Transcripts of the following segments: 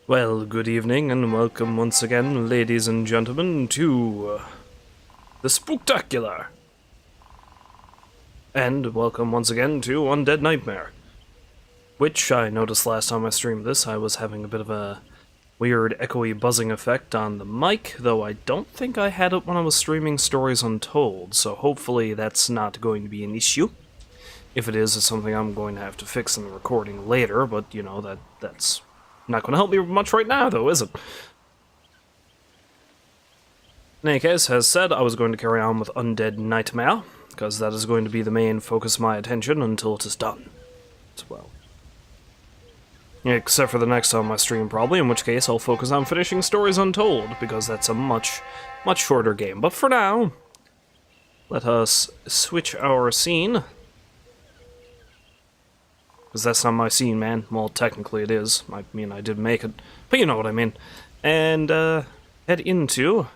Well, good evening, and welcome once again, ladies and gentlemen, to the Spooktacular. And welcome once again to Undead Nightmare. Which, I noticed last time I streamed this, I was having a bit of a weird echoey buzzing effect on the mic, though I don't think I had it when I was streaming Stories Untold, so hopefully that's not going to be an issue. If it is, it's something I'm going to have to fix in the recording later, but, you know, that's not going to help me much right now, though, is it? In any case, as said, I was going to carry on with Undead Nightmare, because that is going to be the main focus of my attention until it is done, as well. Except for the next time I stream, probably, in which case I'll focus on finishing Stories Untold, because that's a much shorter game. But for now, let us switch our scene. Because that's not my scene, man. Well, technically it is. I mean, I did make it. But you know what I mean. And, head into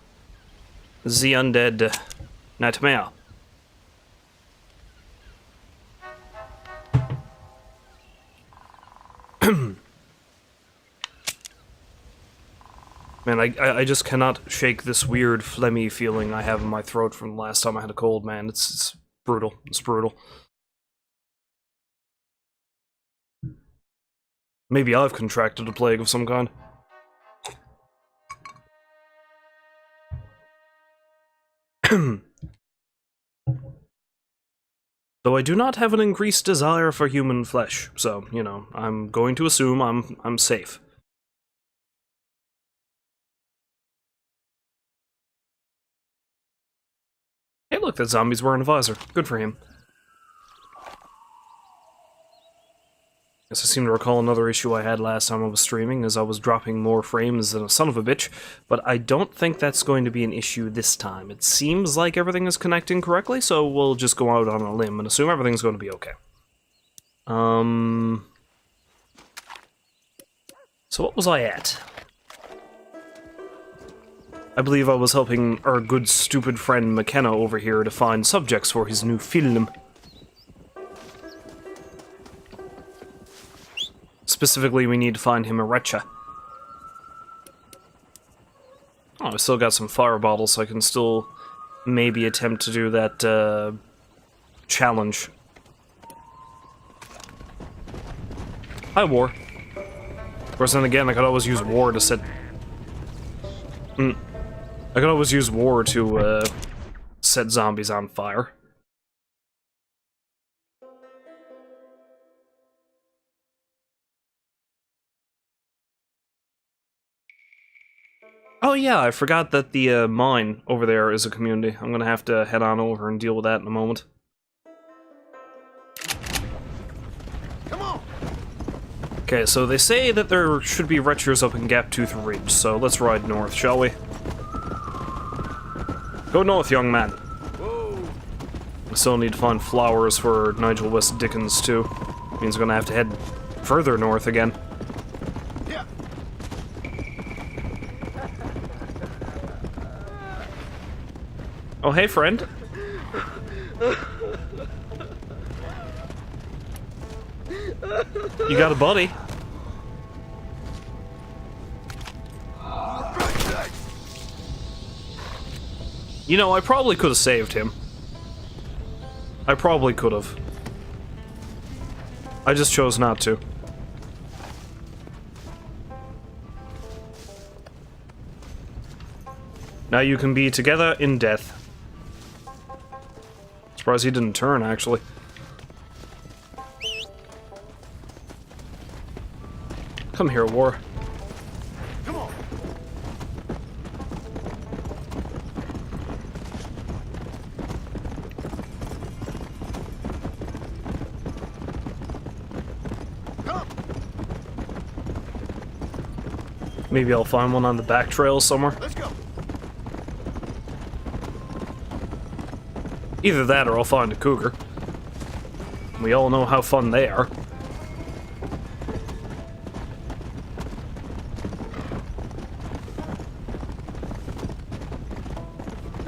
the Undead Nightmare. Man, I just cannot shake this weird phlegmy feeling I have in my throat from the last time I had a cold, man. It's brutal. It's brutal. Maybe I've contracted a plague of some kind. Though I do not have an increased desire for human flesh, so, you know, I'm going to assume I'm safe. Hey look, that zombie's wearing a visor. Good for him. Yes, I seem to recall another issue I had last time I was streaming, as I was dropping more frames than a son of a bitch, but I don't think that's going to be an issue this time. It seems like everything is connecting correctly, so we'll just go out on a limb and assume everything's going to be okay. So what was I at? I believe I was helping our good stupid friend McKenna over here to find subjects for his new film. Specifically, we need to find him a Recha. Oh, I still got some fire bottles, so I can still maybe attempt to do that, challenge. Hi, War. Of course, then again, I could always use War to set... I could always use War to, set zombies on fire. Oh yeah, I forgot that the mine over there is a community. I'm gonna have to head on over and deal with that in a moment. Come on. Okay, so they say that there should be retchers up in Gaptooth Ridge, so let's ride north, shall we? Go north, young man. Whoa. I still need to find flowers for Nigel West Dickens, too. Means I'm gonna have to head further north again. Oh, hey, friend. You got a buddy. You know, I probably could have saved him. I probably could have. I just chose not to. Now you can be together in death. Surprised he didn't turn, actually. Come here, War. Come on. Come. Maybe I'll find one on the back trail somewhere. Let's go. Either that or I'll find a cougar. We all know how fun they are.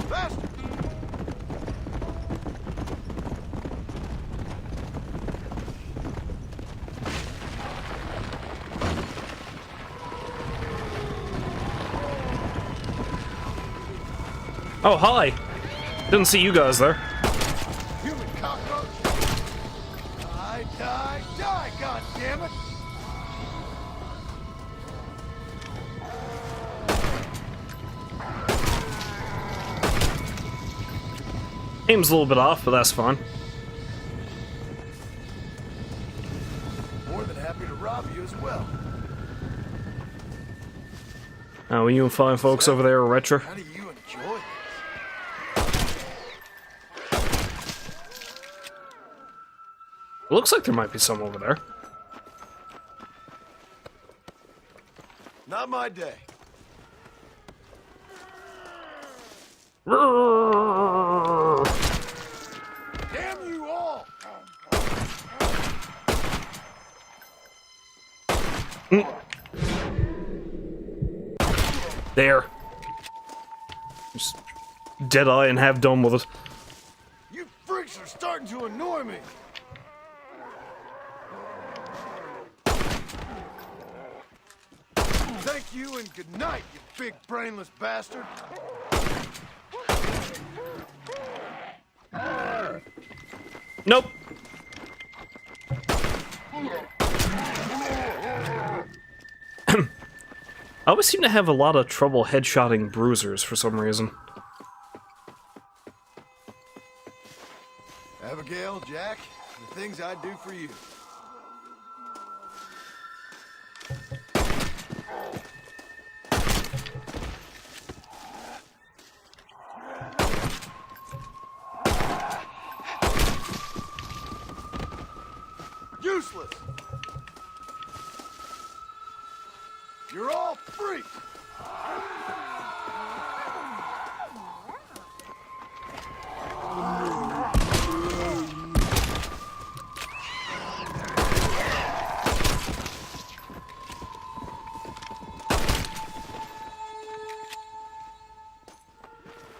Fast. Oh, hi! Didn't see you guys there. Human cockroach! Die, die, die, goddammit! Aim's a little bit off, but that's fine. More than happy to rob you as well. Will you fine folks over there are retro? How do you enjoy Looks like there might be some over there. Not my day. Damn you all! There. Just dead eye and have done with it. You freaks are starting to annoy me. Thank you and good night, you big brainless bastard. Nope. I always seem to have a lot of trouble headshotting bruisers for some reason. Abigail, Jack, the things I'd do for you. Useless! You're all freaks!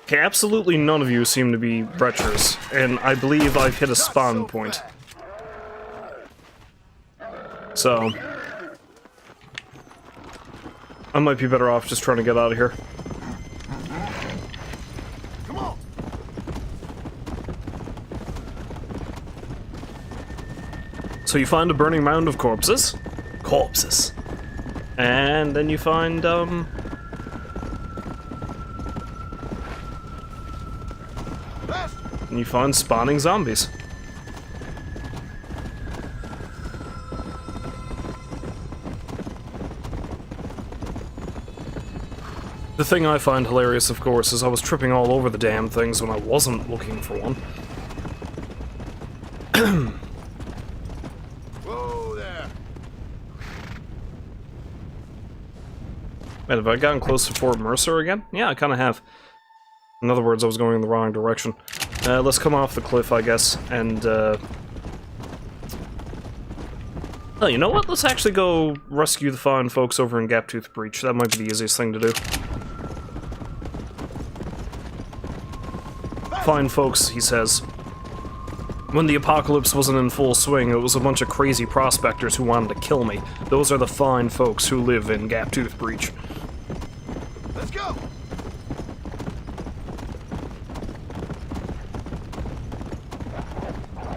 Okay, absolutely none of you seem to be retchers, and I believe I've hit a spawn point. So I might be better off just trying to get out of here. Come on! So you find a burning mound of corpses. Corpses. And then you find, Bastard! and you find spawning zombies. The thing I find hilarious, of course, is I was tripping all over the damn things when I wasn't looking for one. Whoa there! Wait, have I gotten close to Fort Mercer again? Yeah, I kind of have. In other words, I was going in the wrong direction. Let's come off the cliff, I guess, and, oh, you know what? Let's actually go rescue the fine folks over in Gaptooth Breach. That might be the easiest thing to do. Fine folks, he says. When the apocalypse wasn't in full swing, it was a bunch of crazy prospectors who wanted to kill me. Those are the fine folks who live in Gaptooth Breach. Let's go!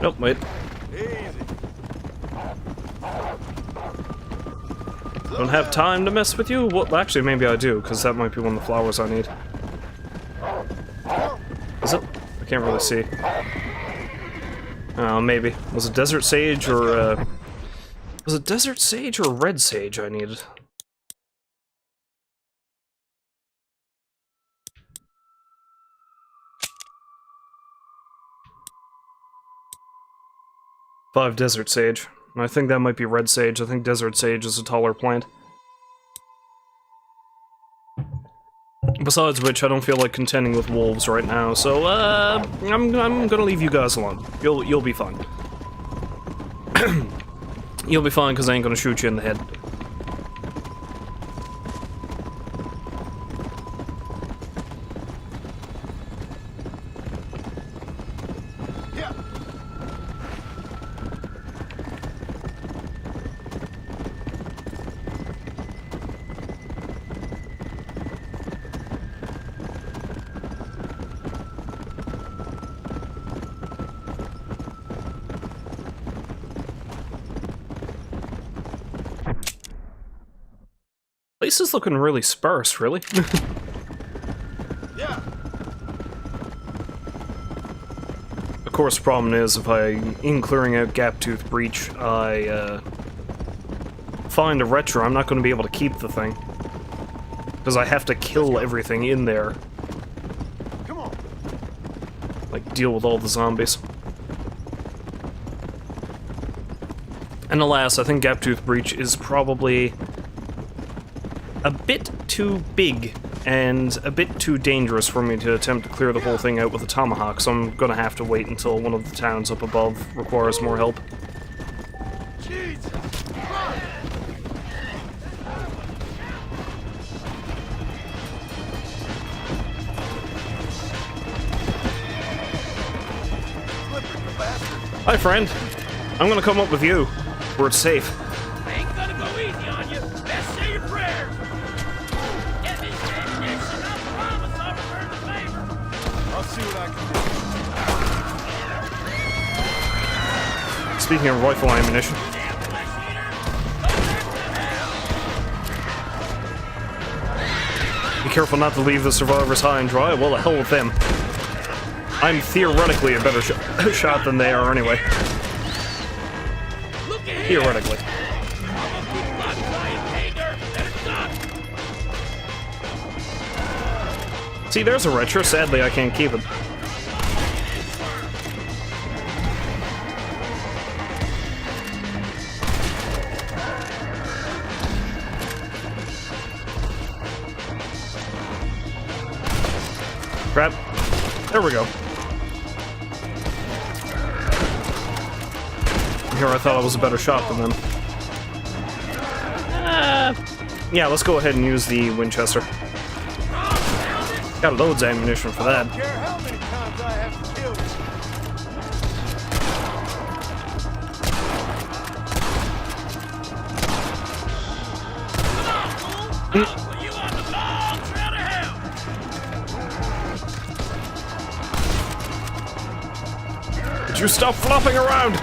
Nope, wait. Easy. Don't have time to mess with you? Well, actually, maybe I do, because that might be one of the flowers I need. Is it? I can't really see. Oh, maybe. Was it desert sage or, was it desert sage or red sage I needed? Five desert sage. I think that might be red sage. I think desert sage is a taller plant. Besides which, I don't feel like contending with wolves right now, so, I'm gonna leave you guys alone. You'll be fine. You'll be fine, because I ain't gonna shoot you in the head. Yeah. Place is looking really sparse, really. Yeah. Of course, the problem is, in clearing out Gaptooth Breach, I find a retro, I'm not going to be able to keep the thing. Because I have to kill everything in there. Come on. Like, deal with all the zombies. And alas, I think Gaptooth Breach is probably a bit too big and a bit too dangerous for me to attempt to clear the whole thing out with a tomahawk, so I'm gonna have to wait until one of the towns up above requires more help. Jesus. Hi, friend. I'm gonna come up with you, where it's safe. I ain't gonna go easy on you. Best say your prayers. Get this ammunition, I promise I'll return the favor. I'll see what I can Speaking of rifle ammunition, Damn flesh eater. be careful not to leave the survivors high and dry. Well, the hell with them. I'm theoretically a better shot than they are anyway. Look at here. Theoretically. I'm gonna keep my quiet, hey there. Better stop. See, there's a retro. Sadly, I can't keep it. Crap. There we go. Here, I thought I was a better shot than them. Yeah, let's go ahead and use the Winchester. Got loads of ammunition for that. I don't care how many times I have to kill you. I'll put you on the long trail to hell. Would you stop flopping around?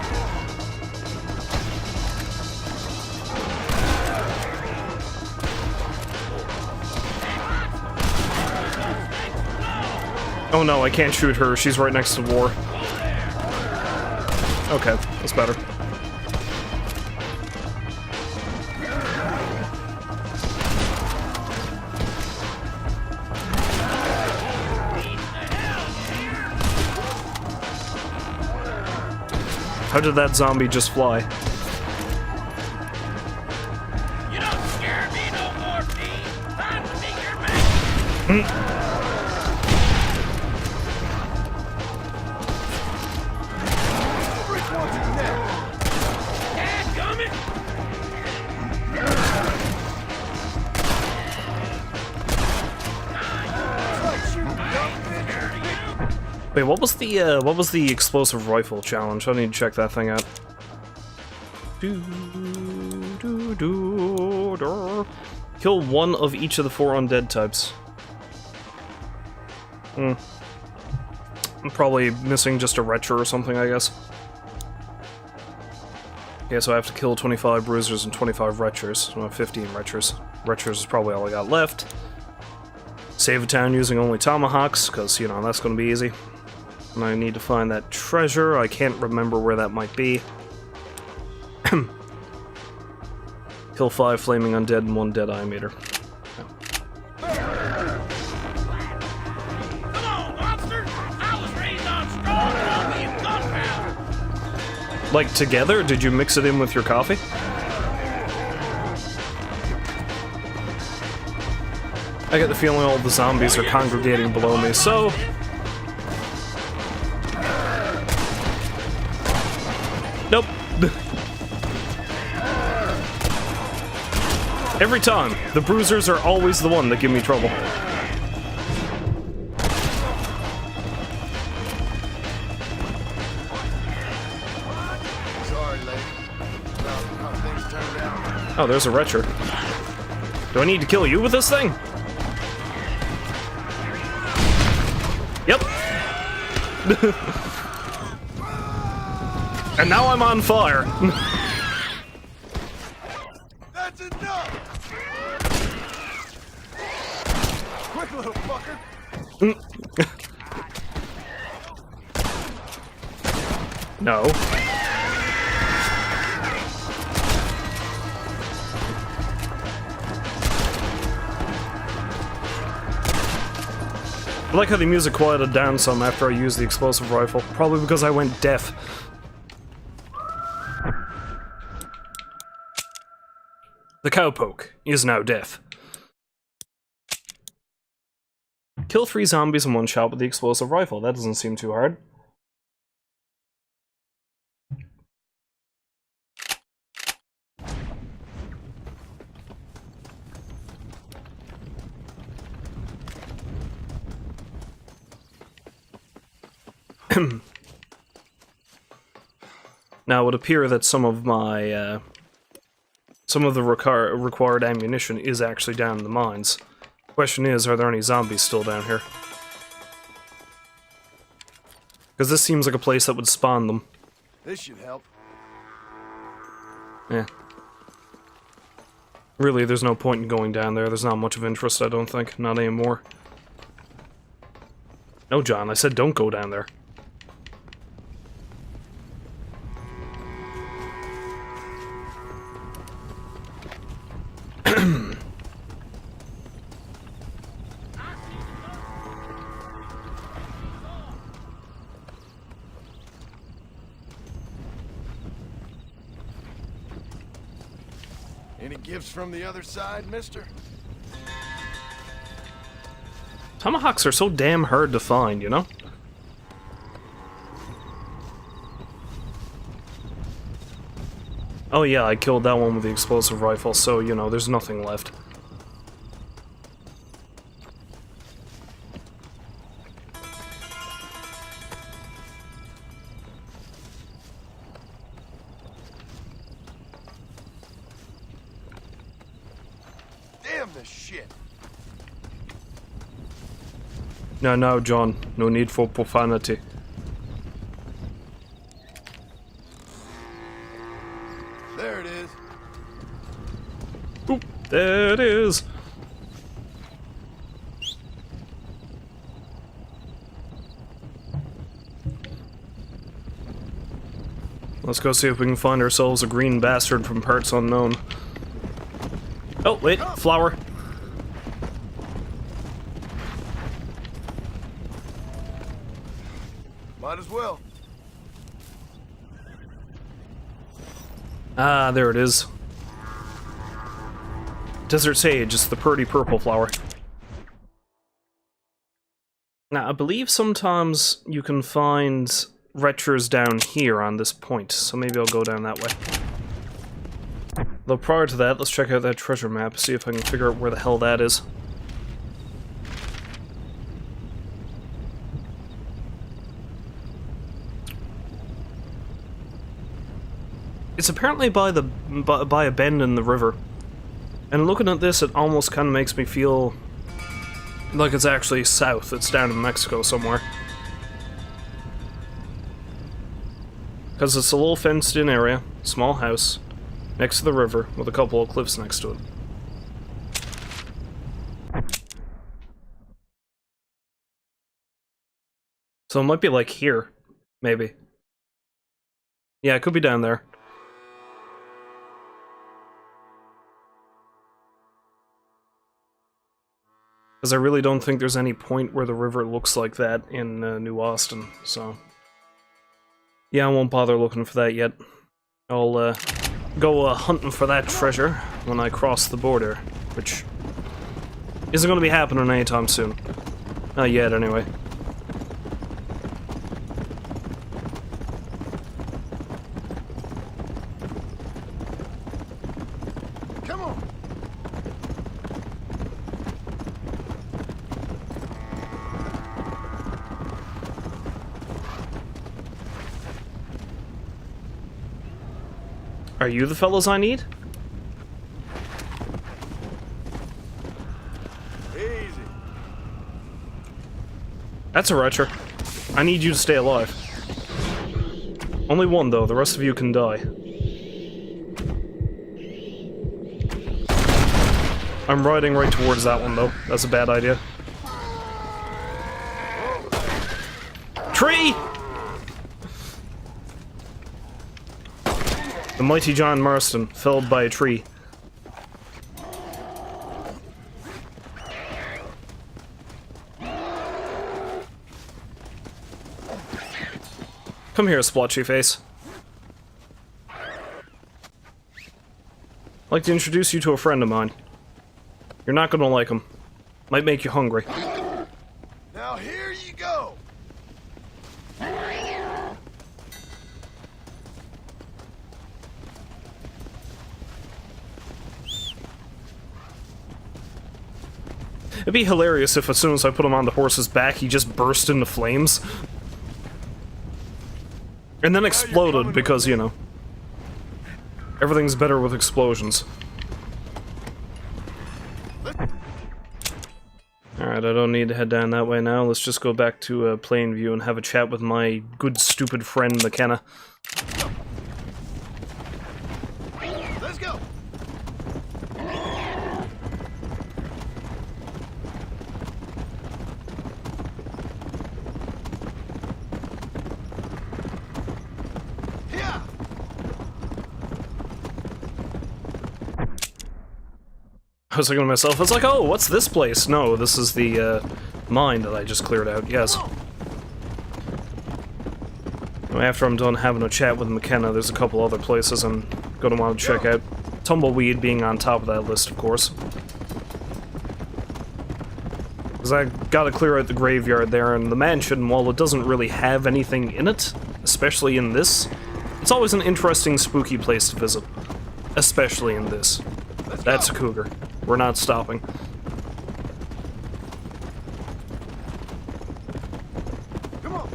Oh no, I can't shoot her. She's right next to War. Okay, that's better. How did that zombie just fly? You don't scare me no more, fiend. Time to meet your man. Break one's neck. Dadgummit. It's like shooting dumb fish. Wait, what was the explosive rifle challenge? I need to check that thing out. Kill one of each of the 4 undead types. I'm probably missing just a retro or something, I guess. Okay, so I have to kill 25 bruisers and 25 retros. So I have 15 retros. Retros is probably all I got left. Save a town using only tomahawks, because, you know, that's going to be easy. And I need to find that treasure. I can't remember where that might be. Kill 5 flaming undead and 1 dead eye meter. Come on, monster. I was raised on strong coffee and gunpowder. Like, together? Did you mix it in with your coffee? I get the feeling all the zombies are congregating below me, so... Nope. Every time, the bruisers are always the one that give me trouble. Sorry, lady. About how things turned out. Oh, there's a retro. Do I need to kill you with this thing? Yep. And now I'm on fire. That That's enough! Quick, little fucker! No. I like how the music quieted down some after I used the explosive rifle. Probably because I went deaf. The cowpoke is now deaf. Kill 3 zombies in one shot with the explosive rifle. That doesn't seem too hard. Now, it would appear that some of my, some of the required ammunition is actually down in the mines. Question is, are there any zombies still down here? Because this seems like a place that would spawn them. This should help. Yeah. Really, there's no point in going down there. There's not much of interest, I don't think. Not anymore. No, John, I said don't go down there. Any gifts from the other side, mister? Tomahawks are so damn hard to find, you know? Oh yeah, I killed that one with the explosive rifle, so, you know, there's nothing left. Damn this shit! No, no, John. No need for profanity. There it is. Oop, there it is. Let's go see if we can find ourselves a green bastard from parts unknown. Oh, wait, flower. Might as well. Ah, there it is. Desert Sage, it's the pretty purple flower. Now, I believe sometimes you can find retchers down here on this point, so maybe I'll go down that way. Though prior to that, let's check out that treasure map, see if I can figure out where the hell that is. It's apparently by a bend in the river. And looking at this, it almost kind of makes me feel like it's actually south. It's down in Mexico somewhere. Because it's a little fenced-in area, small house, next to the river, with a couple of cliffs next to it. So it might be like here, maybe. Yeah, it could be down there. Because I really don't think there's any point where the river looks like that in New Austin, so... Yeah, I won't bother looking for that yet. I'll go hunting for that treasure when I cross the border, which isn't going to be happening anytime soon. Not yet, anyway. Come on. Are you the fellows I need? Easy. That's a retcher. I need you to stay alive. Only one, though. The rest of you can die. I'm riding right towards that one, though. That's a bad idea. Tree! The mighty John Marston, felled by a tree. Come here, splotchy face. I'd like to introduce you to a friend of mine. You're not gonna like him. Might make you hungry. Now here you go. It'd be hilarious if as soon as I put him on the horse's back, he just burst into flames. And then exploded because, you know, everything's better with explosions. Alright, I don't need to head down that way now. Let's just go back to Plainview and have a chat with my good stupid friend McKenna. Let's go. Yeah. I was thinking to myself, I was like, oh, what's this place? No, this is the mine that I just cleared out, yes. After I'm done having a chat with McKenna, there's a couple other places I'm gonna want to check out. Tumbleweed being on top of that list, of course. Because I gotta clear out the graveyard there, and the mansion, while it doesn't really have anything in it, especially in this, it's always an interesting, spooky place to visit. Especially in this. That's a cougar. We're not stopping. Come on.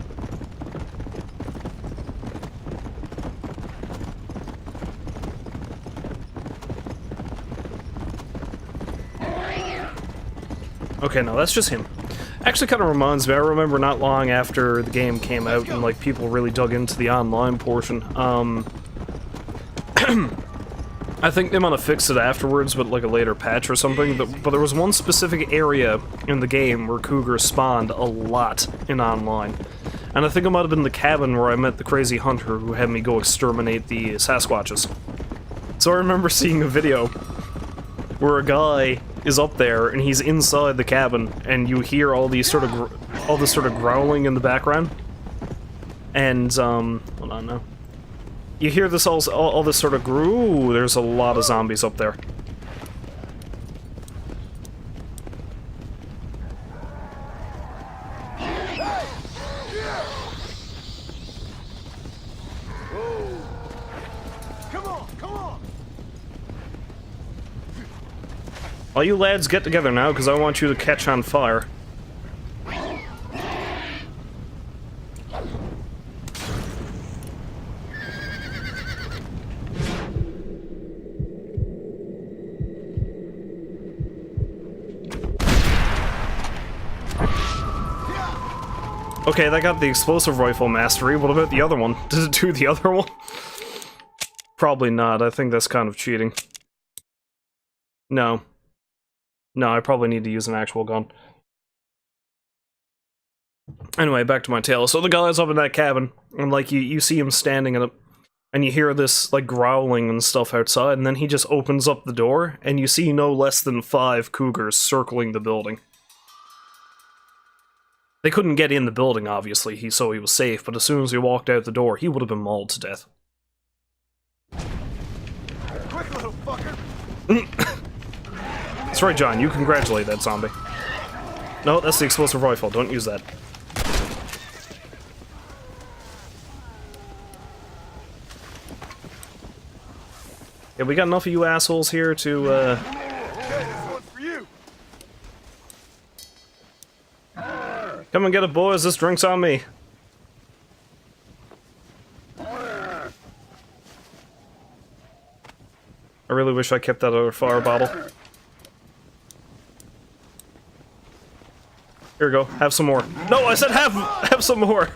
Okay, no, that's just him. Actually kind of reminds me, I remember not long after the game came out and, like, people really dug into the online portion, I think they might have fixed it afterwards, but like a later patch or something, but there was one specific area in the game where cougars spawned a lot in online. And I think it might have been the cabin where I met the crazy hunter who had me go exterminate the Sasquatches. So I remember seeing a video where a guy is up there and he's inside the cabin and you hear all these sort of this sort of growling in the background. And hold on now. You hear this all this sort of ooh, there's a lot of zombies up there. Come on, come on. All you lads get together now, because I want you to catch on fire. Okay, that got the explosive rifle mastery. What about the other one? Does it do the other one? Probably not. I think that's kind of cheating. No. No, I probably need to use an actual gun. Anyway, back to my tale. So the guy's up in that cabin, and like you see him standing in it, and you hear this like growling and stuff outside, and then he just opens up the door, and you see no less than 5 cougars circling the building. They couldn't get in the building, obviously, so he was safe, but as soon as he walked out the door, he would have been mauled to death. Quick, little fucker. That's right, John, you congratulate that zombie. No, that's the explosive rifle, don't use that. Yeah, we got enough of you assholes here to, Okay, this one's for you. come and get it, boys, this drink's on me. I really wish I kept that other fire bottle. Here we go, have some more. No, I said have some more!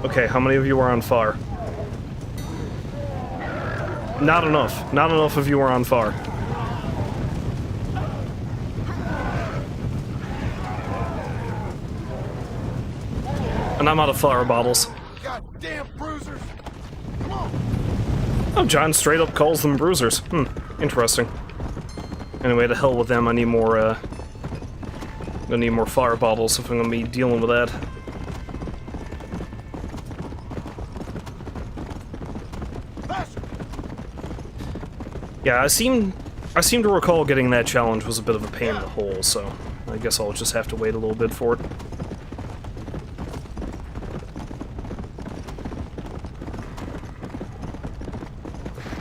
Okay, how many of you are on fire? Not enough. Not enough of you are on fire. And I'm out of fire bottles. Goddamn bruisers! Come on! Oh, John straight up calls them bruisers. Interesting. Anyway, to hell with them, I need more, gonna need more fire bottles if I'm gonna be dealing with that. Faster! Yeah, I seem to recall getting that challenge was a bit of a pain in the hole, so I guess I'll just have to wait a little bit for it.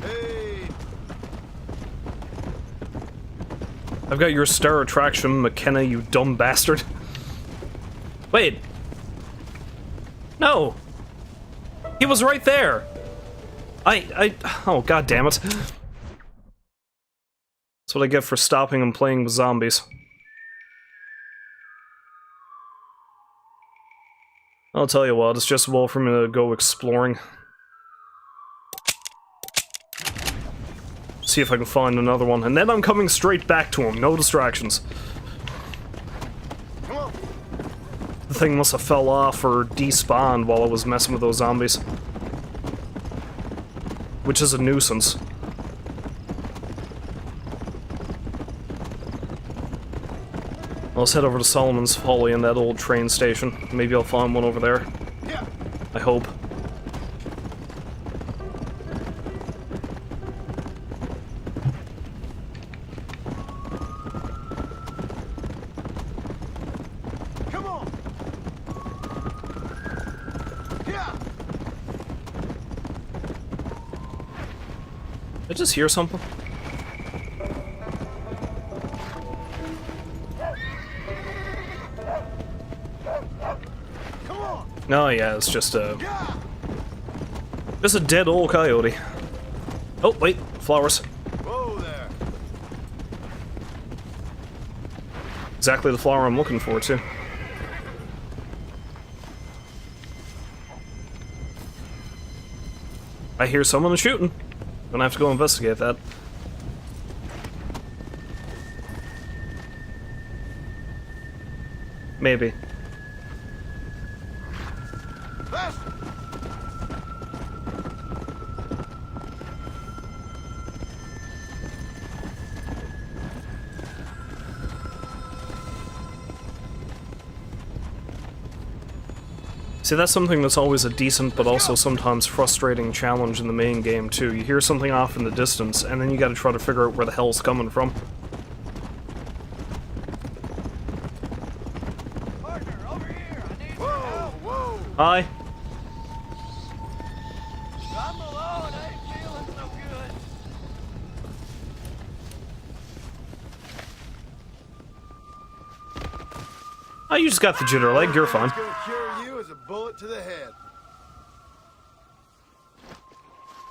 Hey! I've got your star attraction, McKenna, you dumb bastard. Wait. No! He was right there! Oh, god damn it. That's what I get for stopping and playing with zombies. I'll tell you what, it's just well for me to go exploring. See if I can find another one, and then I'm coming straight back to him, no distractions. Come on! The thing must have fell off or despawned while I was messing with those zombies. Which is a nuisance. Let's head over to Solomon's Folly in that old train station. Maybe I'll find one over there. Yeah! I hope. Come on! Yeah! Did I just hear something? Come on! No, yeah, it's just a Yeah! dead old coyote. Oh, wait, flowers. Whoa there! Exactly the flower I'm looking for, too. I hear someone shooting. Gonna have to go investigate that. Maybe. Faster! See, that's something that's always a decent but also sometimes frustrating challenge in the main game, too. You hear something off in the distance, and then you gotta try to figure out where the hell's coming from. Partner, over here. I need your Whoa! help. Whoa! Hi. I'm alone. I ain't feeling so good. Oh, you just got the jitter leg, you're fine. What's gonna cure you is a bullet to the head.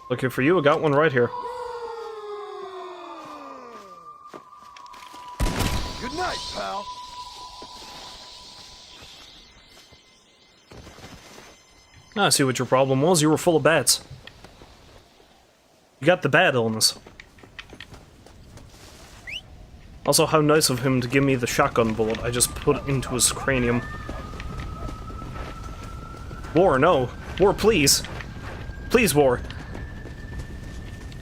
Looking for you, I got one right here. Good night, pal. I see what your problem was, you were full of bats. You got the bat illness. Also, how nice of him to give me the shotgun bullet I just put into his cranium. War, no. War, please. Please, War.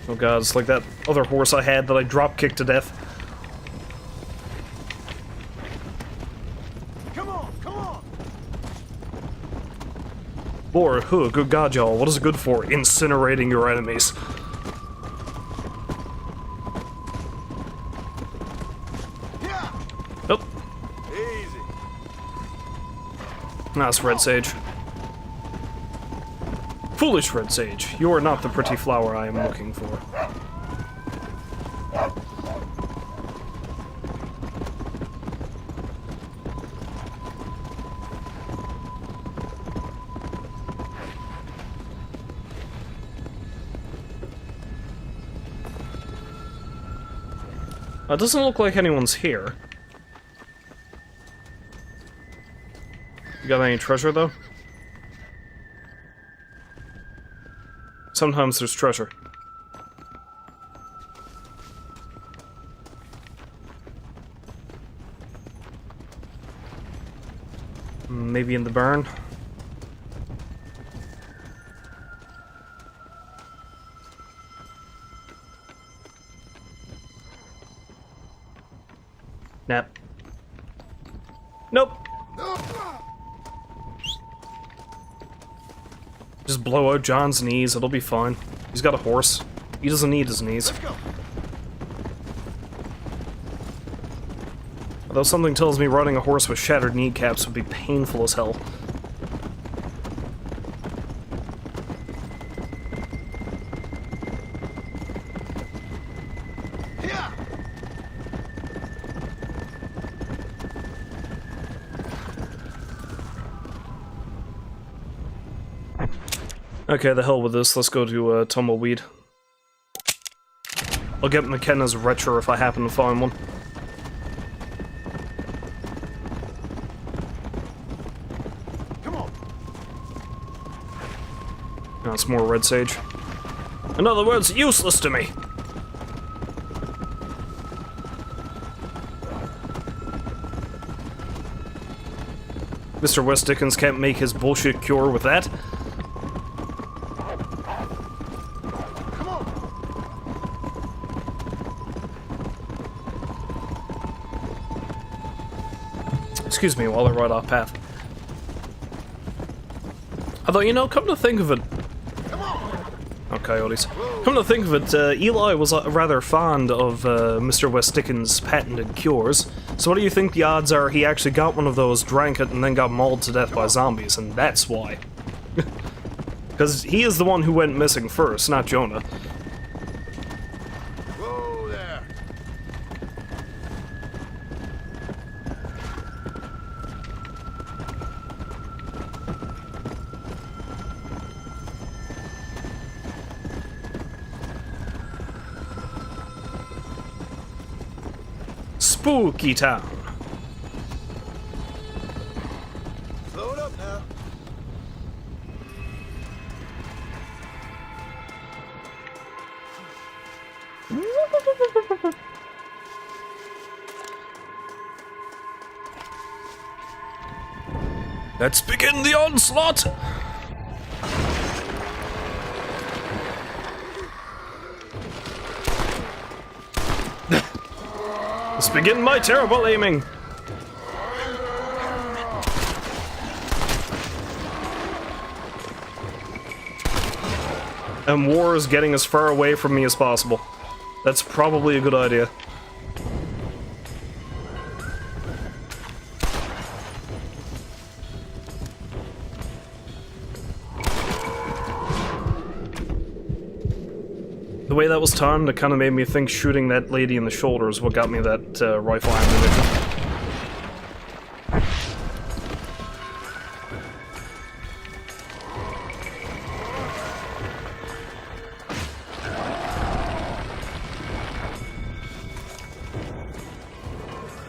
Oh god, it's like that other horse I had that I drop-kicked to death. Come on, come on! War, good god, y'all, what is it good for? Incinerating your enemies. Yeah! Nope. Easy. That's Red Sage. Foolish Red Sage, you are not the pretty flower I am looking for. It doesn't look like anyone's here. You got any treasure, though? Sometimes there's treasure. Maybe in the barn? Nap. Nope. Just blow out John's knees, it'll be fine. He's got a horse. He doesn't need his knees. Let's go. Although something tells me riding a horse with shattered kneecaps would be painful as hell. Yeah. Okay, the hell with this. Let's go to Tumbleweed. I'll get McKenna's retro if I happen to find one. Come on. No, it's more red sage. In other words, useless to me. Mr. West Dickens can't make his bullshit cure with that. Come on. Excuse me while I ride off path. Although, you know, come to think of it... Come on. Oh, coyotes. Come to think of it, Eli was rather fond of Mr. West Dickens' patented cures. So what do you think the odds are he actually got one of those, drank it, and then got mauled to death by zombies? And that's why. Because he is the one who went missing first, not Jonah. Whoa there. Spooky Town. Slow it up now. Let's begin the onslaught! Let's begin my terrible aiming! And war is getting as far away from me as possible. That's probably a good idea. The way that was timed, it kind of made me think shooting that lady in the shoulder is what got me that rifle ammunition.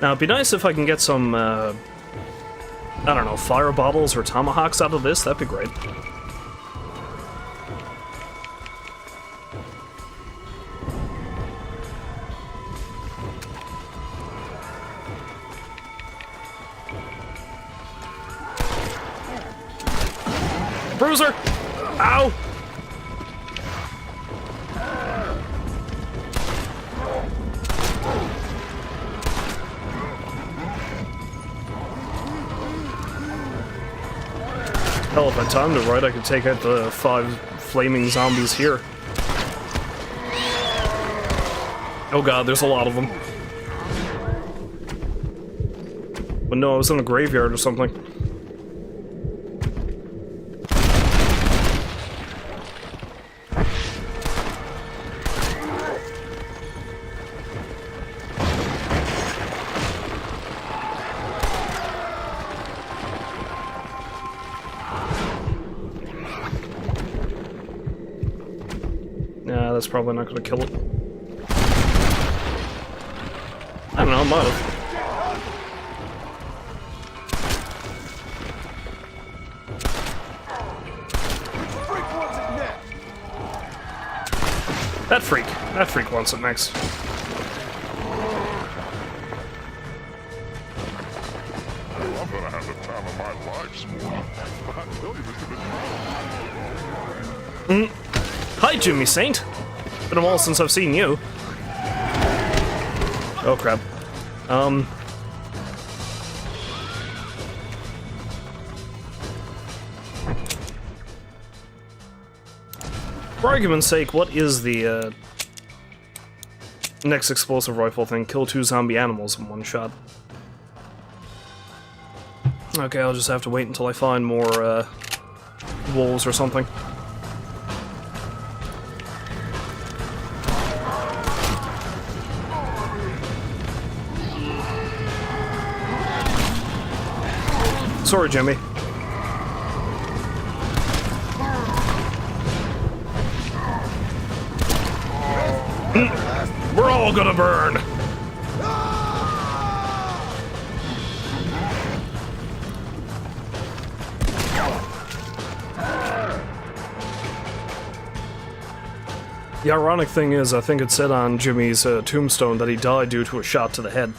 Now, it'd be nice if I can get some, I don't know, fire bottles or tomahawks out of this, that'd be great. Bruiser! Ow! Hell, if I timed it right, I could take out the 5 flaming zombies here. Oh god, there's a lot of them. But no, I was in a graveyard or something. Nah, that's probably not gonna kill it. I don't know, it might have. Break one's at net. That freak wants it next. Well, I'm gonna have the time of my life, Sport. I tell you, Mr. Hi, Jimmy Saint. Been a while since I've seen you. Oh crap. For argument's sake, what is the next explosive rifle thing? Kill 2 zombie animals in one shot. Okay, I'll just have to wait until I find more wolves or something. Sorry, Jimmy. We're all gonna burn! The ironic thing is, I think it said on Jimmy's tombstone that he died due to a shot to the head.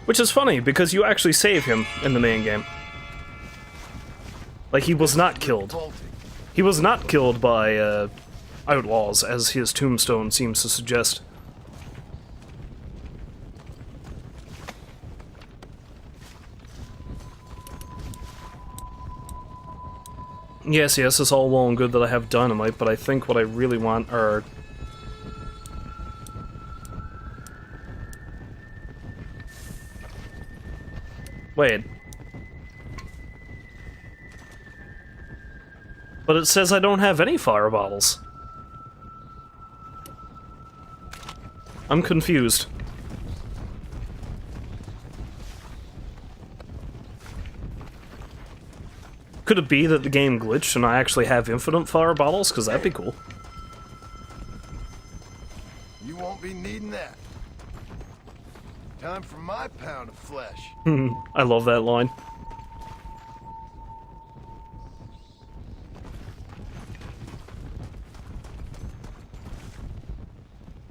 Which is funny, because you actually save him in the main game. Like, he was not killed. He was not killed by, outlaws, as his tombstone seems to suggest. Yes, it's all well and good that I have dynamite, but I think what I really want are... Wait. But it says I don't have any fire bottles. I'm confused. Could it be that the game glitched and I actually have infinite fire bottles? Because that'd be cool. You won't be needing that. Time for my pound of flesh. I love that line.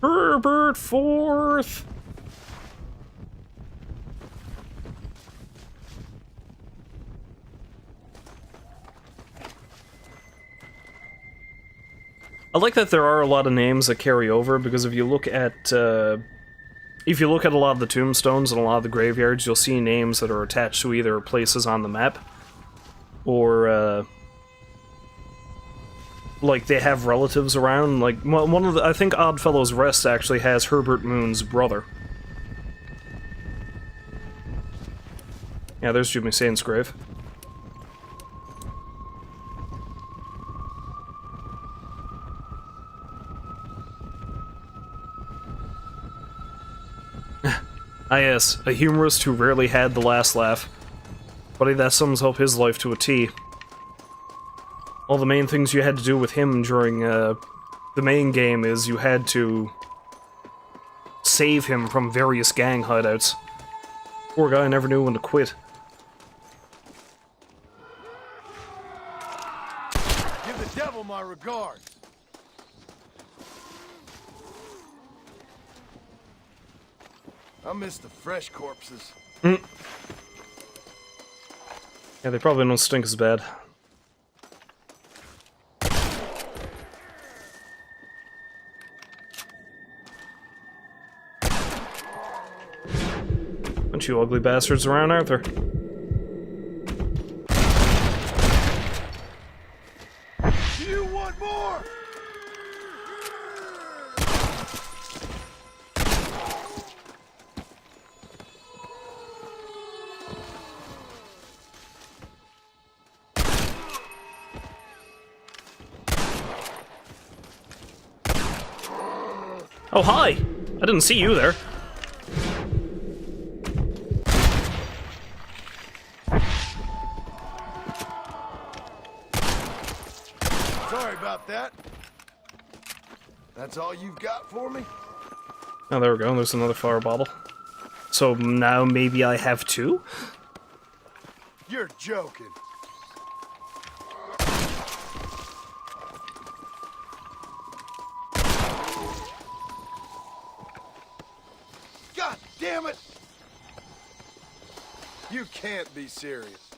Herbert Forth! I like that there are a lot of names that carry over, because if you look at a lot of the tombstones and a lot of the graveyards, you'll see names that are attached to either places on the map, or, like, they have relatives around. Like, one of the... I think Oddfellows Rest actually has Herbert Moon's brother. Yeah, there's Jimmy Saint's grave. Ah yes, a humorist who rarely had the last laugh. Buddy, that sums up his life to a T. All the main things you had to do with him during the main game is you had to save him from various gang hideouts. Poor guy never knew when to quit. Give the devil my regards. I miss the fresh corpses. Yeah, they probably don't stink as bad. Bunch of you ugly bastards around, aren't there? Do you want more? Oh, hi! I didn't see you there. Sorry about that. That's all you've got for me? Oh, there we go. There's another fire bottle. So now maybe I have 2? You're joking. damn it! You can't be serious.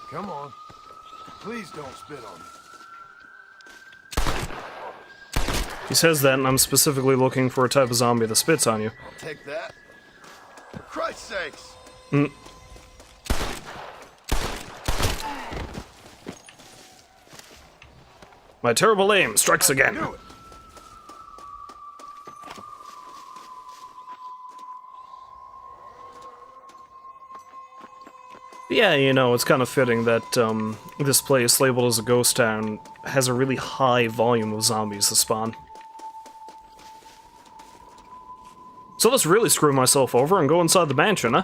Come on. Please don't spit on me. He says that, and I'm specifically looking for a type of zombie that spits on you. I'll take that. For Christ's sakes! My terrible aim strikes again. Do it. Yeah, you know, it's kind of fitting that this place, labeled as a ghost town, has a really high volume of zombies that spawn. So let's really screw myself over and go inside the mansion, huh?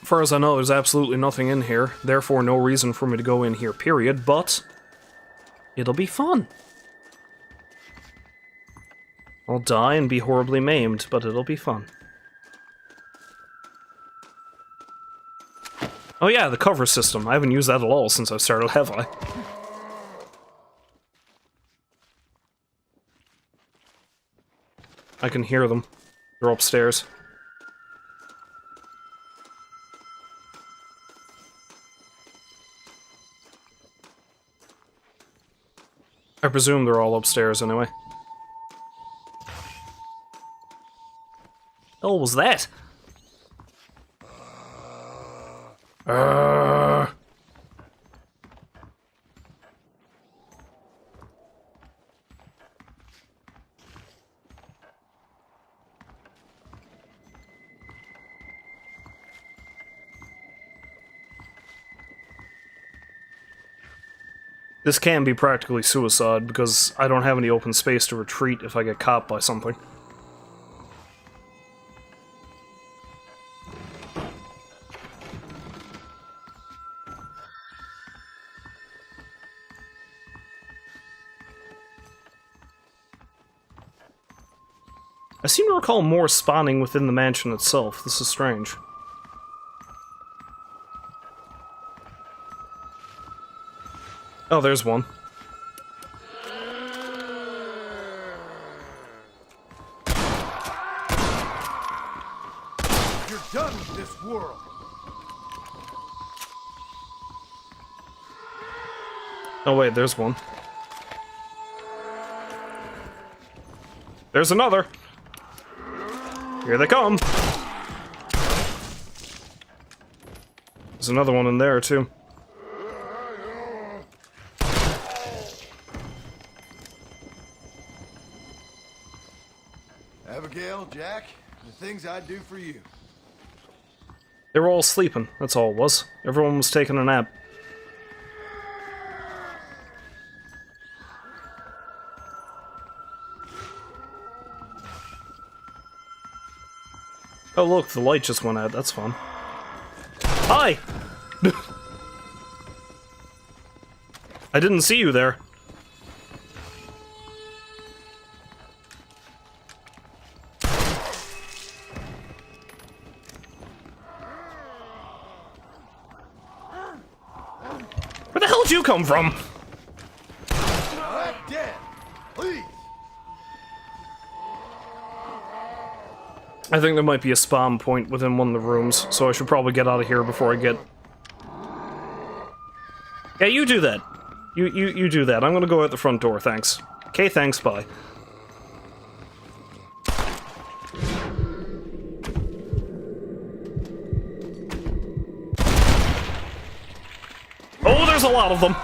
As far as I know, there's absolutely nothing in here, therefore no reason for me to go in here, period, but it'll be fun. I'll die and be horribly maimed, but it'll be fun. Oh yeah, the cover system. I haven't used that at all since I started, have I? I can hear them. They're upstairs. I presume they're all upstairs anyway. Oh, what was that? This can be practically suicide, because I don't have any open space to retreat if I get caught by something. I seem to recall more spawning within the mansion itself. This is strange. Oh, there's one. You're done with this world. Oh wait, there's one. There's another! Here they come! There's another one in there, too. Abigail, Jack, the things I'd do for you. They were all sleeping, that's all it was. Everyone was taking a nap. Oh look, the light just went out, that's fun. Hi! I didn't see you there. Where the hell did you come from? I'm dead. Please. I think there might be a spawn point within one of the rooms, so I should probably get out of here before I get... Yeah, you do that. You do that. I'm gonna go out the front door, thanks. Okay, thanks, bye. Oh, there's a lot of them!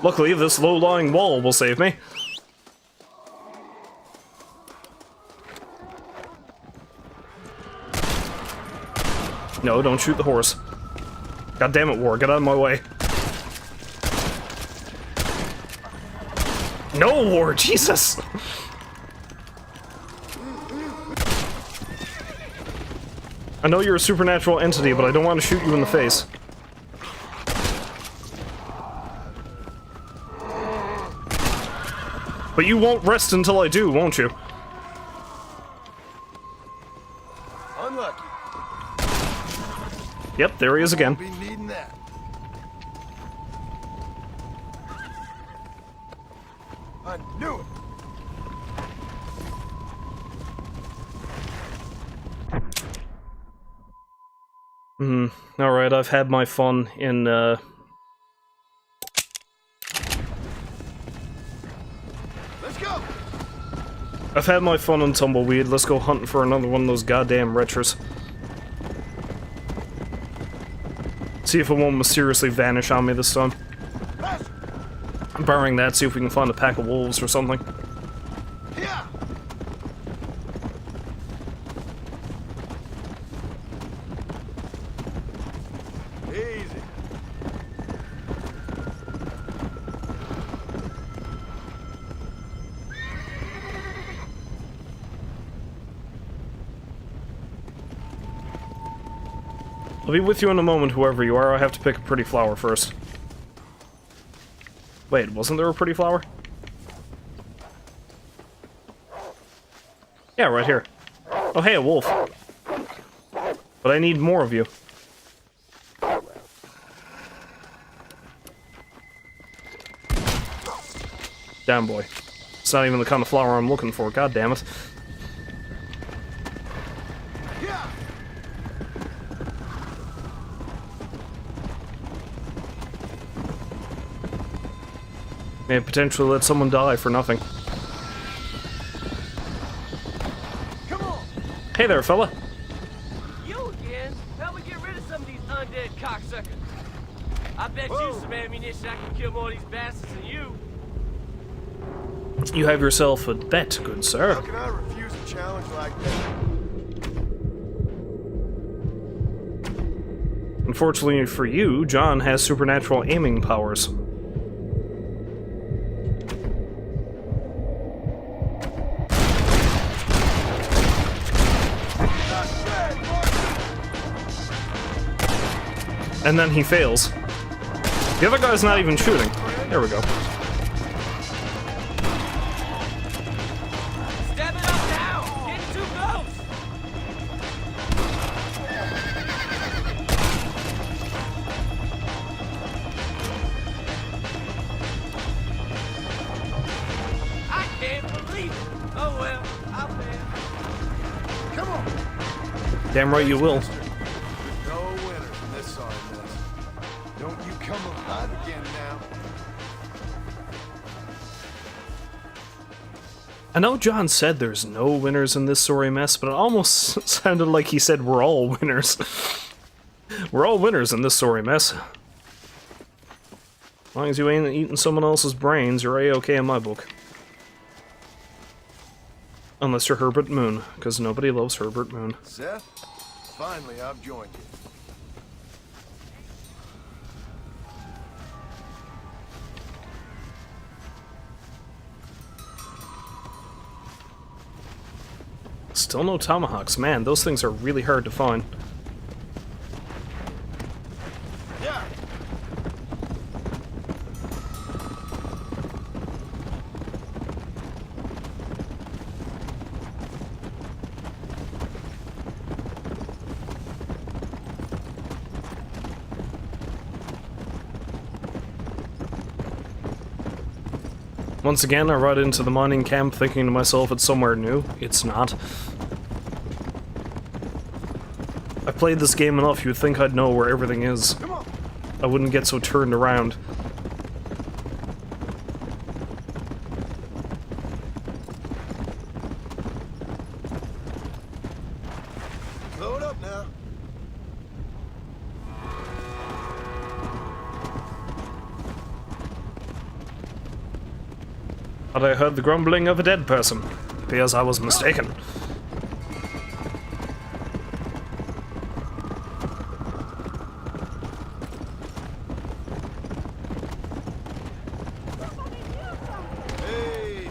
Luckily, this low-lying wall will save me. No, don't shoot the horse. God damn it, War, get out of my way. No, War, Jesus! I know you're a supernatural entity, but I don't want to shoot you in the face. But you won't rest until I do, won't you? Unlucky. Yep, there he is again. Won't be needing that. I knew it. Alright, I've had my fun in, Let's go. I've had my fun in Tumbleweed. Let's go hunting for another one of those goddamn retros. See if it won't mysteriously vanish on me this time. Barring that, see if we can find a pack of wolves or something. Yeah. Easy. I'll be with you in a moment, whoever you are. I have to pick a pretty flower first. Wait, wasn't there a pretty flower? Yeah, right here. Oh, hey, a wolf. But I need more of you. Damn, boy. It's not even the kind of flower I'm looking for, god damn it. Yeah. May potentially let someone die for nothing. Come on. Hey there, fella. You again? Help me get rid of some of these undead cocksuckers. I bet Whoa. you some ammunition I can kill more of these bastards than you. You have yourself a bet, good How sir. can I refuse a challenge like that? Unfortunately for you, John has supernatural aiming powers. And then he fails. The other guy's not even shooting. There we go. Step it up now! Getting too close! I can't believe it! Oh well, I'll pay. Come on. Damn right you will. There's no winners in this sorry mess. Don't you come alive again now. I know John said there's no winners in this sorry mess, but it almost sounded like he said we're all winners. We're all winners in this sorry mess. As long as you ain't eating someone else's brains, you're A-okay in my book. Unless you're Herbert Moon, because nobody loves Herbert Moon. Seth, finally I've joined you. Still no tomahawks. Man, those things are really hard to find. Yeah. Once again, I ride into the mining camp thinking to myself it's somewhere new. It's not. I've played this game enough, you'd think I'd know where everything is. Come on. I wouldn't get so turned around. Load up now. But I heard the grumbling of a dead person. Appears I was mistaken. Hey.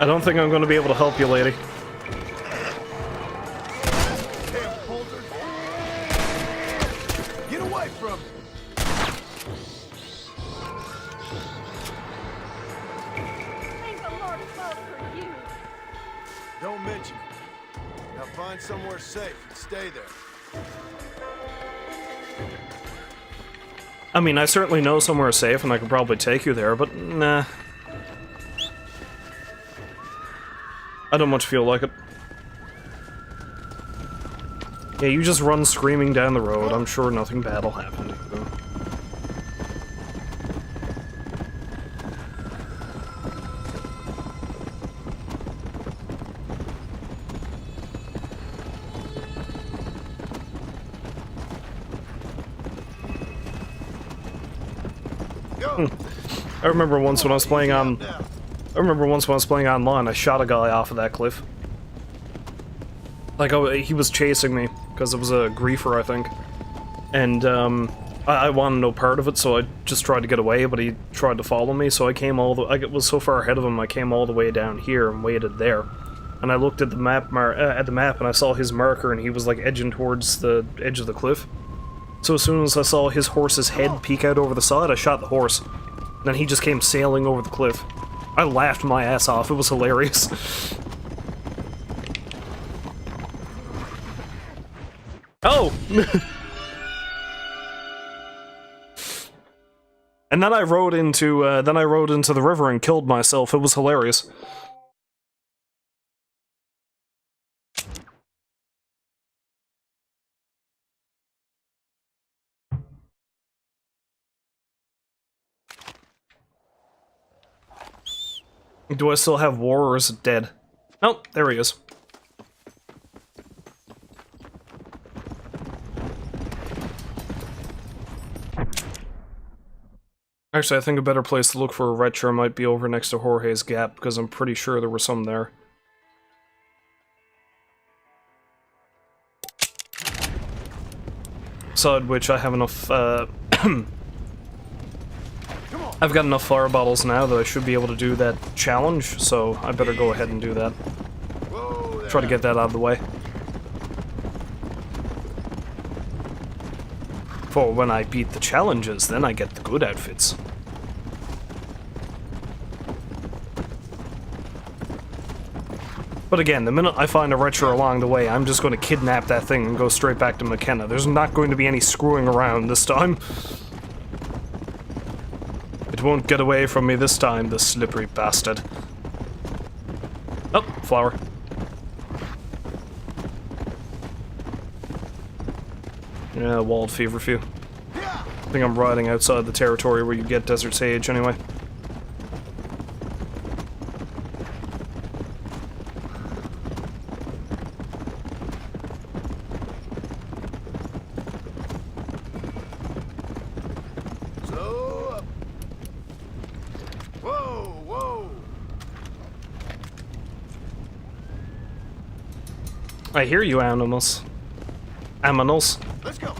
I don't think I'm going to be able to help you, lady. away from me! Thank the Lord above for you. Don't mention it. Now find somewhere safe and stay there. I mean, I certainly know somewhere safe and I could probably take you there, but nah. I don't much feel like it. Yeah, you just run screaming down the road. I'm sure nothing bad will happen to you. I remember once when I was playing on... I remember once when I was playing online, I shot a guy off of that cliff. Like, he was chasing me, because it was a griefer, I think. And, I wanted no part of it, so I just tried to get away, but he tried to follow me, so I came all the... I was so far ahead of him, I came all the way down here and waited there. And I looked at the map, and I saw his marker, and he was, like, edging towards the edge of the cliff. So as soon as I saw his horse's head peek out over the side, I shot the horse. Then he just came sailing over the cliff. I laughed my ass off, it was hilarious. Oh! And then I rode into the river and killed myself, it was hilarious. Do I still have war, or is it dead? Oh, there he is. Actually, I think a better place to look for a retro might be over next to Jorge's Gap, because I'm pretty sure there were some there. Besides which, I have enough, I've got enough fire bottles now that I should be able to do that challenge, so I better go ahead and do that. Try to get that out of the way. For when I beat the challenges, then I get the good outfits. But again, the minute I find a retro along the way, I'm just going to kidnap that thing and go straight back to McKenna. There's not going to be any screwing around this time. It won't get away from me this time, the slippery bastard. Oh, flower. Yeah, walled feverfew. I think I'm riding outside the territory where you get desert sage anyway. I hear you, animals. Aminals. Let's go.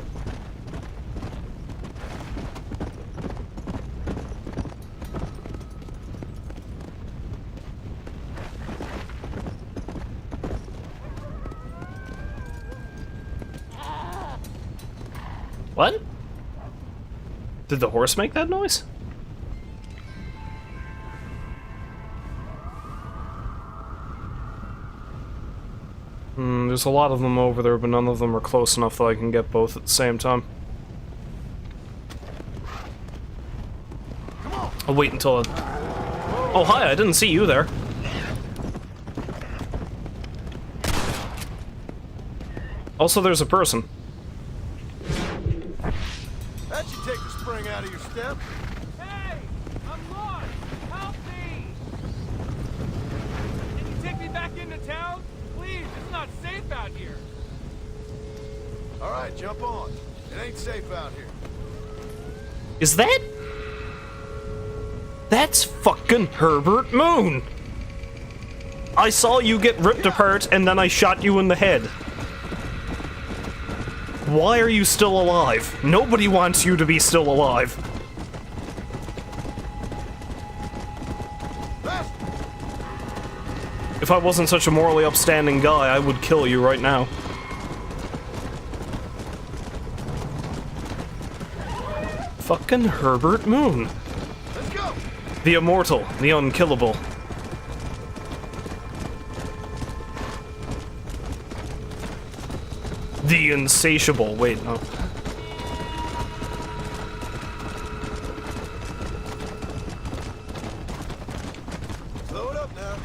What? Did the horse make that noise? There's a lot of them over there, but none of them are close enough that I can get both at the same time. I'll wait until it... Oh, hi, I didn't see you there. Also, there's a person. That should take the spring out of your step. Hey! I'm lost! Help me! Can you take me back into town? Please, it's not safe out here. All right, jump on. It ain't safe out here. Is that... That's fucking Herbert Moon! I saw you get ripped apart and then I shot you in the head. Why are you still alive? Nobody wants you to be still alive. If I wasn't such a morally upstanding guy, I would kill you right now. fucking Herbert Moon. Let's go! The immortal, the unkillable. The insatiable. Wait, no. Slow it up now.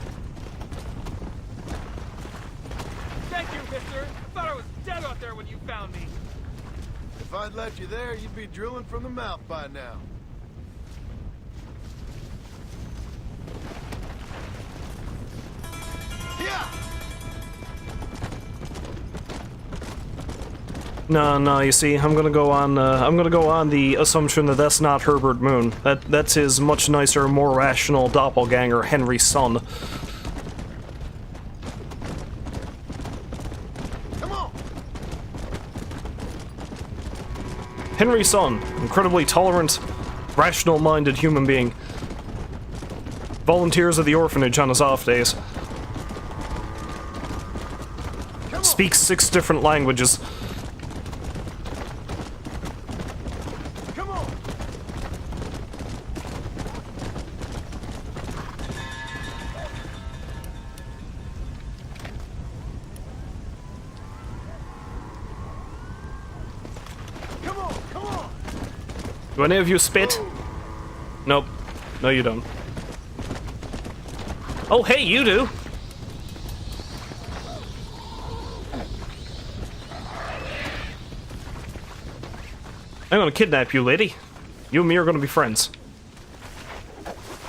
Thank you, mister. I thought I was dead out there when you found me. If I'd left you there, you'd be drilling from the mouth by now. Yeah! No, you see, I'm gonna go on the assumption that that's not Herbert Moon. That's his much nicer, more rational doppelganger, Henry Sun. Come on! Henry Sun, incredibly tolerant, rational-minded human being. Volunteers at the orphanage on his off days. Speaks 6 different languages. Come on! Come on! Come on! Do any of you spit? Nope. No, you don't. Oh, hey, you do! I'm gonna kidnap you, lady. You and me are gonna be friends.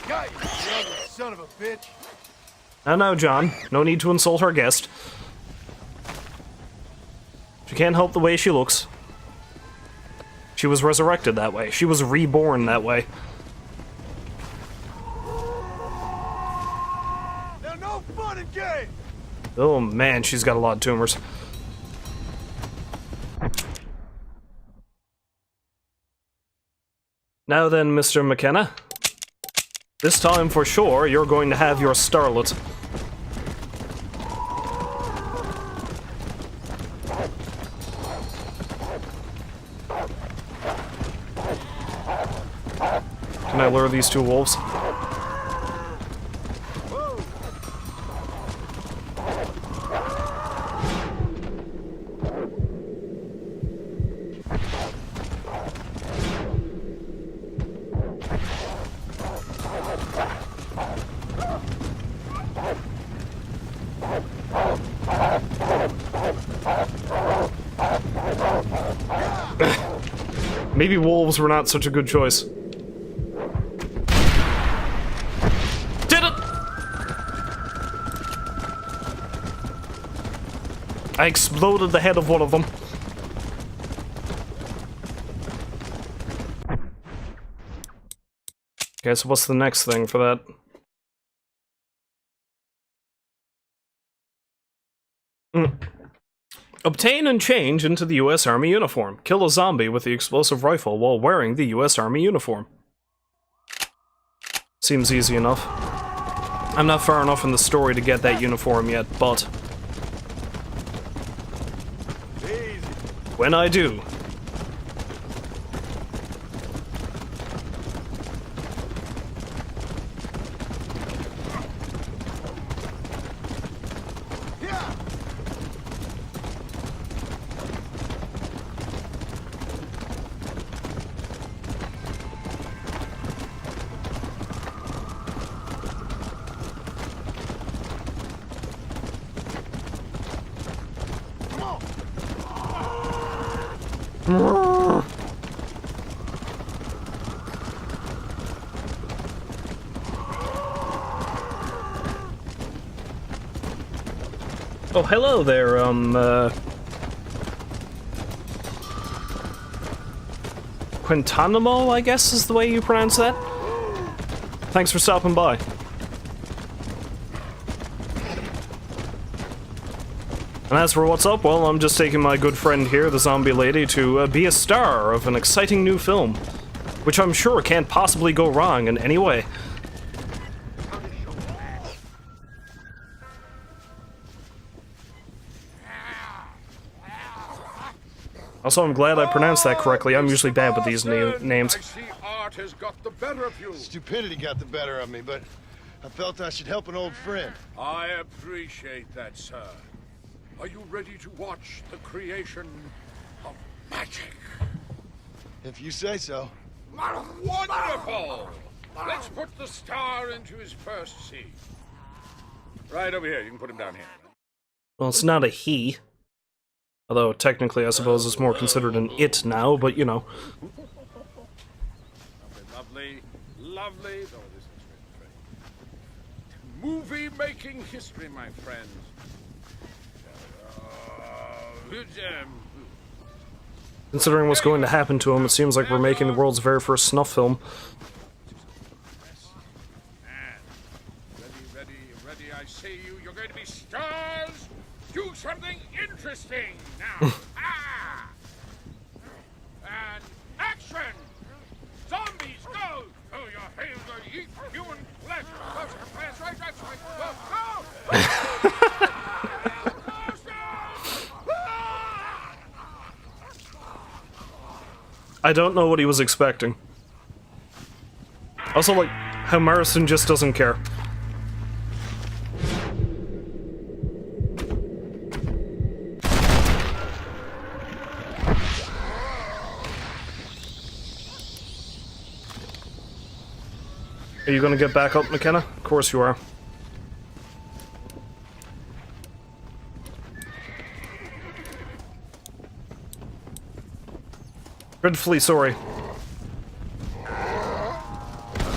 Got you, you ugly son of a bitch! Now, John. No need to insult our guest. She can't help the way she looks. She was resurrected that way. She was reborn that way. Now no fun and games! Oh man, she's got a lot of tumors. Now then, Mr. McKenna. This time for sure, you're going to have your starlet. Can I lure these 2 wolves? Maybe wolves were not such a good choice. Did it! I exploded the head of one of them. Okay, so what's the next thing for that? Obtain and change into the U.S. Army uniform. Kill a zombie with the explosive rifle while wearing the U.S. Army uniform. Seems easy enough. I'm not far enough in the story to get that uniform yet, but Easy. when I do... Yeah! Come on! Oh, hello there, Quintanamo, I guess is the way you pronounce that? Thanks for stopping by. And as for what's up, well, I'm just taking my good friend here, the zombie lady, to be a star of an exciting new film. Which I'm sure can't possibly go wrong in any way. Also, I'm glad I pronounced that correctly. I'm usually bad with these names. I see art has got the better of you. Stupidity got the better of me, but I felt I should help an old friend. I appreciate that, sir. Are you ready to watch the creation of magic? If you say so. Wonderful! Let's put the star into his first seed. Right over here. You can put him down here. Well, it's not a he. Although, technically, I suppose it's more considered an it now, but you know. Lovely, lovely. Oh, this is great. Movie-making history, my friends. Considering what's going to happen to him, it seems like we're making the world's very first snuff film. Ready, I see you. You're going to be stars. Do something interesting now. And action! Zombies, go! Oh, your hands are eat human flesh. Right, go! I don't know what he was expecting. Also, like, how Marston just doesn't care. Are you gonna get back up, McKenna? Of course you are. Dreadfully sorry.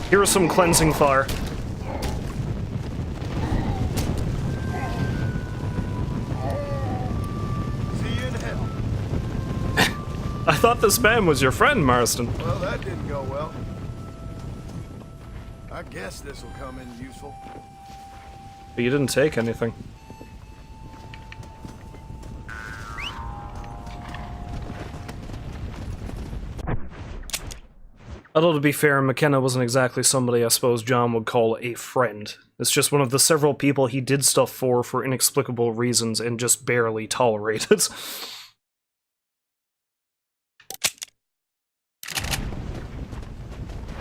Here is some cleansing fire. See you in hell. I thought this man was your friend, Marston. Well, that didn't go well. I guess this will come in useful. But you didn't take anything. Although, to be fair, McKenna wasn't exactly somebody I suppose John would call a friend. It's just one of the several people he did stuff for inexplicable reasons and just barely tolerated.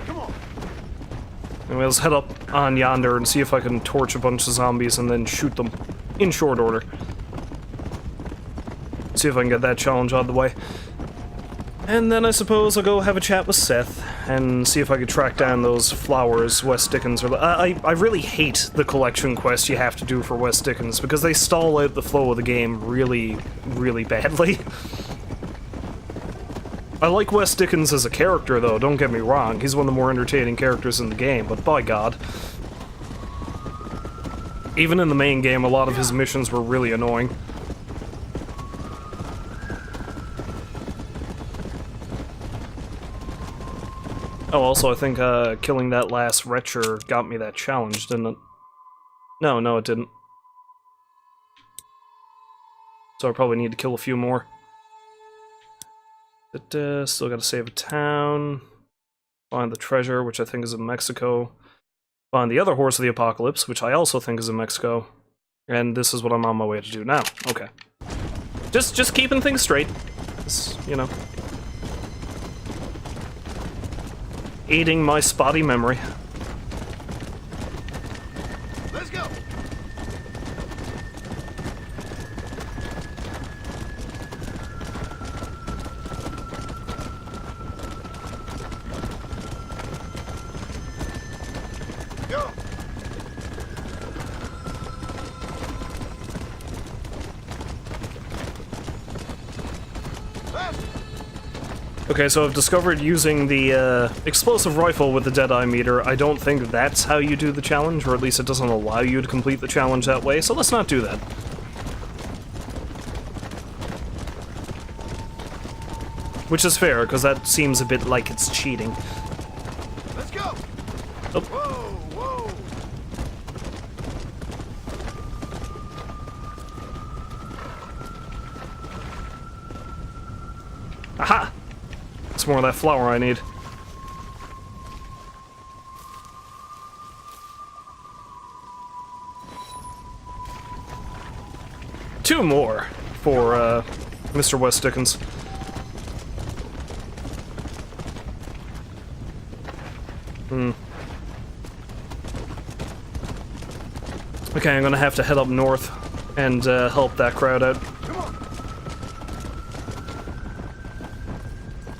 Come on. Anyway, let's head up on yonder and see if I can torch a bunch of zombies and then shoot them in short order. See if I can get that challenge out of the way. And then I suppose I'll go have a chat with Seth and see if I could track down those flowers Wes Dickens are... I really hate the collection quest you have to do for Wes Dickens because they stall out the flow of the game really, really badly. I like Wes Dickens as a character, though, don't get me wrong. He's one of the more entertaining characters in the game, but by God. Even in the main game, a lot of his missions were really annoying. Oh, also, I think killing that last Retcher got me that challenge, didn't it? No, it didn't. So I probably need to kill a few more. But, still gotta save a town. Find the treasure, which I think is in Mexico. Find the other Horse of the Apocalypse, which I also think is in Mexico. And this is what I'm on my way to do now. Okay. Just keeping things straight. Just, you know. Aiding my spotty memory. Let's go. Go. Okay, so I've discovered using the explosive rifle with the Deadeye meter. I don't think that's how you do the challenge, or at least it doesn't allow you to complete the challenge that way, so let's not do that. Which is fair, because that seems a bit like it's cheating. Let's go. Oh. Whoa, whoa. Aha! It's more of that flour I need. Two more for Mr. Wes Dickens. Okay, I'm gonna have to head up north and help that crowd out.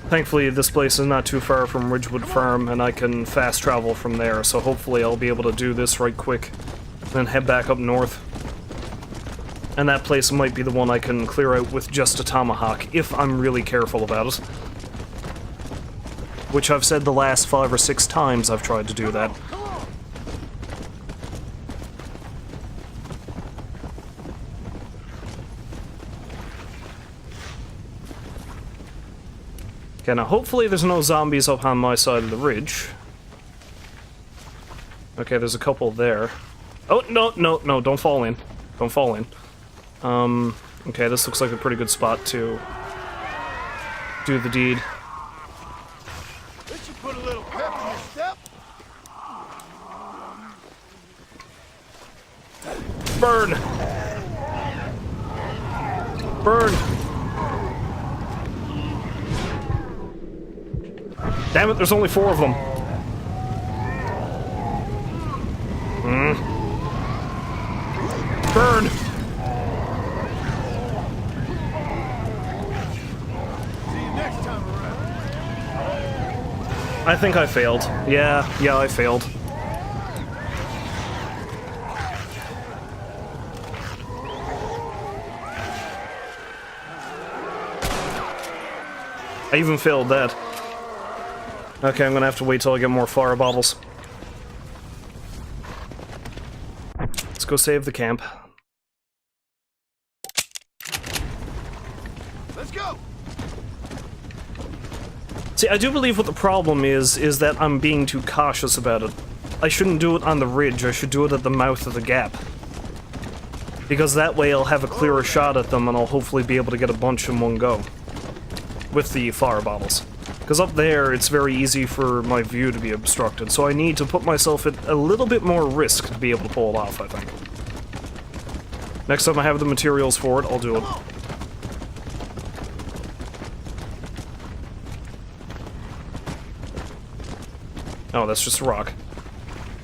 Thankfully, this place is not too far from Ridgewood Farm, and I can fast travel from there, so hopefully I'll be able to do this right quick, and then head back up north. And that place might be the one I can clear out with just a tomahawk, if I'm really careful about it. Which I've said the last 5 or 6 times I've tried to do that. Okay, now hopefully there's no zombies up on my side of the ridge. Okay, there's a couple there. Oh, no, no, no, don't fall in. Don't fall in. Okay, this looks like a pretty good spot to do the deed. This should put a little pep in your step. Burn! Burn! Damn it, there's only 4 of them. Burn! See you next time around. I think I failed. Yeah, I failed. I even failed that. Okay, I'm gonna have to wait till I get more fire bottles. Let's go save the camp. Let's go. See, I do believe what the problem is that I'm being too cautious about it. I shouldn't do it on the ridge, I should do it at the mouth of the gap. Because that way I'll have a clearer shot at them and I'll hopefully be able to get a bunch in one go. With the fire bottles. Because up there, it's very easy for my view to be obstructed, so I need to put myself at a little bit more risk to be able to pull it off, I think. Next time I have the materials for it, I'll do it. Oh, that's just a rock.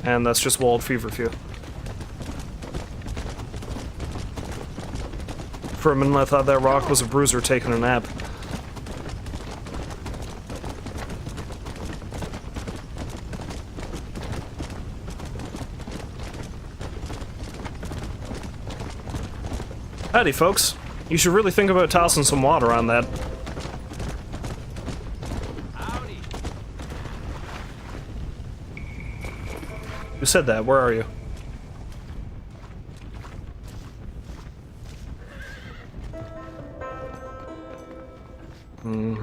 And that's just walled feverfew. For a minute I thought that rock was a bruiser taking a nap. Howdy, folks. You should really think about tossing some water on that. Howdy. Who said that? Where are you?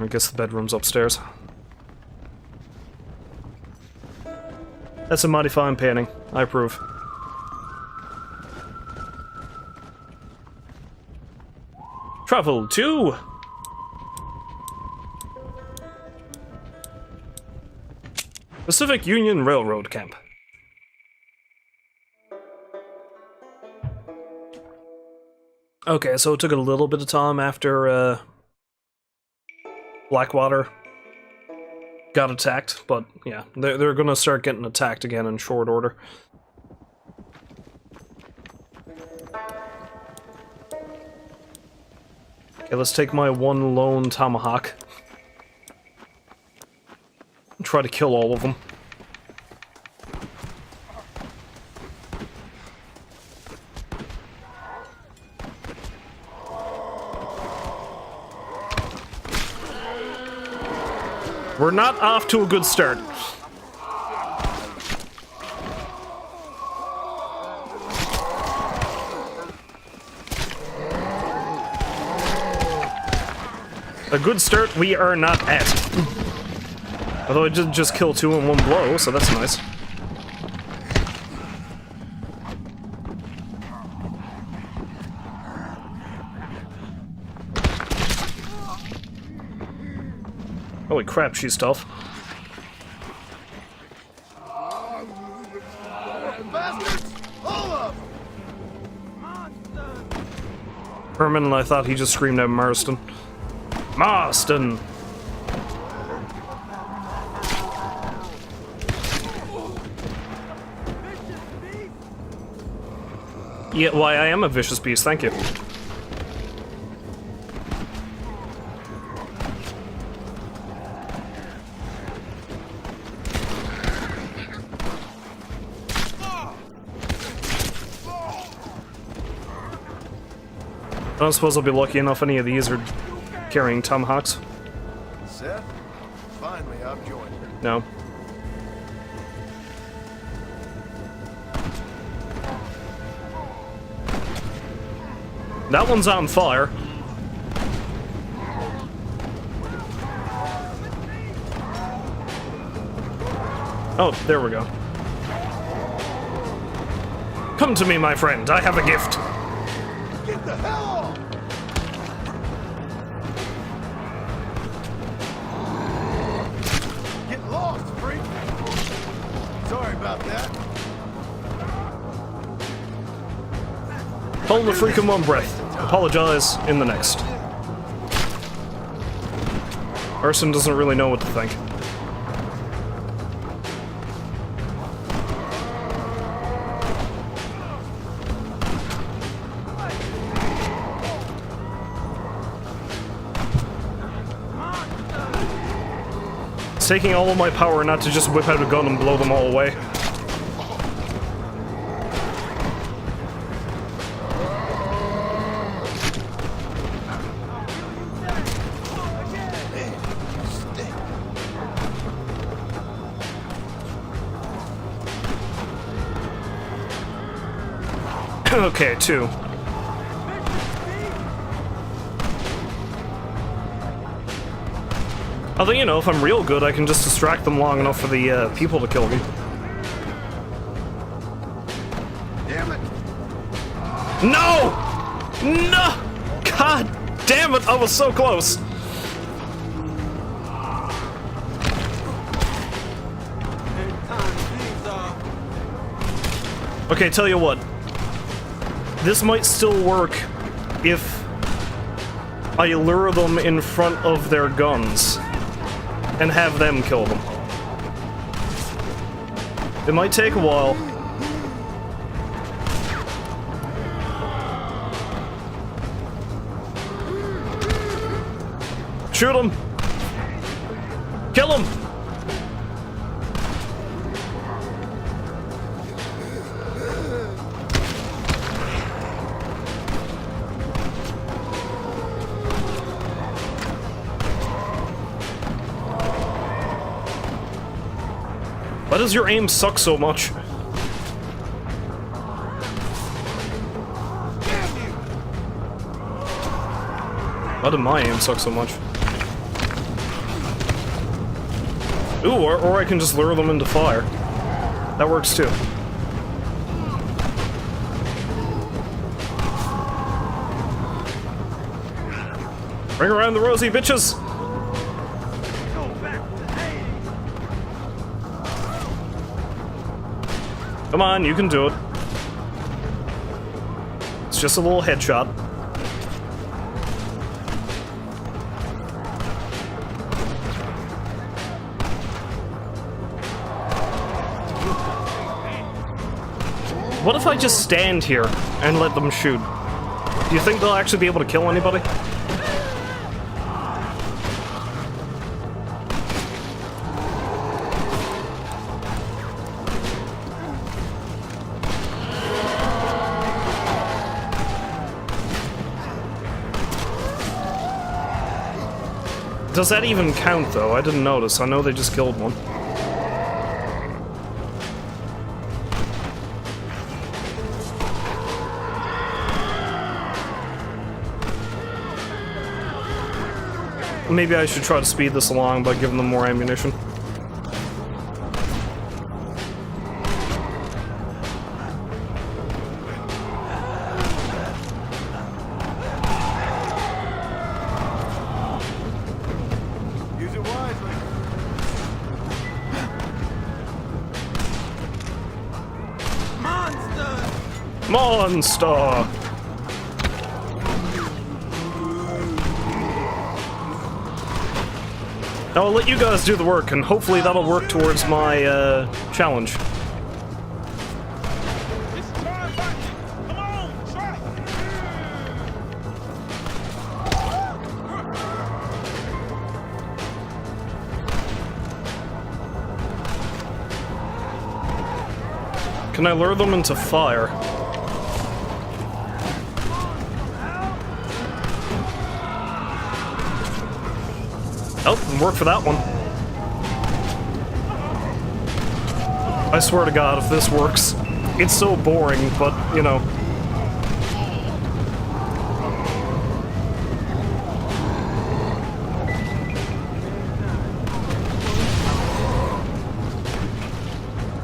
I guess the bedroom's upstairs. That's a mighty fine painting. I approve. Travel to Pacific Union Railroad Camp. Okay, so it took a little bit of time after Blackwater got attacked, but yeah, they're gonna start getting attacked again in short order. Okay, let's take my one lone tomahawk and try to kill all of them. We're not off to a good start. A good start we are not at. Although I did just kill 2 in one blow, so that's nice. Holy crap, she's tough. Bastards! All of them! For a minute I thought he just screamed out Marston. Marston! Yeah, why, I am a vicious beast, thank you. I don't suppose I'll be lucky enough any of these are carrying tomahawks. Seth, finally I've joined you. No. That one's on fire. Oh, there we go. Come to me, my friend. I have a gift. Get the hell off! Get lost, freak! Sorry about that. Hold the freak in one breath. Apologize in the next. Arson doesn't really know what to think. It's taking all of my power not to just whip out a gun and blow them all away. Okay, 2. Although, you know, if I'm real good, I can just distract them long enough for the people to kill me. Damn it! No! No! God damn it, I was so close! Okay, tell you what. This might still work if I lure them in front of their guns and have them kill them. It might take a while. Shoot him! Kill him! Why does your aim suck so much? Why did my aim suck so much? Ooh, or I can just lure them into fire. That works too. Bring around the rosy bitches! Come on, you can do it. It's just a little headshot. What if I just stand here and let them shoot? Do you think they'll actually be able to kill anybody? Does that even count, though? I didn't notice. I know they just killed one. Maybe I should try to speed this along by giving them more ammunition. Use it wisely. Monster! Now I'll let you guys do the work, and hopefully that'll work towards my, challenge. Come on! Can I lure them into fire? Oh, work for that one. I swear to God, if this works. It's so boring, but, you know.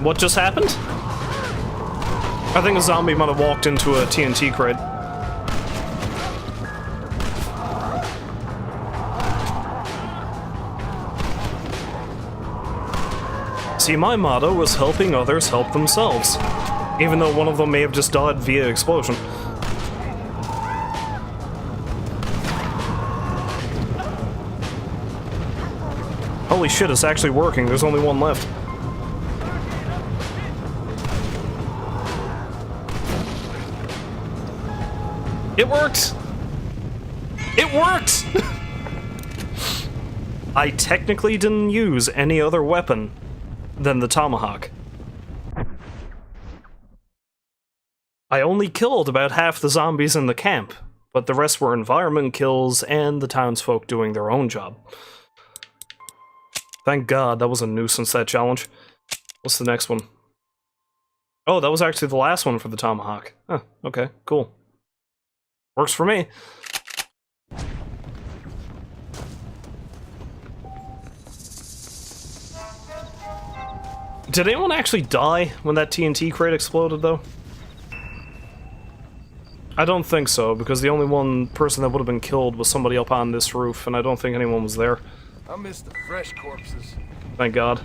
What just happened? I think a zombie might have walked into a TNT crate. See, my motto was helping others help themselves, even though one of them may have just died via explosion. Holy shit, it's actually working. There's only one left. It worked! It worked! I technically didn't use any other weapon than the tomahawk. I only killed about half the zombies in the camp, but the rest were environment kills and the townsfolk doing their own job. Thank God, that was a nuisance, that challenge. What's the next one? Oh, that was actually the last one for the tomahawk. Huh, okay, cool. Works for me. Did anyone actually die when that TNT crate exploded, though? I don't think so, because the only one person that would have been killed was somebody up on this roof, and I don't think anyone was there. I miss the fresh corpses. Thank God.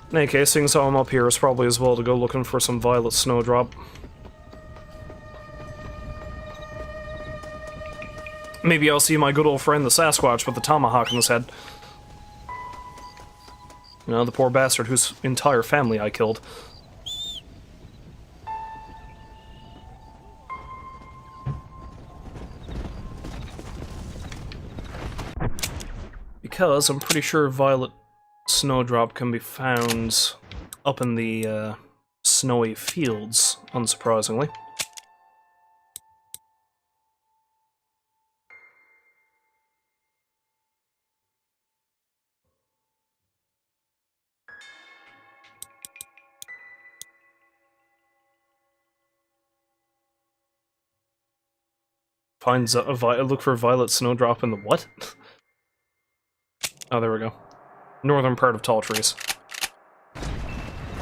In any case, seeing as how I'm up here, it's probably as well to go looking for some violet snowdrop. Maybe I'll see my good old friend the Sasquatch with the tomahawk in his head. You know, the poor bastard whose entire family I killed. Because I'm pretty sure violet snowdrop can be found up in the snowy fields, unsurprisingly. Finds look for violet snowdrop in the what? Oh, there we go. Northern part of tall trees.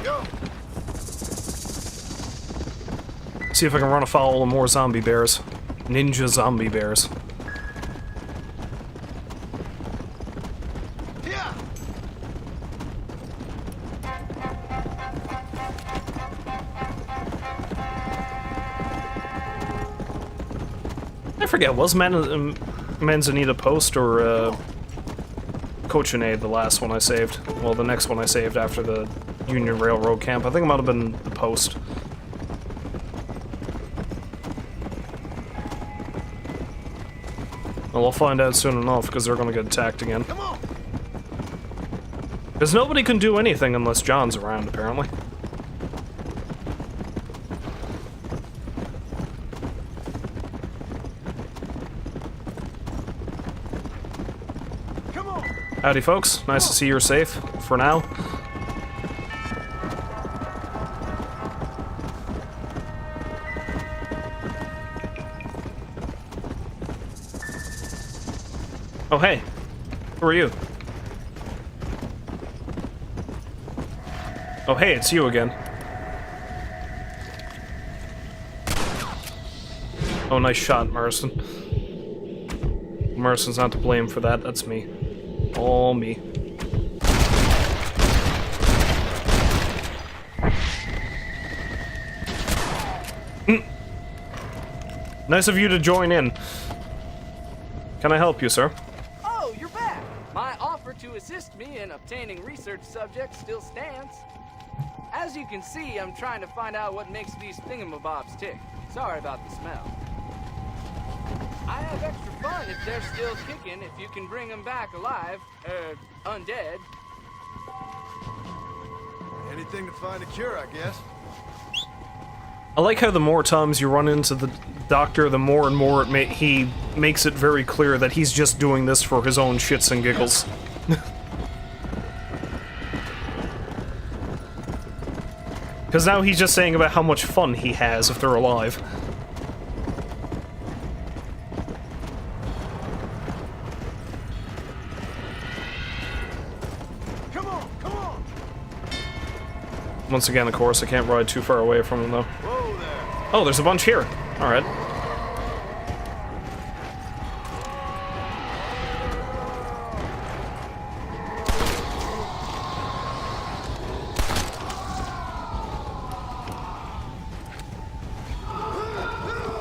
Go. See if I can run afoul of more zombie bears. Ninja zombie bears. Yeah. I forget, was Manzanita Post or Cochinade the last one I saved? Well, the next one I saved after the Union Railroad camp. I think it might have been the Post. Well, I'll find out soon enough, because they're gonna get attacked again. Come on. Because nobody can do anything unless John's around, apparently. Come on. Howdy, folks. Nice to see you're safe, for now. Oh, hey. Who are you? Oh, hey, it's you again. Oh, nice shot, Morrison. Morrison's not to blame for that, that's me. All me. Nice of you to join in. Can I help you, sir? Oh, you're back! My offer to assist me in obtaining research subjects still stands. As you can see, I'm trying to find out what makes these thingamabobs tick. Sorry about the smell. I have extra fun if they're still kicking, if you can bring them back alive, undead. Anything to find a cure, I guess. I like how the more times you run into the doctor, the more and more he makes it very clear that he's just doing this for his own shits and giggles. Because now he's just saying about how much fun he has if they're alive. Come on, come on! Once again, of course, I can't ride too far away from him, though. Whoa there! Oh, there's a bunch here. Alright.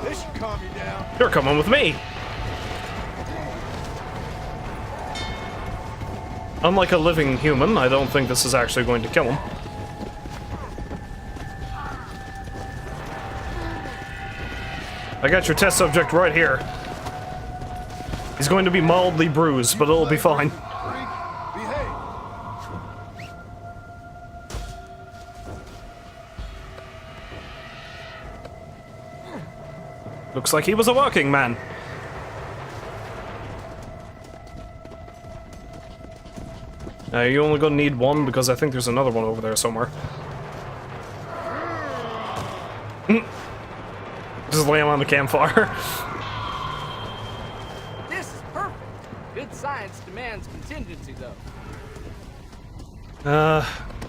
This should calm you down. You're coming with me! Unlike a living human, I don't think this is actually going to kill him. I got your test subject right here. He's going to be mildly bruised, but it'll be fine. Freak, behave. Looks like he was a working man. You're only gonna need one because I think there's another one over there somewhere. Just lay him on the campfire. This is perfect. Good science demands contingency, though.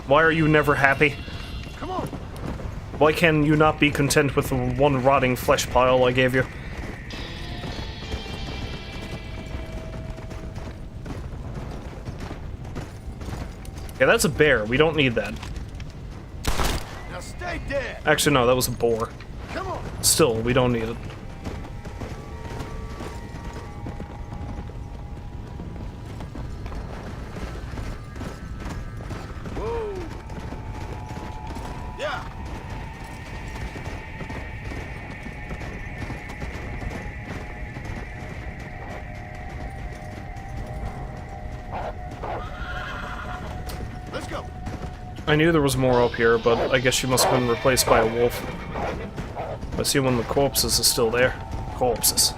Why are you never happy? Come on. Why can you not be content with the one rotting flesh pile I gave you? Yeah, that's a bear. We don't need that. Now stay dead. Actually, no, that was a boar. Come on. Still, we don't need it. Whoa. Yeah. Let's go. I knew there was more up here, but I guess she must have been replaced by a wolf. I see one of the corpses is still there. Corpses.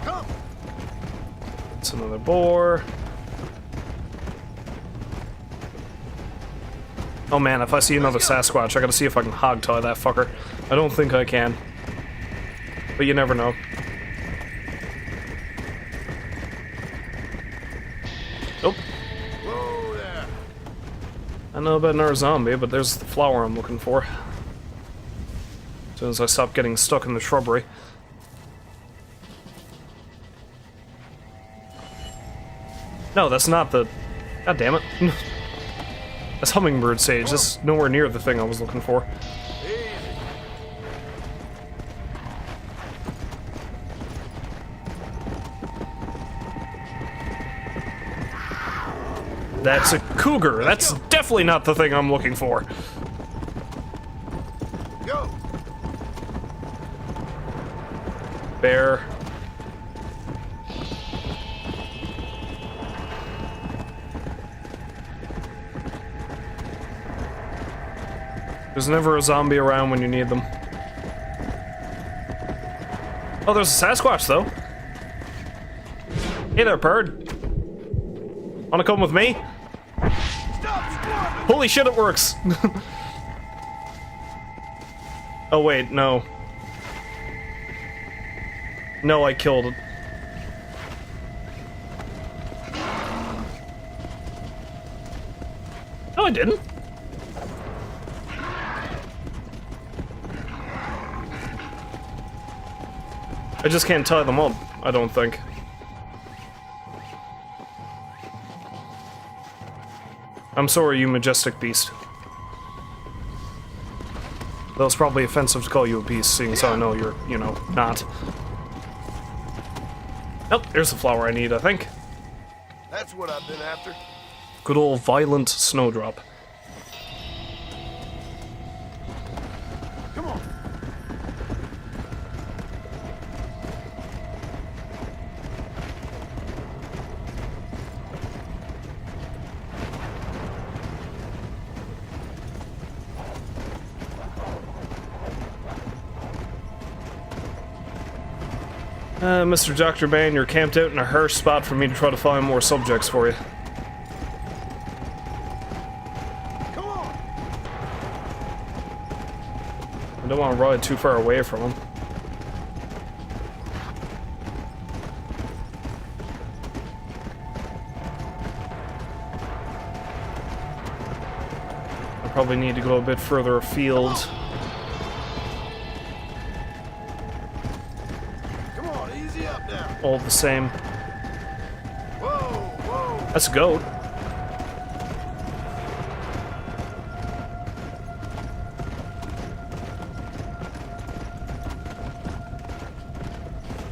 Come. It's another boar. Oh man, if I see another Sasquatch, I gotta see if I can hogtie that fucker. I don't think I can. But you never know. Nope. Whoa there. I know about another zombie, but there's the flower I'm looking for. As soon as I stop getting stuck in the shrubbery. No, that's not the... God damn it. That's hummingbird sage. That's nowhere near the thing I was looking for. Easy. That's a cougar. That's definitely not the thing I'm looking for. Go. Bear. There's never a zombie around when you need them. Oh, there's a Sasquatch, though. Hey there, bird. Wanna come with me? Stop squirming. Holy shit, it works! Oh, wait, no. No, I killed it. No, I didn't. I just can't tie them up, I don't think. I'm sorry, you majestic beast. Though it's probably offensive to call you a beast, seeing as how I know you're, you know, not. Oh, there's the flower I need, I think. That's what I've been after. Good old violent snowdrop. Come on. Mr. Dr. Bane, you're camped out in a harsh spot for me to try to find more subjects for you. Come on! I don't want to ride too far away from him. I probably need to go a bit further afield. Come on, easy up now. All the same. Whoa, whoa! That's a goat.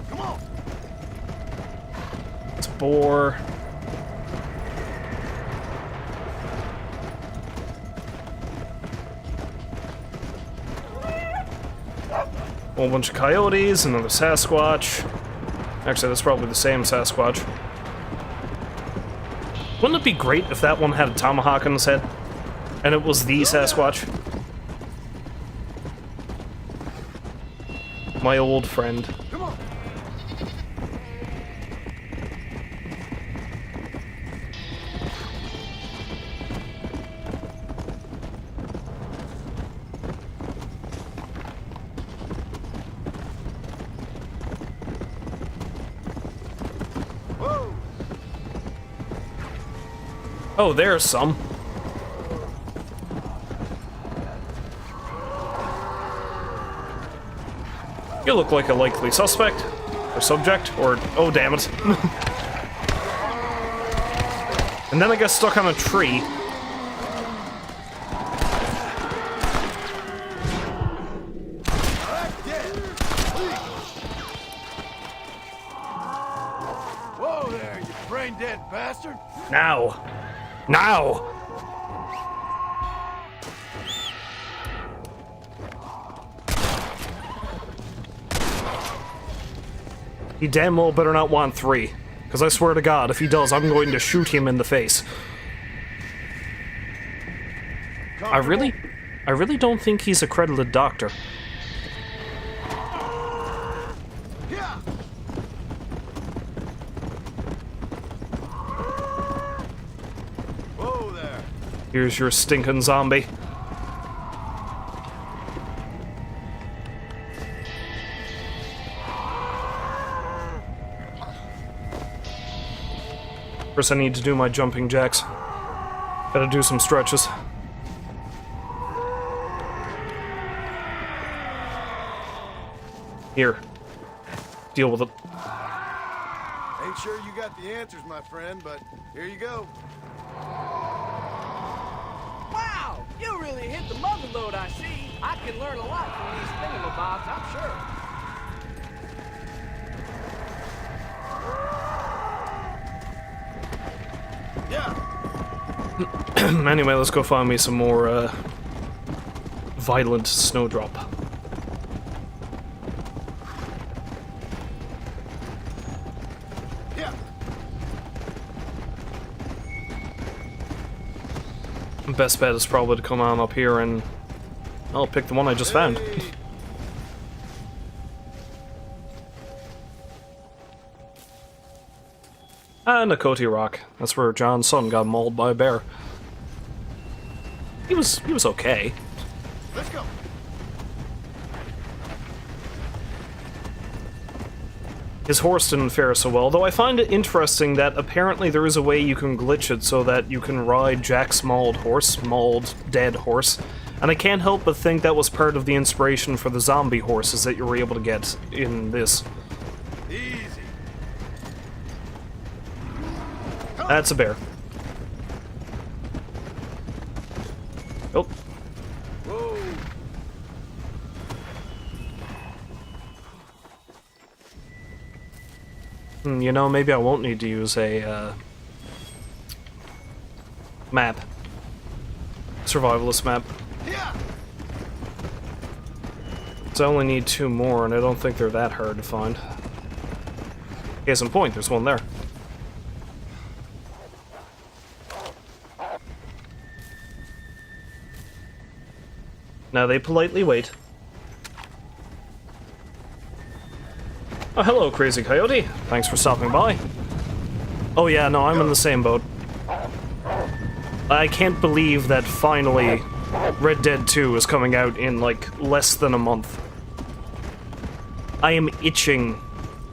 Come on! It's a boar. A whole bunch of coyotes, another Sasquatch. Actually, that's probably the same Sasquatch. Wouldn't it be great if that one had a tomahawk in his head? And it was the Sasquatch? My old friend. Come on! Whoa! Oh, there's some. You look like a likely suspect. Or subject. Or... oh, damn it. And then I got stuck on a tree. I'm dead! Please. Whoa there, you brain-dead bastard! Now. Now! He damn well better not want 3. Because I swear to God, if he does, I'm going to shoot him in the face. I really don't think he's a credited doctor. Yeah! Whoa there! Here's your stinking zombie. First I need to do my jumping jacks. Gotta do some stretches. Here. Deal with it. Ain't sure you got the answers, my friend, but here you go. Wow! You really hit the mother load, I see. I can learn a lot from these thingamabobs, I'm sure. Yeah! Anyway, let's go find me some more, violent snowdrop. Yeah! Best bet is probably to come on up here and I'll pick the one I just found. Hey. And a Coty Rock. That's where John's son got mauled by a bear. He was okay. Let's go! His horse didn't fare so well, though I find it interesting that apparently there is a way you can glitch it so that you can ride Jack's mauled, dead horse. And I can't help but think that was part of the inspiration for the zombie horses that you were able to get in this. Easy! That's a bear. Oh. Whoa! You know, maybe I won't need to use a, map. Survivalist map. Yeah! So I only need 2 more, and I don't think they're that hard to find. Case in point, there's one there. Now they politely wait. Oh, hello, Crazy Coyote. Thanks for stopping by. Oh yeah, no, I'm in the same boat. I can't believe that finally Red Dead 2 is coming out in, like, less than a month. I am itching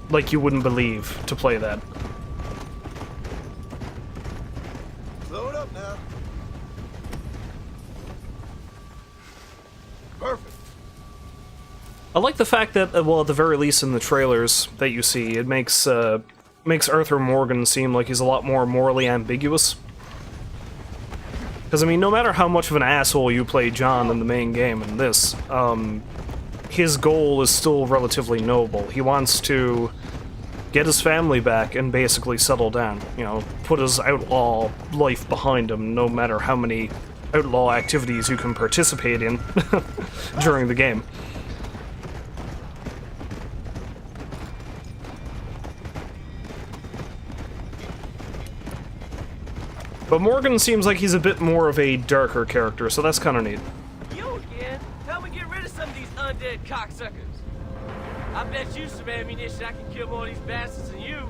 like you wouldn't believe to play that. Slow it up now. Perfect. I like the fact that, well, at the very least in the trailers that you see, it makes Arthur Morgan seem like he's a lot more morally ambiguous. Because, I mean, no matter how much of an asshole you play John in the main game in this, his goal is still relatively noble. He wants to get his family back and basically settle down. You know, put his outlaw life behind him, no matter how many outlaw activities you can participate in during the game. But Morgan seems like he's a bit more of a darker character, so that's kind of neat. You again? Help me get rid of some of these undead cocksuckers. I bet you some ammunition I can kill more of these bastards than you.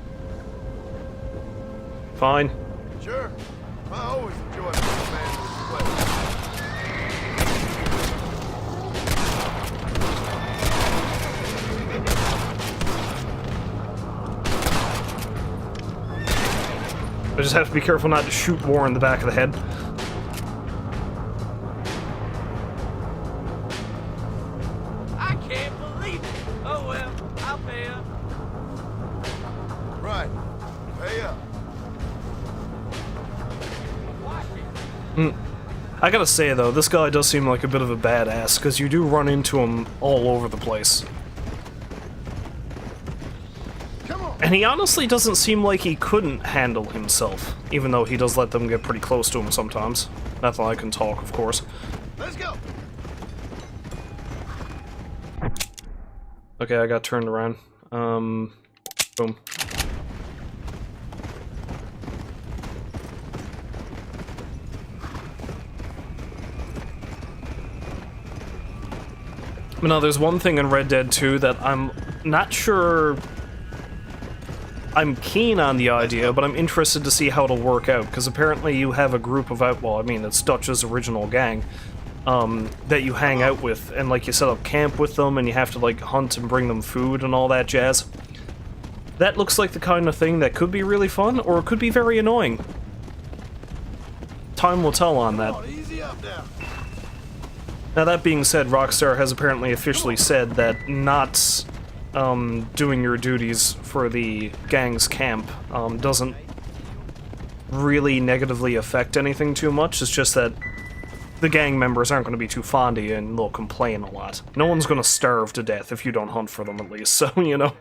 Fine. Sure. I always enjoy being a man in this place. I just have to be careful not to shoot War in the back of the head. I can't believe it. Oh well, I'll pay up. Right. Pay up. Watch it. I gotta say though, this guy does seem like a bit of a badass, because you do run into him all over the place. And he honestly doesn't seem like he couldn't handle himself, even though he does let them get pretty close to him sometimes. That's all I can talk, of course. Let's go. Okay, I got turned around. Boom. But now, there's one thing in Red Dead 2 that I'm not sure... I'm keen on the idea, but I'm interested to see how it'll work out, because apparently you have a group of well, I mean, it's Dutch's original gang, that you hang out with, and, like, you set up camp with them, and you have to, like, hunt and bring them food and all that jazz. That looks like the kind of thing that could be really fun, or it could be very annoying. Time will tell on that. Come on, easy up now. Now, that being said, Rockstar has apparently officially said that not doing your duties for the gang's camp doesn't really negatively affect anything too much. It's just that the gang members aren't going to be too fond of you and they'll complain a lot. No one's going to starve to death if you don't hunt for them, at least, so, you know.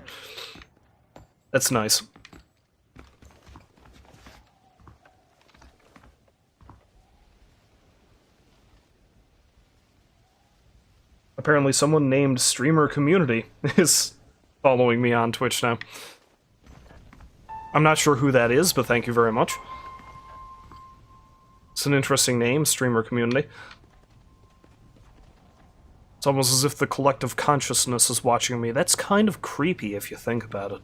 That's nice. Apparently someone named Streamer Community is following me on Twitch now. I'm not sure who that is, but thank you very much. It's an interesting name, Streamer Community. It's almost as if the collective consciousness is watching me. That's kind of creepy if you think about it.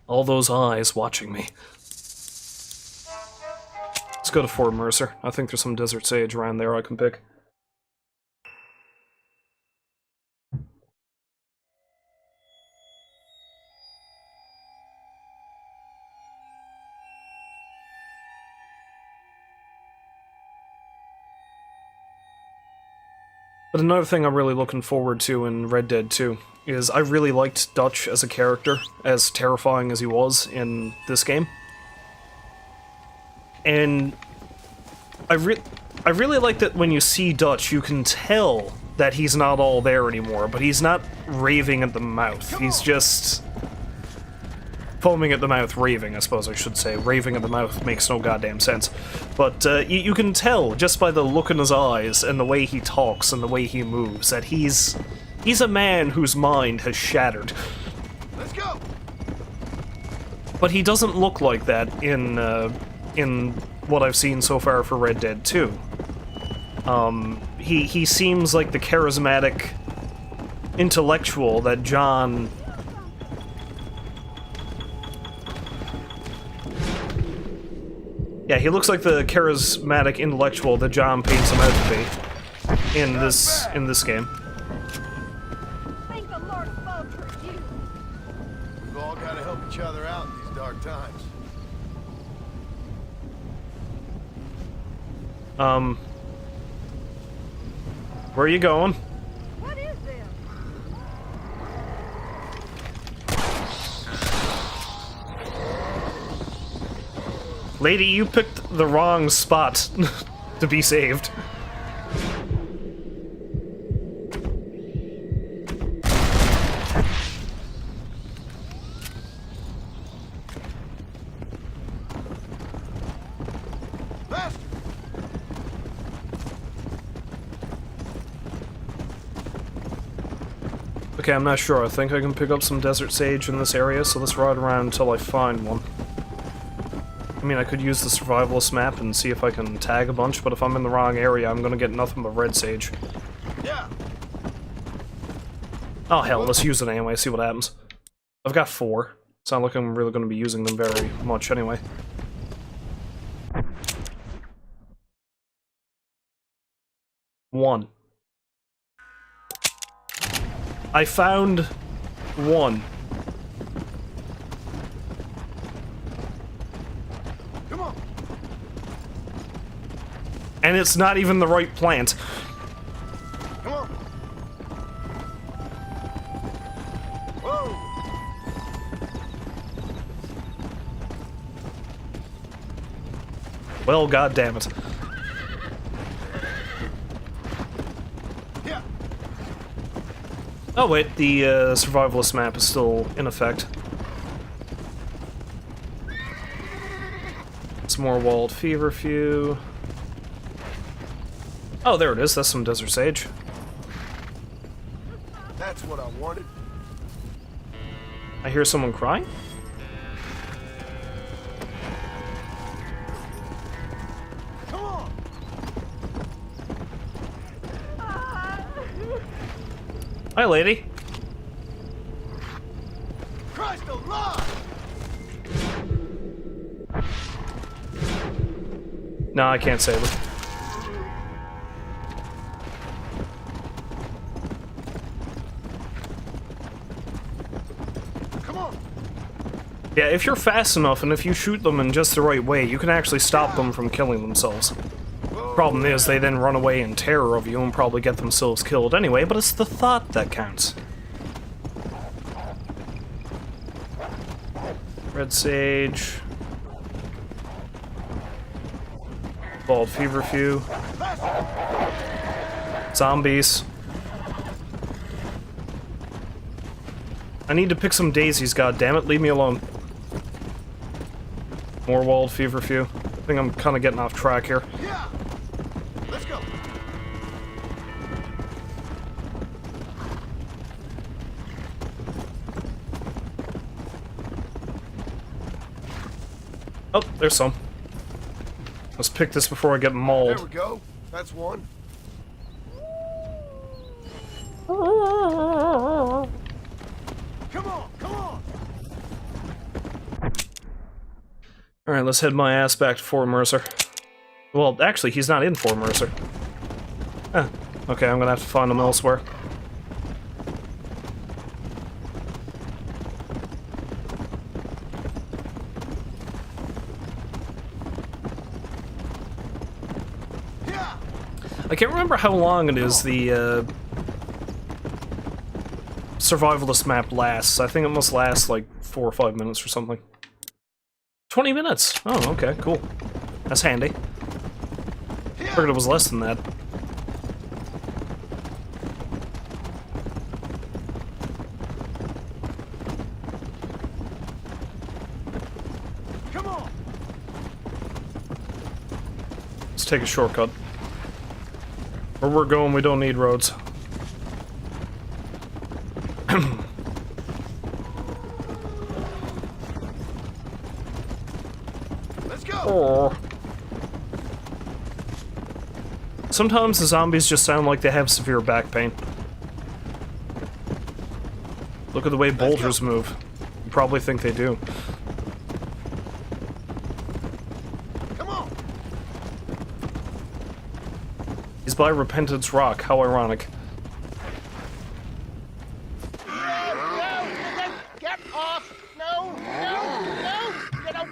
All those eyes watching me. Let's go to Fort Mercer. I think there's some desert sage around there I can pick. But another thing I'm really looking forward to in Red Dead 2 is I really liked Dutch as a character, as terrifying as he was in this game. And I really like that when you see Dutch, you can tell that he's not all there anymore, but he's not raving at the mouth. He's just foaming at the mouth, raving, I suppose I should say. Raving at the mouth makes no goddamn sense. But you can tell, just by the look in his eyes, and the way he talks, and the way he moves, that he's a man whose mind has shattered. Let's go. But he doesn't look like that in what I've seen so far for Red Dead 2. He seems like the charismatic intellectual that John... Yeah, he looks like the charismatic intellectual that John paints him out to be in this game. Thank the Lord above for you. We've all got to help each other out in these dark times. Where are you going? What is this? Lady, you picked the wrong spot to be saved. Faster! Okay, I'm not sure. I think I can pick up some desert sage in this area, so let's ride around until I find one. I mean, I could use the survivalist map and see if I can tag a bunch, but if I'm in the wrong area, I'm gonna get nothing but red sage. Yeah! Oh hell, let's use it anyway, see what happens. I've got 4. It's not like I'm really gonna be using them very much anyway. One. I found 1. Come on! And it's not even the right plant. Come on! Whoa! Well, god damn it. Yeah! Oh wait, the survivalist map is still in effect. Some more wild feverfew. Oh, there it is. That's some desert sage. That's what I wanted. I hear someone crying? Come on! Hi, lady. Christ alive! No, I can't save her. Come on! Yeah, if you're fast enough and if you shoot them in just the right way, you can actually stop them from killing themselves. Problem is, they then run away in terror of you and probably get themselves killed anyway, but it's the thought that counts. Red sage. Bald feverfew. Zombies. I need to pick some daisies, goddammit, leave me alone. More wild feverfew. I think I'm kind of getting off track here. Yeah! Let's go! Oh, there's some. Let's pick this before I get mauled. There we go. That's one. Come on! Come on! Alright, let's head my ass back to Fort Mercer. Well, actually, he's not in Fort Mercer. Ah, okay, I'm gonna have to find him elsewhere. Yeah! I can't remember how long it is the survivalist map lasts. I think it must last like 4 or 5 minutes or something. 20 minutes! Oh, okay, cool. That's handy. Figured it was less than that. Come on! Let's take a shortcut. Where we're going, we don't need roads. Let's go! Oh. Sometimes the zombies just sound like they have severe back pain. Look at the way boulders move. You probably think they do. Come on. He's by Repentance Rock. How ironic. Get off! No! Get out!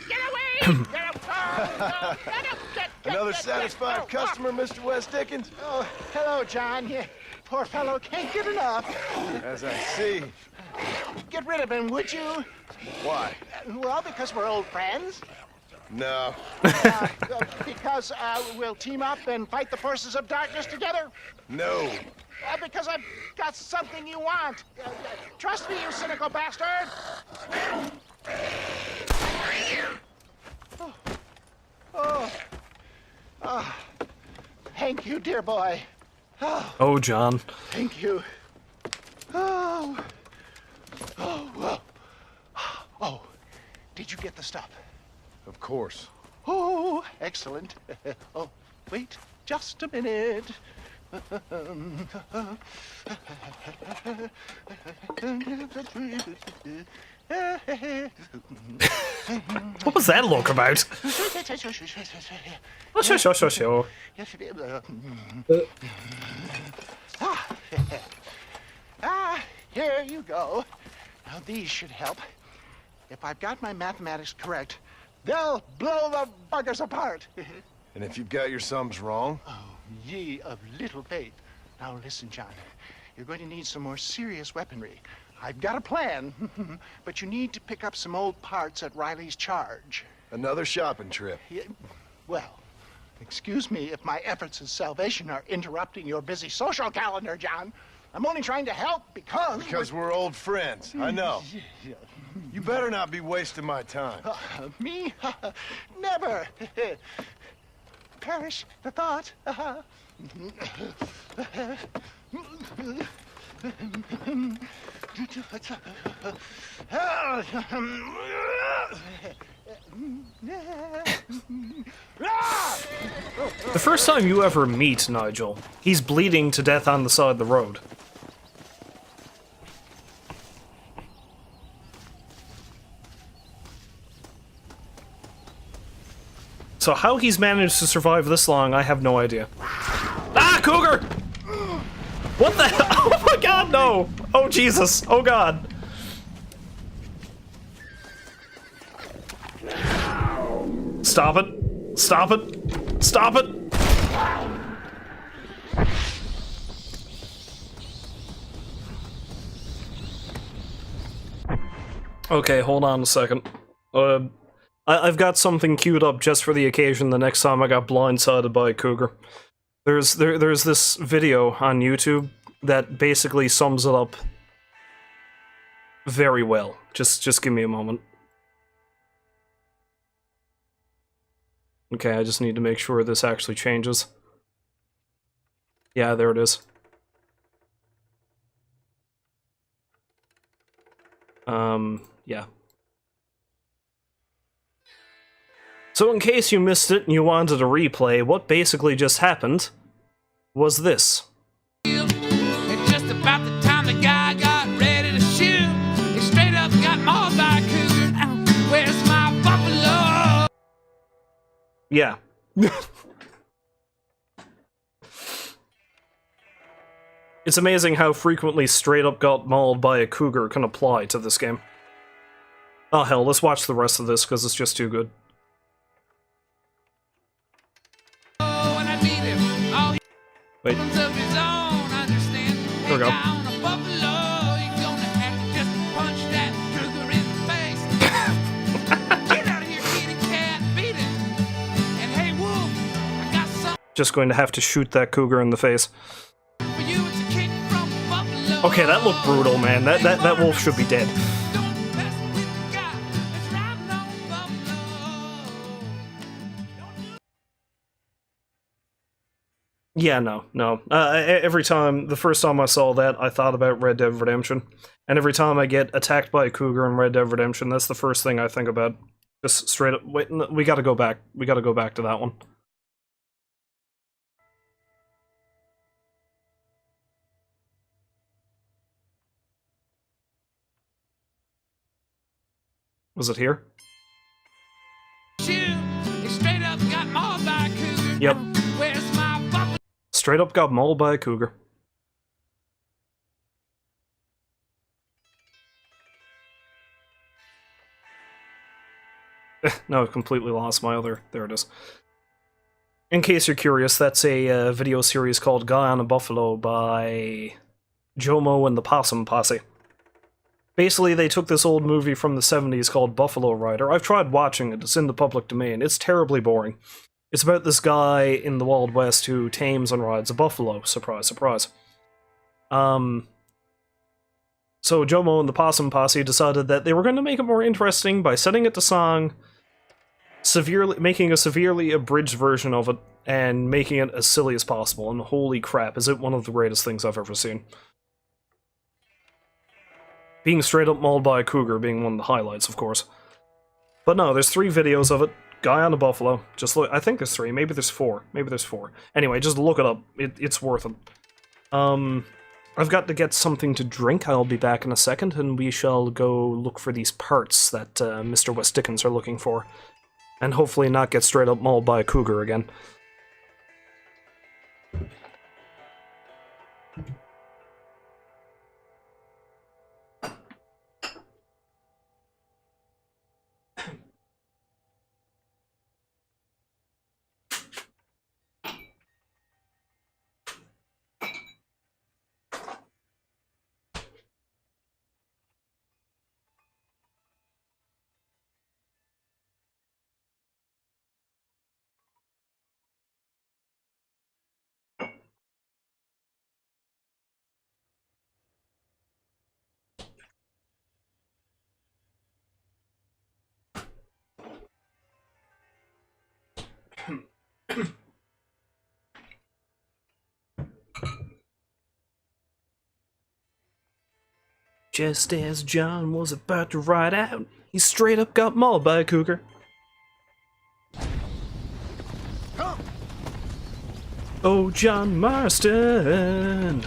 Get away! Another satisfied customer, Mr. West Dickens? Oh, hello, John. Yeah, poor fellow can't get enough. As I see. Get rid of him, would you? Why? Well, because we're old friends. No. Because we'll team up and fight the forces of darkness together. No. Because I've got something you want. Trust me, you cynical bastard. Thank you, dear boy. Oh, John. Thank you. Oh, did you get the stuff? Of course. Oh, excellent. Oh, wait just a minute. What was that look about? Oh, sure. Here you go. Now these should help. If I've got my mathematics correct, they'll blow the buggers apart. And if you've got your sums wrong? Oh, ye of little faith. Now listen, John. You're going to need some more serious weaponry. I've got a plan, but you need to pick up some old parts at Riley's charge. Another shopping trip. Yeah, well, excuse me if my efforts at salvation are interrupting your busy social calendar, John. I'm only trying to help because... Because we're old friends. I know. You better not be wasting my time. Me? Never. Perish the thought. The first time you ever meet Nigel, he's bleeding to death on the side of the road. So how he's managed to survive this long, I have no idea. Ah, cougar! What the hell? Oh my god, no! Oh Jesus, oh god. Stop it. Stop it. Stop it! Okay, hold on a second. I've got something queued up just for the occasion the next time I got blindsided by a cougar. There's this video on YouTube that basically sums it up very well. Just give me a moment. Okay, I just need to make sure this actually changes. Yeah, there it is. Yeah. So in case you missed it and you wanted a replay, what basically just happened was this. And just about the time the guy got ready to shoot, he straight up got mauled by a cougar. Where's my buffalo? Yeah. It's amazing how frequently straight up got mauled by a cougar can apply to this game. Oh hell, let's watch the rest of this because it's just too good. Wait. There we go. Just going to have to shoot that cougar in the face. Okay, that looked brutal, man. That wolf should be dead. Yeah, no. Every time, the first time I saw that, I thought about Red Dead Redemption. And every time I get attacked by a cougar in Red Dead Redemption, that's the first thing I think about. Just straight up, wait, we gotta go back. We gotta go back to that one. Was it here? Shoe. They straight up got mauled by a cougar. Yep. Where's my buffalo? Straight up got mauled by a cougar. No, I completely lost my other... There it is. In case you're curious, that's a video series called Guy on a Buffalo by Jomo and the Possum Posse. Basically, they took this old movie from the 70s called Buffalo Rider. I've tried watching it, it's in the public domain. It's terribly boring. It's about this guy in the Wild West who tames and rides a buffalo. Surprise, surprise. So Jomo and the Possum Posse decided that they were going to make it more interesting by setting it to song, making a severely abridged version of it, and making it as silly as possible. And holy crap, is it one of the greatest things I've ever seen. Being straight up mauled by a cougar being one of the highlights, of course. But no, there's 3 videos of it. Guy on a buffalo. Just look. I think there's 3. Maybe there's 4. Maybe there's 4. Anyway, just look it up. It's worth it. I've got to get something to drink. I'll be back in a second, and we shall go look for these parts that Mr. West Dickens are looking for. And hopefully not get straight up mauled by a cougar again. Just as John was about to ride out, he straight up got mauled by a cougar. Come. Oh, John Marston,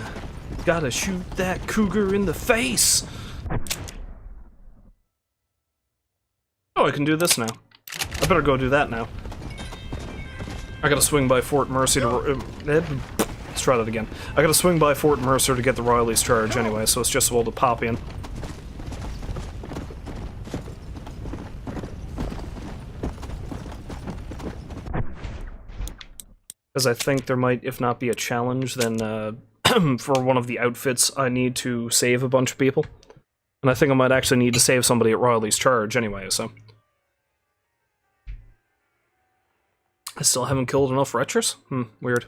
gotta shoot that cougar in the face. Oh, I can do this now. I better go do that now. I gotta swing by Fort Mercy to... let's try that again. I gotta swing by Fort Mercer to get the Riley's charge anyway, so it's just as well to pop in. Because I think there might, if not be a challenge, then for one of the outfits I need to save a bunch of people. And I think I might actually need to save somebody at Riley's charge anyway, so... I still haven't killed enough retchers? Weird.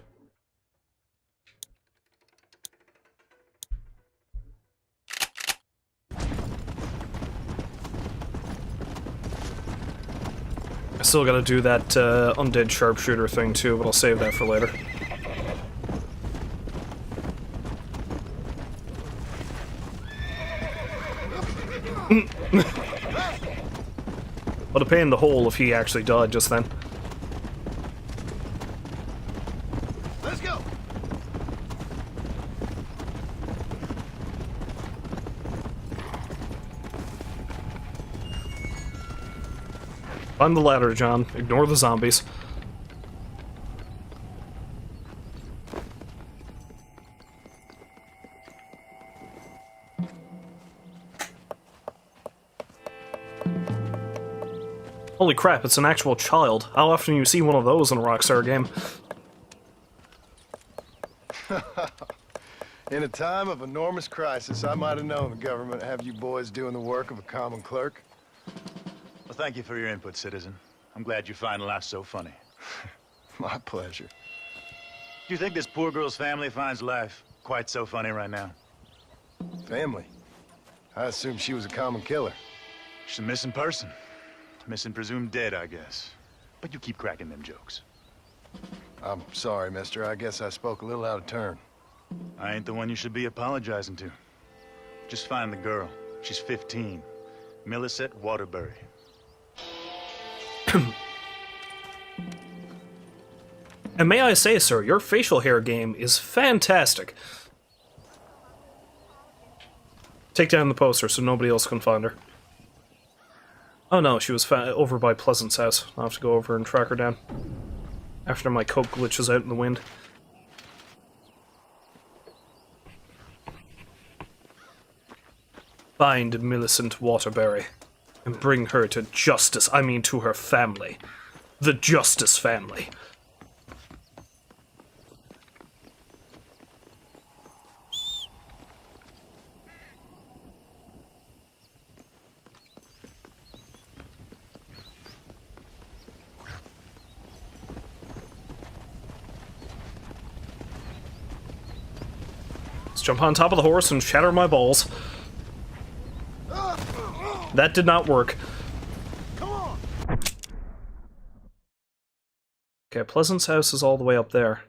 I still gotta do that Undead sharpshooter thing too, but I'll save that for later. What a pain in the hole if he actually died just then. Let's go. Climb the ladder, John. Ignore the zombies. Holy crap, it's an actual child. How often do you see one of those in a Rockstar game? In a time of enormous crisis, I might have known the government would have you boys doing the work of a common clerk. Well, thank you for your input, citizen. I'm glad you find life so funny. My pleasure. Do you think this poor girl's family finds life quite so funny right now? Family? I assumed she was a common killer. She's a missing person. Missing presumed dead, I guess. But you keep cracking them jokes. I'm sorry, mister. I guess I spoke a little out of turn. I ain't the one you should be apologizing to. Just find the girl. She's 15. Millicent Waterbury. And may I say, sir, your facial hair game is fantastic. Take down the poster so nobody else can find her. Oh no, she was over by Pleasant's house. I'll have to go over and track her down. After my coke glitches out in the wind. Find Millicent Waterbury and bring her to justice. I mean, to her family. The Justice family. Let's jump on top of the horse and shatter my balls. That did not work. Okay, Pleasant's house is all the way up there.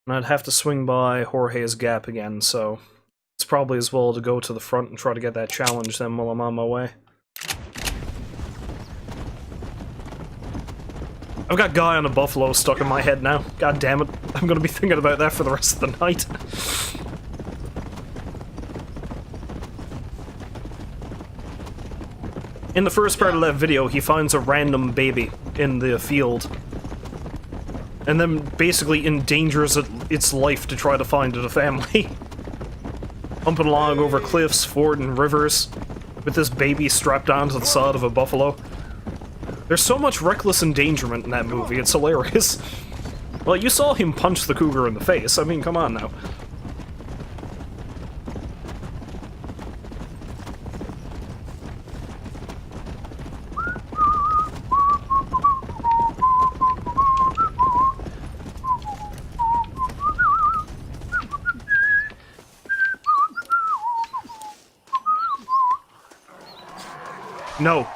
And I'd have to swing by Jorge's Gap again, so it's probably as well to go to the front and try to get that challenge then while I'm on my way. I've got Guy on a Buffalo stuck in my head now. God damn it. I'm gonna be thinking about that for the rest of the night. In the first part of that video, he finds a random baby in the field. And then basically endangers its life to try to find it a family. Humping along over cliffs, fording rivers, with this baby strapped onto the side of a buffalo. There's so much reckless endangerment in that movie, it's hilarious. Well, you saw him punch the cougar in the face, I mean, come on now. No.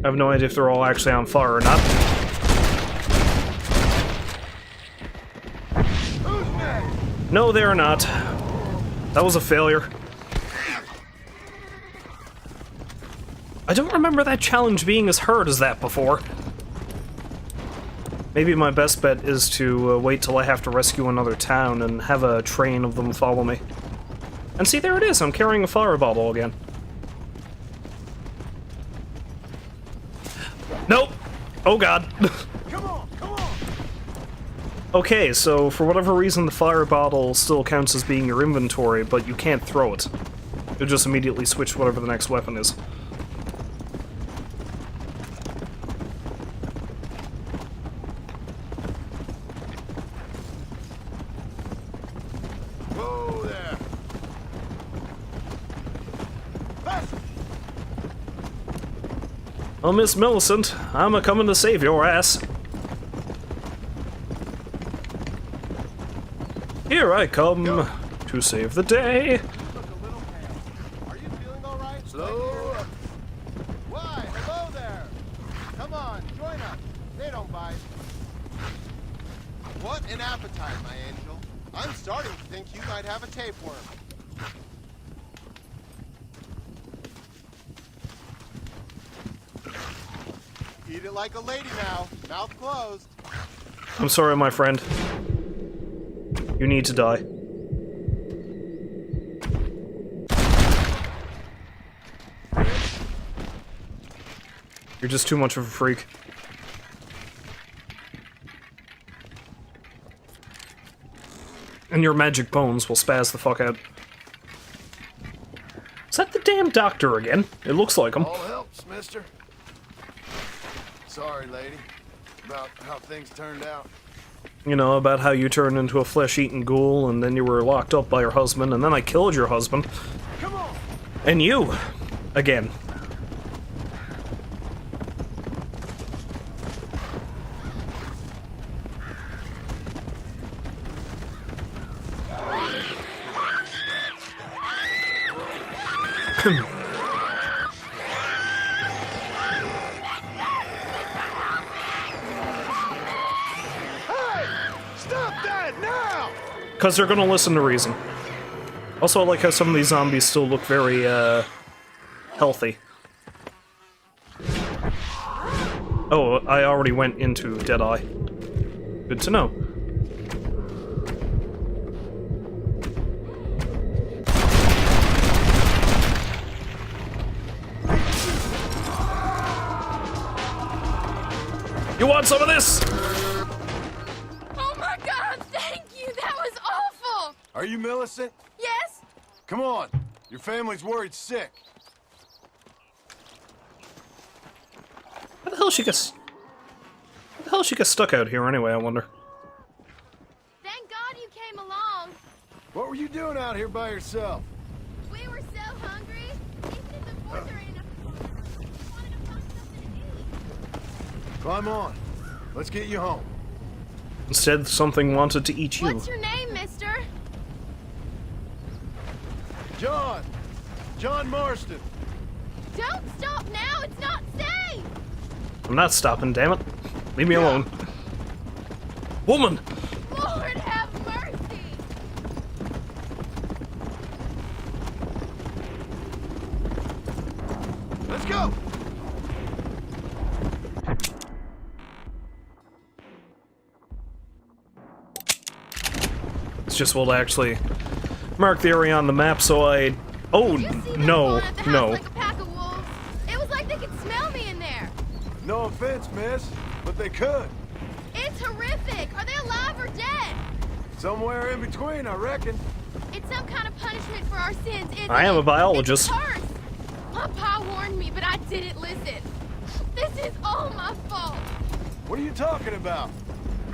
I have no idea if they're all actually on fire or not. No, they are not. That was a failure. I don't remember that challenge being as hard as that before. Maybe my best bet is to wait till I have to rescue another town and have a train of them follow me. And see, there it is, I'm carrying a fire bottle again. Nope! Oh god. Come on, come on. Okay, so for whatever reason the fire bottle still counts as being your inventory, but you can't throw it. You'll just immediately switch to whatever the next weapon is. Whoa there. Faster. Well, Miss Millicent, I'm a-coming to save your ass. Here I come to save the day. Look a little pale. Are you feeling all right? Slow up. Why? Hello there. Come on, join us. They don't bite. What an appetite, my angel. I'm starting to think you might have a tapeworm. Eat it like a lady now. Mouth closed. I'm sorry, my friend. You need to die. You're just too much of a freak. And your magic bones will spaz the fuck out. Is that the damn doctor again? It looks like him. All helps, mister. Sorry, lady, about how things turned out. You know, about how you turned into a flesh-eating ghoul, and then you were locked up by your husband, and then I killed your husband. Come on. And you! Again. Stop that now! Because they're gonna listen to reason. Also, I like how some of these zombies still look very, healthy. Oh, I already went into Deadeye. Good to know. You want some of this? Oh my God, thank you. That was awful. Are you Millicent? Yes? Come on. Your family's worried sick. How the hell she gets... How the hell she gets stuck out here anyway, I wonder? Thank God you came along. What were you doing out here by yourself? We were so hungry. Even if the boys are in a... We wanted to find something to eat. Climb on. Let's get you home. Instead, something wanted to eat you. What's your name, mister? John! John Marston! Don't stop now. It's not safe. I'm not stopping, damn it. Leave me alone. Woman! Lord have mercy. Let's go! It's just we'll actually mark the area on the map so I... Oh, You see them no, going at the house no. like a pack of wolves. It was like they could smell me in there. No offense, miss, but they could. It's horrific. Are they alive or dead? Somewhere in between, I reckon. It's some kind of punishment for our sins, isn't I am a it? biologist. It's a curse. My pa warned me, but I didn't listen. This is all my fault. What are you talking about?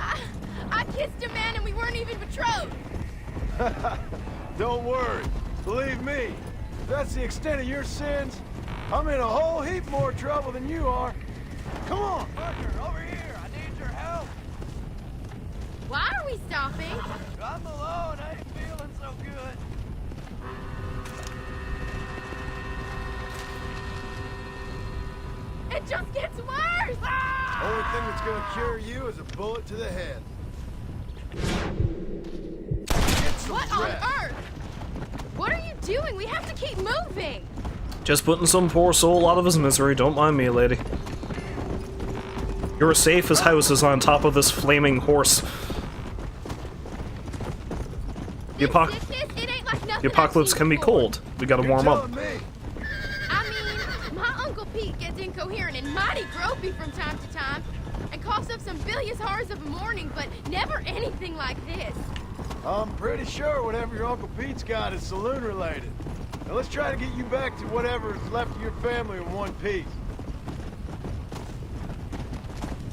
I kissed a man and we weren't even betrothed. Don't worry. Believe me, if that's the extent of your sins, I'm in a whole heap more trouble than you are. Come on! Parker, over here. I need your help. Why are we stopping? I'm alone. I ain't feeling so good. It just gets worse. Only thing that's gonna cure you is a bullet to the head. Get some What on rest. earth? What are you doing? We have to keep moving. Just putting some poor soul out of his misery, don't mind me, lady. You're as safe as houses on top of this flaming horse. This sickness, it ain't like nothing The apocalypse I've seen can be before. cold. We gotta You're warm up. telling me. I mean, my Uncle Pete gets incoherent and mighty gropey from time to time, and coughs up some bilious horrors of a morning, but never anything like this. I'm pretty sure whatever your Uncle Pete's got is saloon related. Now let's try to get you back to whatever is left of your family in one piece.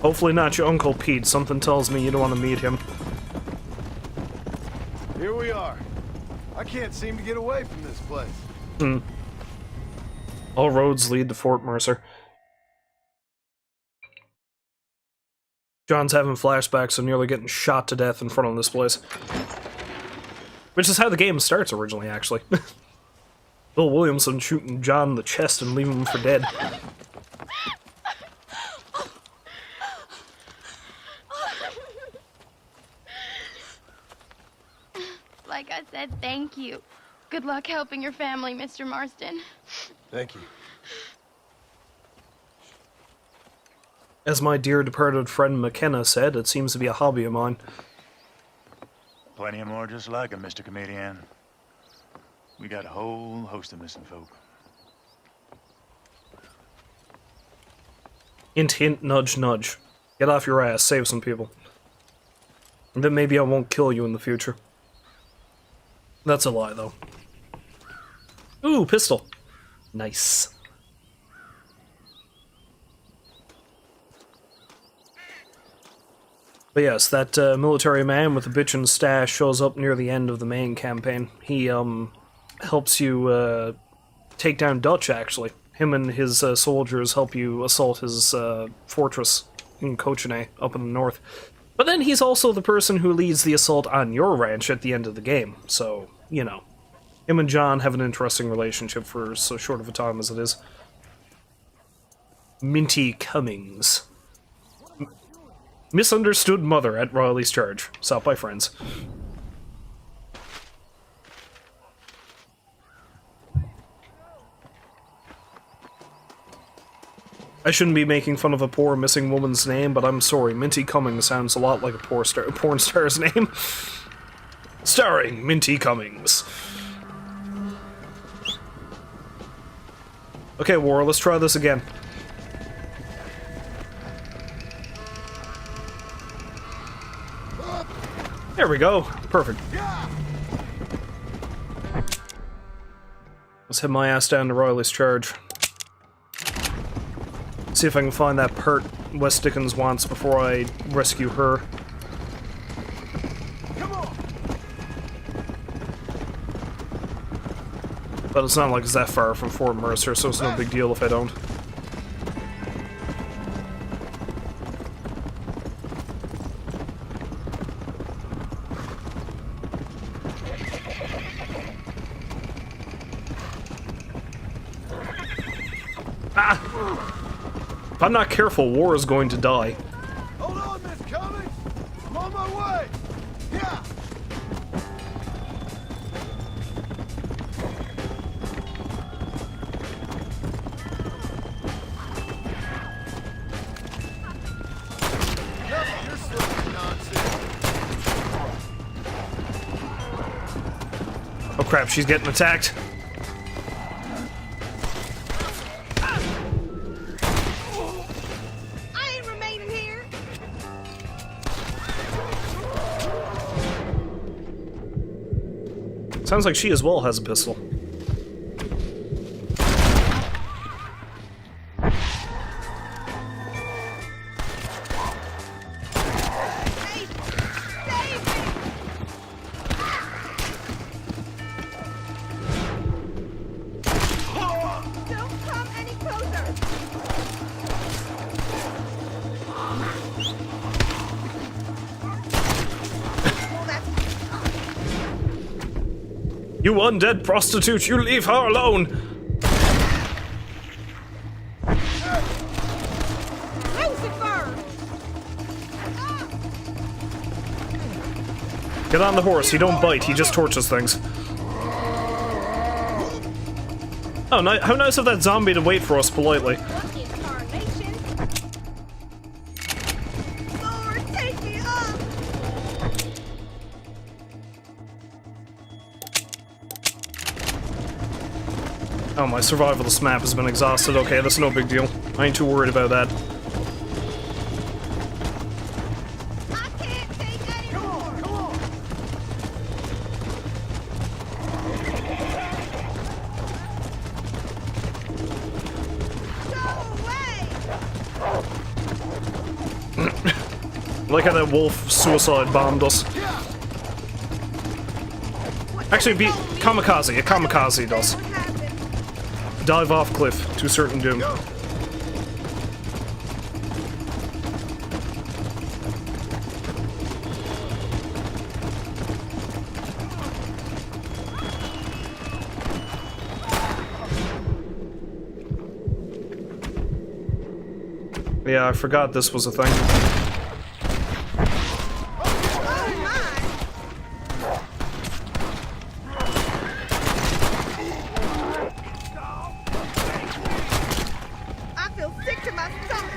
Hopefully not your Uncle Pete. Something tells me you don't want to meet him. Here we are. I can't seem to get away from this place. All roads lead to Fort Mercer. John's having flashbacks of nearly getting shot to death in front of this place. Which is how the game starts originally, actually. Bill Williamson shooting John in the chest and leaving him for dead. Like I said, thank you. Good luck helping your family, Mr. Marston. Thank you. As my dear departed friend McKenna said, it seems to be a hobby of mine. Plenty of more just like him, Mr. Comedian. We got a whole host of missing folk. Hint, hint, nudge, nudge. Get off your ass, save some people. And then maybe I won't kill you in the future. That's a lie, though. Ooh, pistol. Nice. But yes, that military man with the bitchin' stash shows up near the end of the main campaign. He, helps you, take down Dutch, actually. Him and his soldiers help you assault his fortress in Cochene, up in the north. But then he's also the person who leads the assault on your ranch at the end of the game, so, you know. Him and John have an interesting relationship for so short of a time as it is. Minty Cummings. Misunderstood mother at Riley's charge. Stop by friends. I shouldn't be making fun of a poor missing woman's name, but I'm sorry, Minty Cummings sounds a lot like a porn star's name. Starring Minty Cummings. Okay, War, let's try this again. There we go. Perfect. Let's head my ass down to Riley's charge. See if I can find that pert Wes Dickens wants before I rescue her. But it's not like it's that far from Fort Mercer, so it's no big deal if I don't. Ah! If I'm not careful, War is going to die. Hold on, Miss Cummings! I'm on my way! Yeah! You're slipping nonsense. Oh crap, she's getting attacked. I ain't remaining here. Sounds like she as well has a pistol. Don't come any closer. You undead prostitute, you leave her alone! Lucifer! Get on the horse, he don't bite, he just torches things. Oh, how nice of that zombie to wait for us politely. What incarnation? Lord, take me up! Oh, my survival of this map has been exhausted. Okay, that's no big deal. I ain't too worried about that. I can't take any more! Come on! Go away! I like how that wolf suicide bombed us. Actually, be kamikaze. A kamikaze does. What happened? Dive off cliff to certain doom. Yeah, I forgot this was a thing. Oh my! I feel sick to my stomach.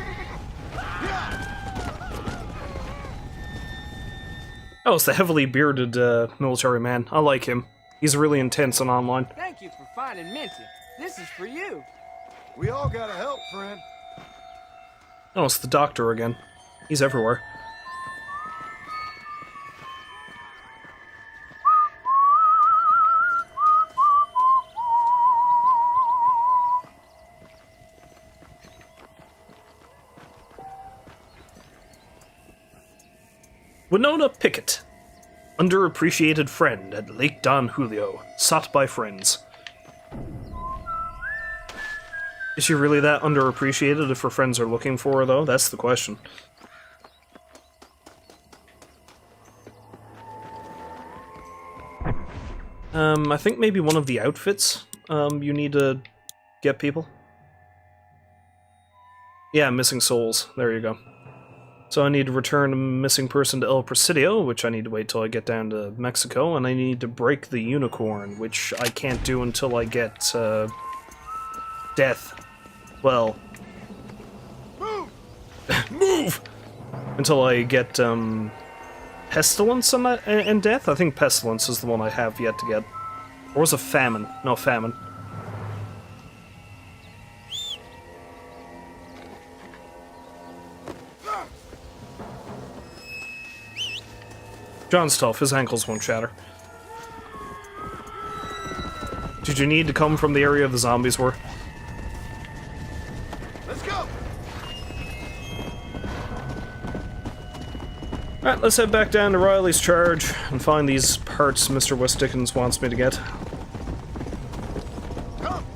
Oh, it's the heavily bearded military man. I like him. He's really intense and online. Thank you for finding Minty. This is for you. We all gotta help, friend. Oh, it's the doctor again. He's everywhere. Winona Pickett. Underappreciated friend at Lake Don Julio. Sought by friends. Is she really that underappreciated if her friends are looking for her, though? That's the question. I think maybe one of the outfits you need to get people. Yeah, missing souls. There you go. So I need to return a missing person to El Presidio, which I need to wait till I get down to Mexico, and I need to break the unicorn, which I can't do until I get, death. Well, Move! Until I get, Pestilence and Death? I think Pestilence is the one I have yet to get. Or was it Famine? No, Famine. John's tough, his ankles won't shatter. Did you need to come from the area the zombies were? Let's go. Alright, let's head back down to Riley's charge and find these parts Mr. West Dickens wants me to get.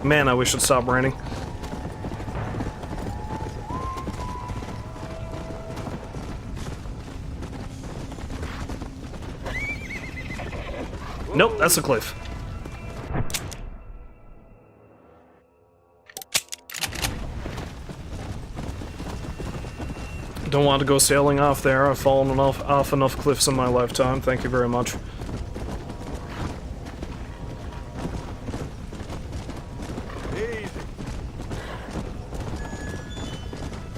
Man, I wish it'd stop raining. Nope, that's a cliff. Don't want to go sailing off there. I've fallen off enough cliffs in my lifetime. Thank you very much. Easy.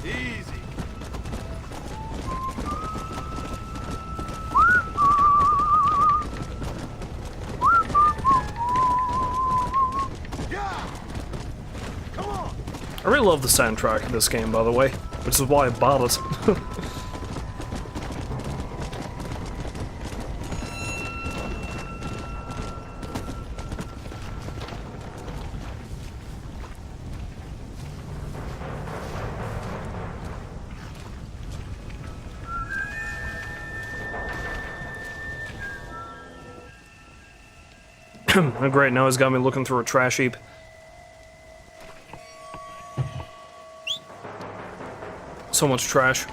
Easy. Yeah. Come on. I really love the soundtrack of this game, by the way, which is why I bought it. Oh, great, now he's got me looking through a trash heap. So much trash.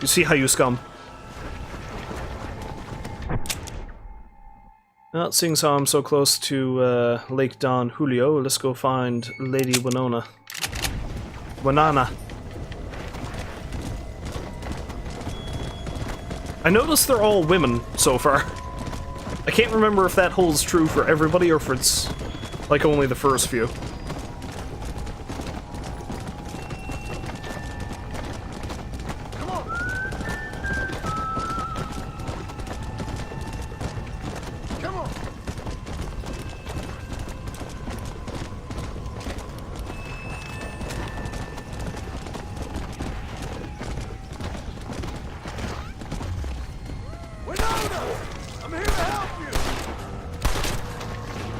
You see how you scum. Well, seeing as how I'm so close to Lake Don Julio, let's go find Lady Winona. Winona. I noticed they're all women so far. I can't remember if that holds true for everybody or if it's like only the first few. I'm here to help you!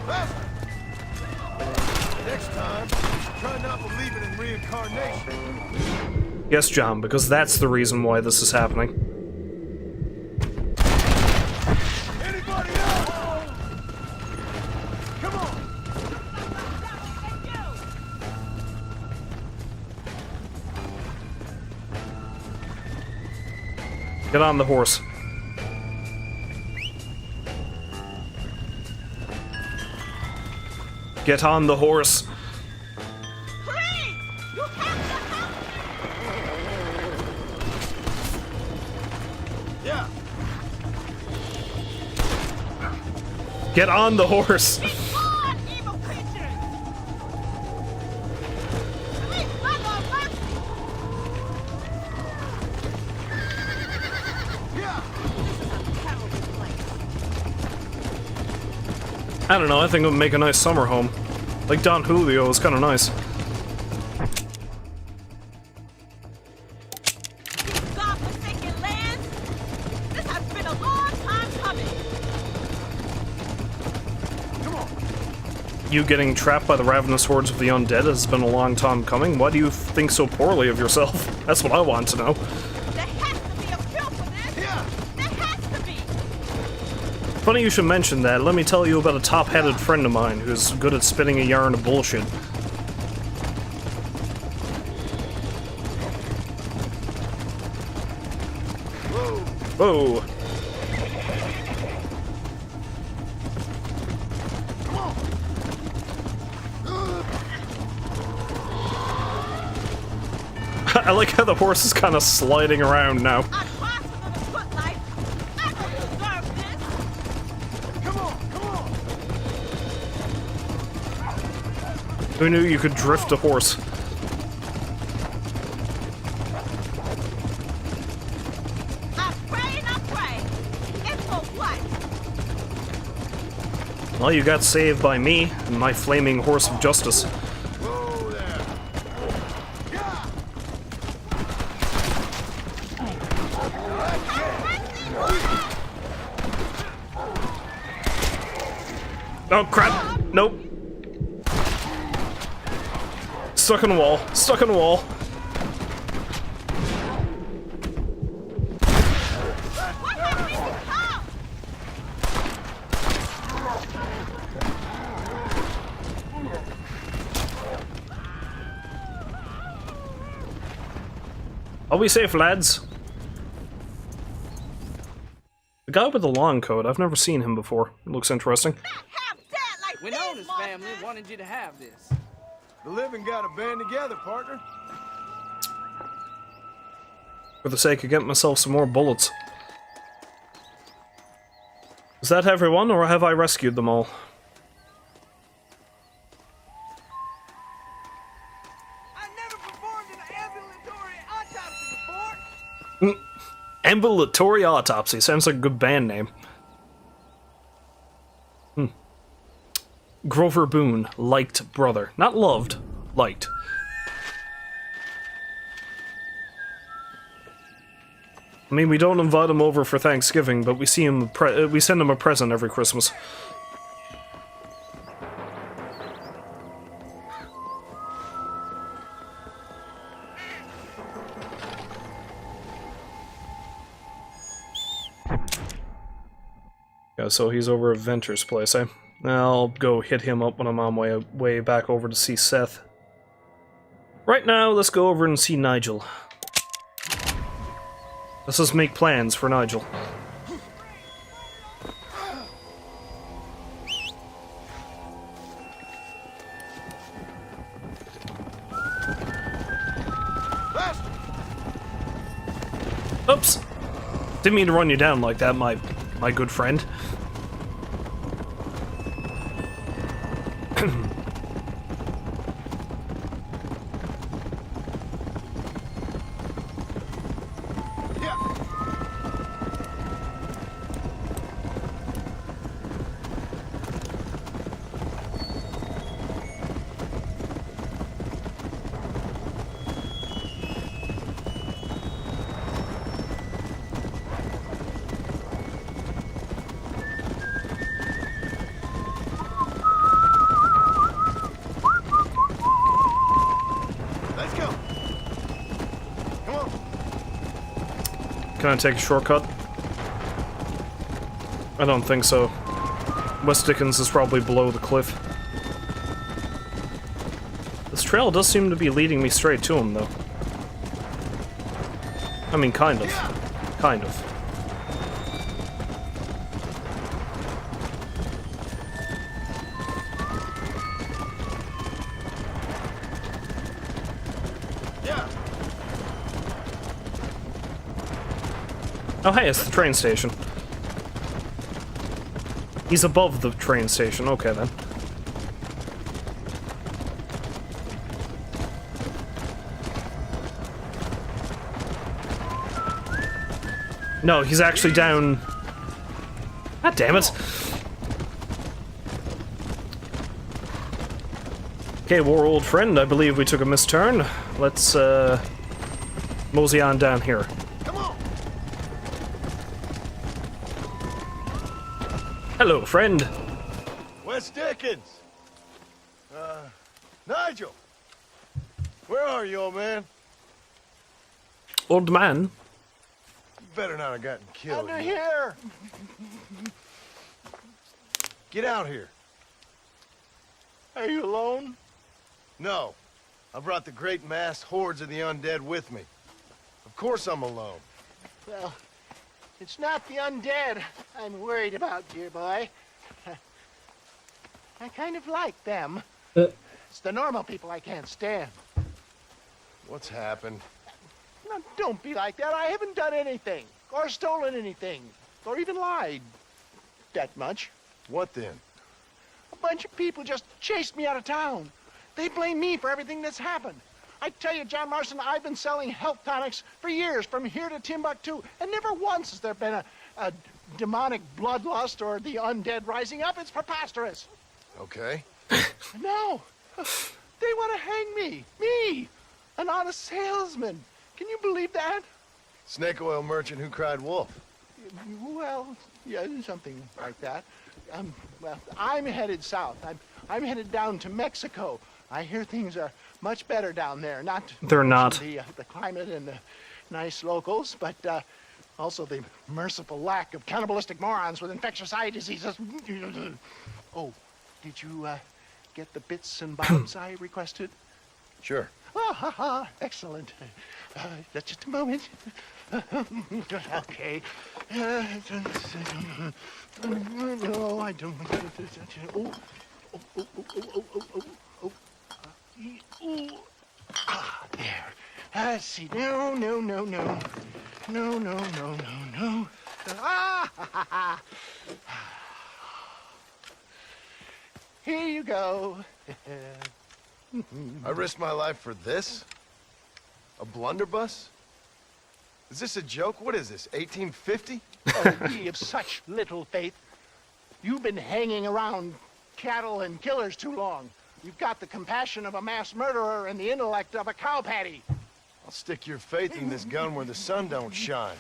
Faster! Next time, you should try not believing in reincarnation. Yes, John, because that's the reason why this is happening. Anybody else? Come on! Get on the horse. Get on the horse. Please! You have to help me! Yeah. Get on the horse. Be gone, evil creatures! Please, Mother of Mercy! Yeah. This is a terrible place. I don't know, I think it would make a nice summer home. Like Don Julio is kind of nice. These God-forsaken lands! This has been a long time coming! Come on. You getting trapped by the ravenous hordes of the undead has been a long time coming. Why do you think so poorly of yourself? That's what I want to know. There has to be a cure for this! Yeah. There has to be! Funny you should mention that. Let me tell you about a top-headed friend of mine who's good at spinning a yarn of bullshit. Whoa. Whoa. I like how the horse is kind of sliding around now. I'm faster than a footlight! I don't deserve this! Come on, come on. Who knew you could drift a horse? Well, you got saved by me and my flaming horse of justice. Whoa there. Yeah. Oh, crap. Nope. Stuck in a wall. Stuck in a wall. I'll be safe, lads. The guy with the long coat, I've never seen him before. It looks interesting. Winona's family wanted you to have this. The living got to band together, partner. For the sake of getting myself some more bullets. Is that everyone, or have I rescued them all? I never performed an ambulatory autopsy before. Ambulatory Autopsy. Sounds like a good band name. Grover Boone. Liked brother. Not loved. Liked. I mean, we don't invite him over for Thanksgiving, but we see him. We send him a present every Christmas. Yeah, so he's over at Venture's place, eh? I'll go hit him up when I'm on my way back over to see Seth. Right now, let's go over and see Nigel. Let's just make plans for Nigel. Oops! Didn't mean to run you down like that, my good friend. Can I take a shortcut? I don't think so. West Dickens is probably below the cliff. This trail does seem to be leading me straight to him, though. I mean, kind of. Kind of. Oh hey, it's the train station. He's above the train station, okay then. No, he's actually down... God damn it. Okay, war old friend, I believe we took a misturn. Let's, mosey on down here. Hello, friend. West Dickens. Nigel. Where are you, old man? Old man? You better not have gotten killed. Under here. Get out here. Are you alone? No. I brought the great mass hordes of the undead with me. Of course I'm alone. Well, it's not the undead I'm worried about, dear boy. I kind of like them. It's the normal people I can't stand. What's happened? Now, don't be like that. I haven't done anything, or stolen anything, or even lied that much. What then? A bunch of people just chased me out of town. They blame me for everything that's happened. I tell you, John Marston, I've been selling health tonics for years, from here to Timbuktu, and never once has there been a demonic bloodlust or the undead rising up. It's preposterous. Okay. No. They want to hang me. Me, an honest salesman. Can you believe that? Snake oil merchant who cried wolf. Well, yeah, something like that. Well, I'm headed south. I'm headed down to Mexico. I hear things are much better down there. They're not. The climate and the nice locals, but also the merciful lack of cannibalistic morons with infectious eye diseases. Oh, did you get the bits and bobs I requested? Sure. Oh, ha, ha. Excellent. Just a moment. Okay. No, I don't. Oh, oh, oh, oh, oh, oh, oh, oh. Ah, there. Let's see. No. No. Ah, ha, ha. Here you go. I risked my life for this? A blunderbuss? Is this a joke? What is this, 1850? Oh, ye of such little faith. You've been hanging around cattle and killers too long. You've got the compassion of a mass murderer and the intellect of a cow patty. I'll stick your faith in this gun where the sun don't shine.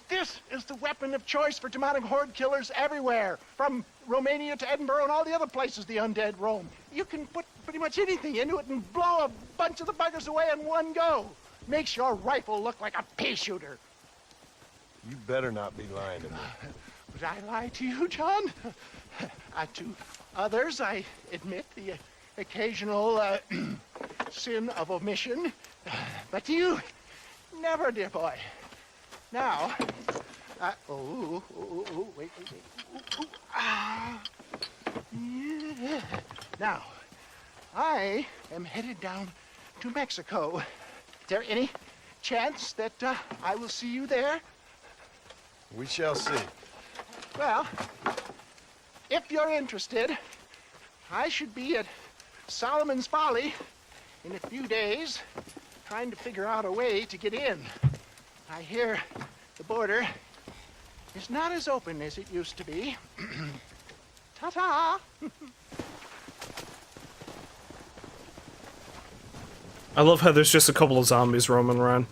This is the weapon of choice for demonic horde killers everywhere, from Romania to Edinburgh and all the other places the undead roam. You can put pretty much anything into it and blow a bunch of the buggers away in one go. Makes your rifle look like a pea shooter. You better not be lying to me. Would I lie to you, John? To others, I admit the occasional sin of omission. But to you, never, dear boy. Now, wait. Yeah. Now, I am headed down to Mexico. Is there any chance that I will see you there? We shall see. Well, if you're interested, I should be at Solomon's Folly in a few days, trying to figure out a way to get in. I hear the border is not as open as it used to be. Ta-ta! I love how there's just a couple of zombies roaming around.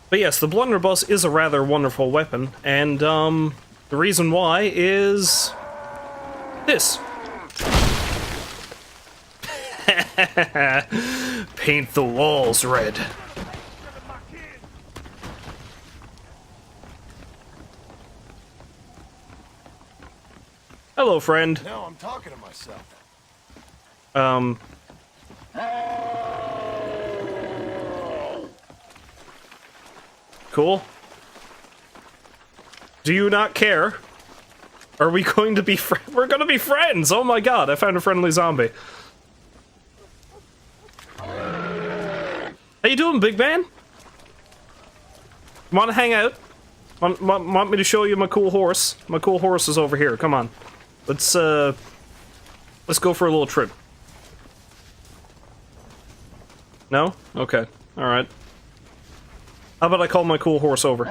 But yes, the blunderbuss is a rather wonderful weapon, and the reason why is this. Paint the walls red. Hello, friend. Now I'm talking to myself. Cool. Do you not care? Are we going to be we're gonna be friends! Oh my god, I found a friendly zombie. How you doing, big man? Wanna hang out? Want me to show you my cool horse? My cool horse is over here, come on. Let's go for a little trip. No? Okay. Alright. How about I call my cool horse over?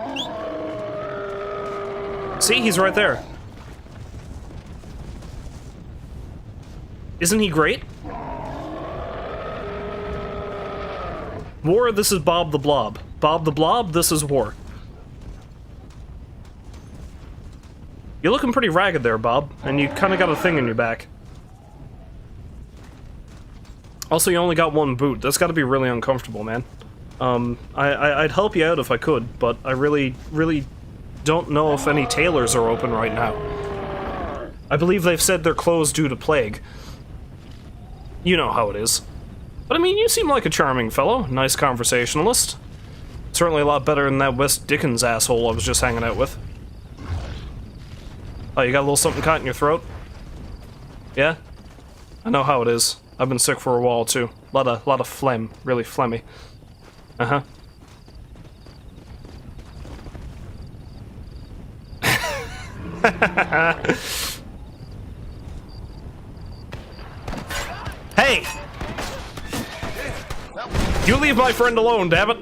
See, he's right there. Isn't he great? War, this is Bob the Blob. Bob the Blob, this is War. You're looking pretty ragged there, Bob, and you kind of got a thing in your back. Also, you only got one boot. That's got to be really uncomfortable, man. I'd help you out if I could, but I really don't know if any tailors are open right now. I believe they've said they're closed due to plague. You know how it is. But I mean, you seem like a charming fellow, nice conversationalist. Certainly a lot better than that West Dickens asshole I was just hanging out with. Oh, you got a little something caught in your throat? Yeah? I know how it is. I've been sick for a while too. Lot of phlegm, really phlegmy. Hey! You leave my friend alone, damn it!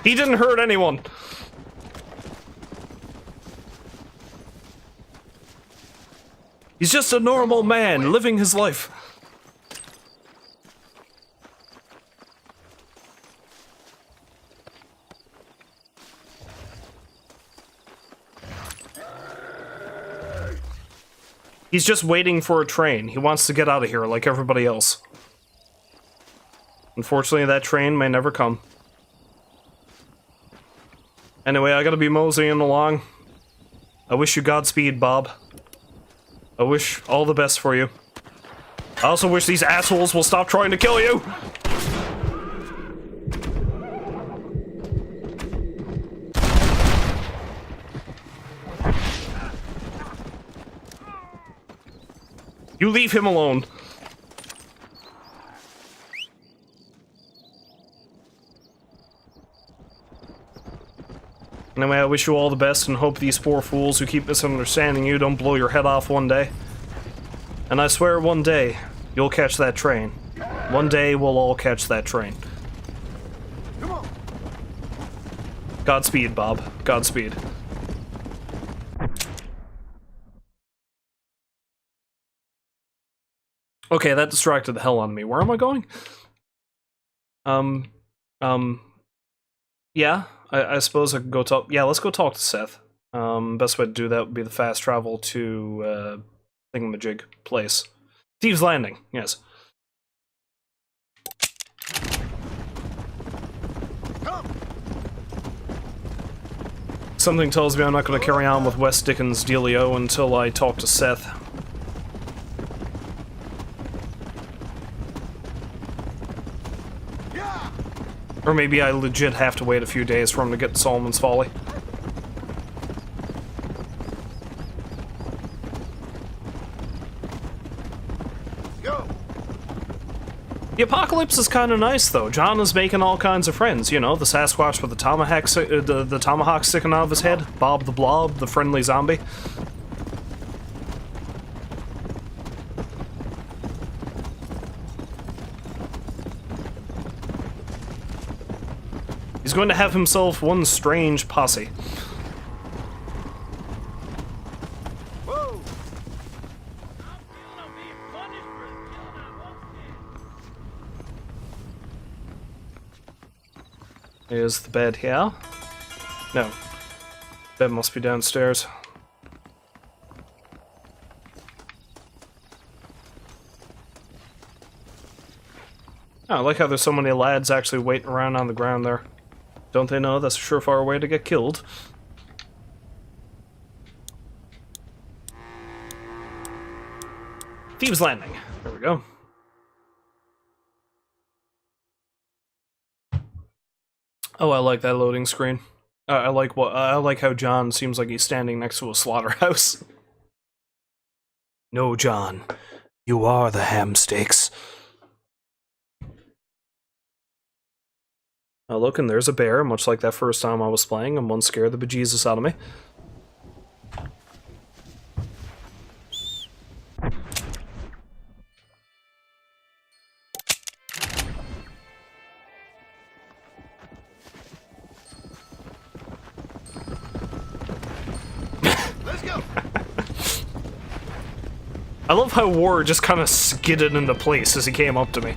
He didn't hurt anyone. He's just a normal man living his life. He's just waiting for a train. He wants to get out of here like everybody else. Unfortunately, that train may never come. Anyway, I gotta be moseying along. I wish you Godspeed, Bob. I wish all the best for you. I also wish these assholes will stop trying to kill you! You leave him alone. Anyway, I wish you all the best and hope these poor fools who keep misunderstanding you don't blow your head off one day. And I swear one day, you'll catch that train. One day, we'll all catch that train. Come on. Godspeed, Bob. Godspeed. Okay, that distracted the hell out of me. Where am I going? Yeah, I suppose I could go talk. Yeah, let's go talk to Seth. Best way to do that would be the fast travel to, Thingamajig place. Thieves Landing, yes. Something tells me I'm not going to carry on with West Dickens' dealio until I talk to Seth. Or maybe I legit have to wait a few days for him to get to Solomon's Folly. Go. The apocalypse is kind of nice, though. John is making all kinds of friends. You know, the Sasquatch with the tomahawk sticking out of his head, Bob the Blob, the friendly zombie. He's going to have himself one strange posse. Whoa. Is the bed here? No. Bed must be downstairs. Oh, I like how there's so many lads actually waiting around on the ground there. Don't they know that's a surefire way to get killed? Thieves Landing. There we go. Oh, I like that loading screen. I like how John seems like he's standing next to a slaughterhouse. No, John. You are the ham steaks. Look, and there's a bear, much like that first time I was playing, and one scared the bejesus out of me. Let's go. I love how War just kind of skidded into place as he came up to me.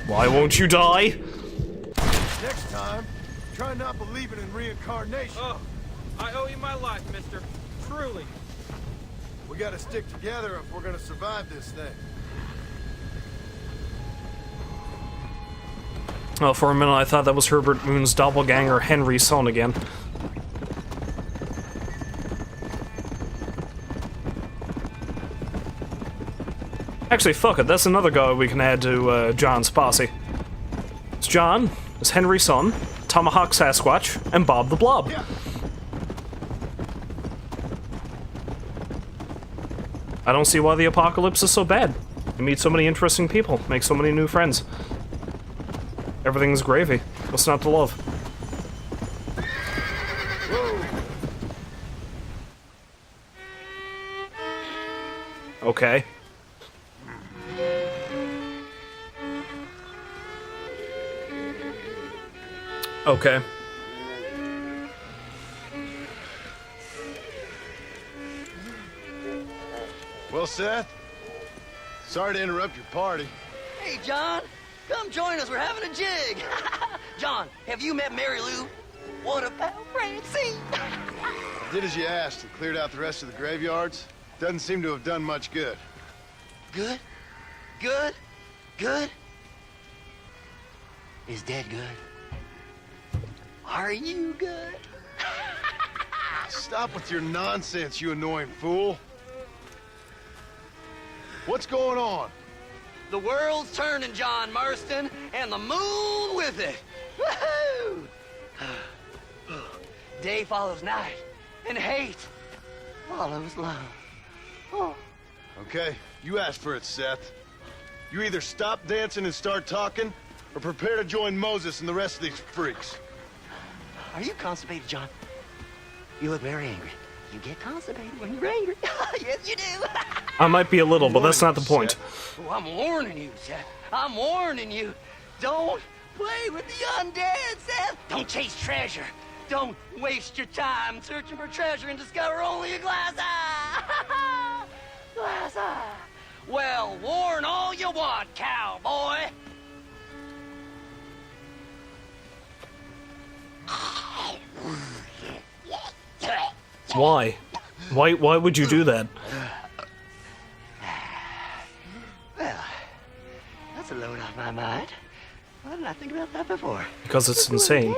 Why won't you die? Next time, try not believing in reincarnation. Oh, I owe you my life, mister. Truly. We gotta stick together if we're gonna survive this thing. Well, for a minute I thought that was Herbert Moon's doppelganger Henry's son again. Actually, fuck it, that's another guy we can add to John's posse. It's John, it's Henry's son, Tomahawk Sasquatch, and Bob the Blob. I don't see why the apocalypse is so bad. You meet so many interesting people, make so many new friends. Everything's gravy. What's not to love? Okay. Okay. Well, Seth, sorry to interrupt your party. Hey, John, come join us. We're having a jig. John, have you met Mary Lou? What about Francine? I did as you asked and cleared out the rest of the graveyards. Doesn't seem to have done much good. Good? Good? Good? Is Dad good? Are you good? Stop with your nonsense, you annoying fool. What's going on? The world's turning, John Marston, and the moon with it. Woohoo! Day follows night, and hate follows love. Oh. Okay, you asked for it, Seth. You either stop dancing and start talking, or prepare to join Moses and the rest of these freaks. Are you constipated, John? You look very angry. You get constipated when you're angry. Yes, you do. I might be a little, but that's not the point. Oh, I'm warning you, Seth. I'm warning you. Don't play with the undead, Seth. Don't chase treasure. Don't waste your time searching for treasure and discover only a glass eye. Glass eye. Well, warn all you want, cowboy. Why? Why would you do that? Well, that's a load off my mind. Why didn't I think about that before? Because it's insane.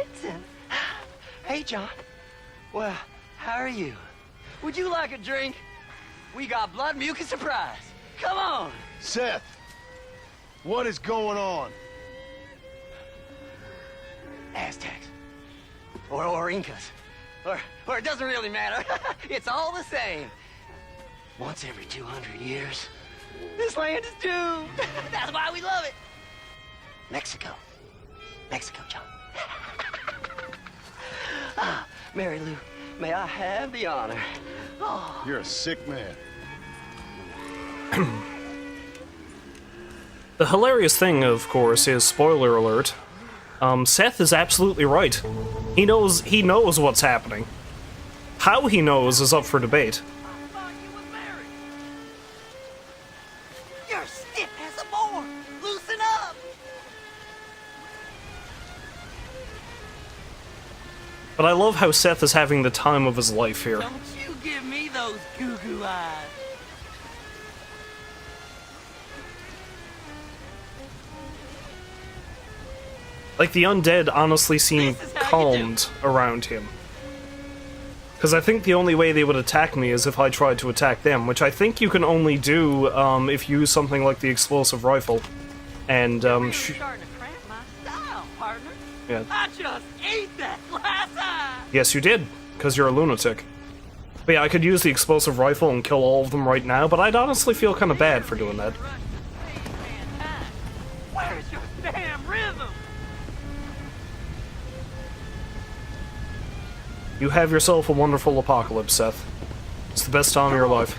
Hey, John. Well, how are you? Would you like a drink? We got blood mucus surprise. Come on. Seth, what is going on? Aztecs. Or Incas. Or it doesn't really matter. It's all the same. Once every 200 years, this land is doomed. That's why we love it. Mexico. Mexico, John. Mary Lou, may I have the honor? Oh. You're a sick man. The hilarious thing, of course, is, spoiler alert, Seth is absolutely right. He knows what's happening. How he knows is up for debate. I thought you was married. You're stiff as a board. Loosen up. But I love how Seth is having the time of his life here. Don't you give me those goo-goo eyes. Like, the undead honestly seem calmed around him. Because I think the only way they would attack me is if I tried to attack them, which I think you can only do if you use something like the explosive rifle. And, You're starting to cramp my style, partner. Yeah. I just ate that glass eye. Yes, you did, because you're a lunatic. But yeah, I could use the explosive rifle and kill all of them right now, but I'd honestly feel kind of bad for doing that. Where's your damn rhythm? You have yourself a wonderful apocalypse, Seth. It's the best time of your life.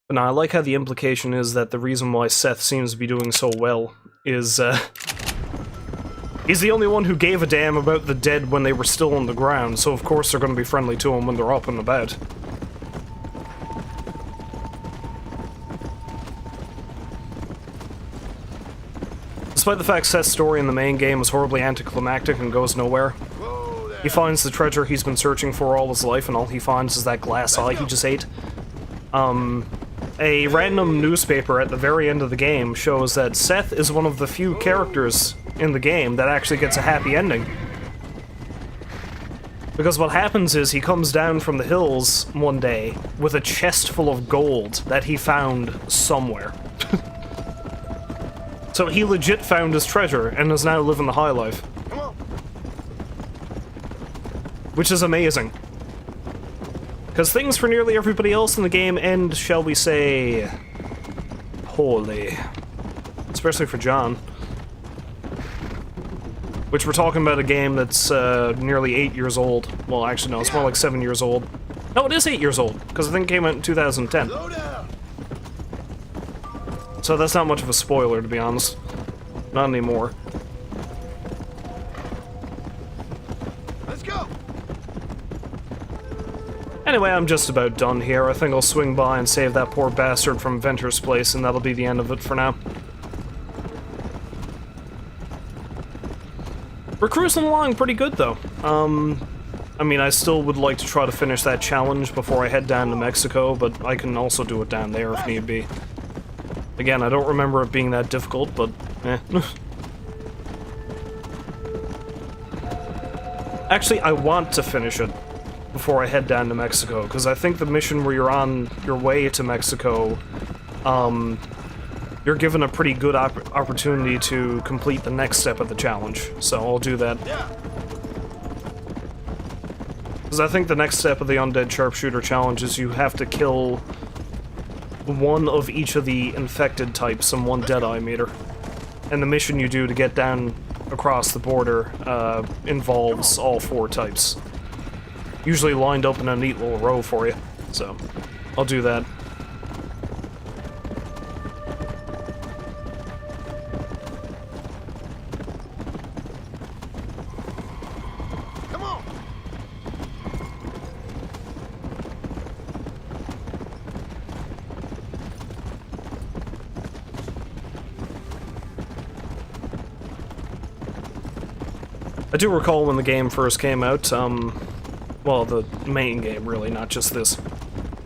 But now, I like how the implication is that the reason why Seth seems to be doing so well is, he's the only one who gave a damn about the dead when they were still on the ground, so of course they're going to be friendly to him when they're up and about. Despite the fact Seth's story in the main game is horribly anticlimactic and goes nowhere, he finds the treasure he's been searching for all his life, and all he finds is that glass eye he just ate. A random newspaper at the very end of the game shows that Seth is one of the few characters in the game that actually gets a happy ending. Because what happens is he comes down from the hills one day with a chest full of gold that he found somewhere. So he legit found his treasure and is now living the high life. Which is amazing. Because things for nearly everybody else in the game end, shall we say, poorly. Especially for John. Which we're talking about a game that's nearly 8 years old. Well, actually, no, it's more like 7 years old. No, it is 8 years old, because the thing came out in 2010. So that's not much of a spoiler, to be honest. Not anymore. Let's go. Anyway, I'm just about done here. I think I'll swing by and save that poor bastard from Venter's place, and that'll be the end of it for now. We're cruising along pretty good, though. I mean, I still would like to try to finish that challenge before I head down to Mexico, but I can also do it down there if need be. Again, I don't remember it being that difficult, but eh. Actually, I want to finish it before I head down to Mexico, because I think the mission where you're on your way to Mexico, you're given a pretty good opportunity to complete the next step of the challenge, so I'll do that. Because I think the next step of the Undead Sharpshooter challenge is you have to kill one of each of the infected types and one Deadeye meter. And the mission you do to get down across the border involves all 4 types. Usually lined up in a neat little row for you, so I'll do that. I do recall when the game first came out, well, the main game, really, not just this.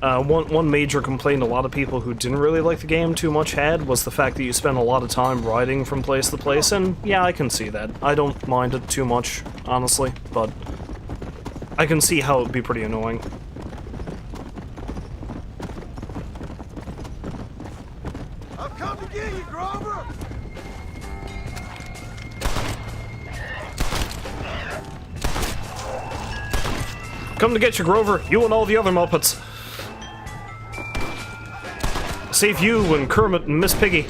One major complaint a lot of people who didn't really like the game too much had was the fact that you spend a lot of time riding from place to place, and yeah, I can see that. I don't mind it too much, honestly, but I can see how it'd be pretty annoying. I've come to get you, Grover. Come to get you, Grover, you and all the other Muppets. Save you and Kermit and Miss Piggy.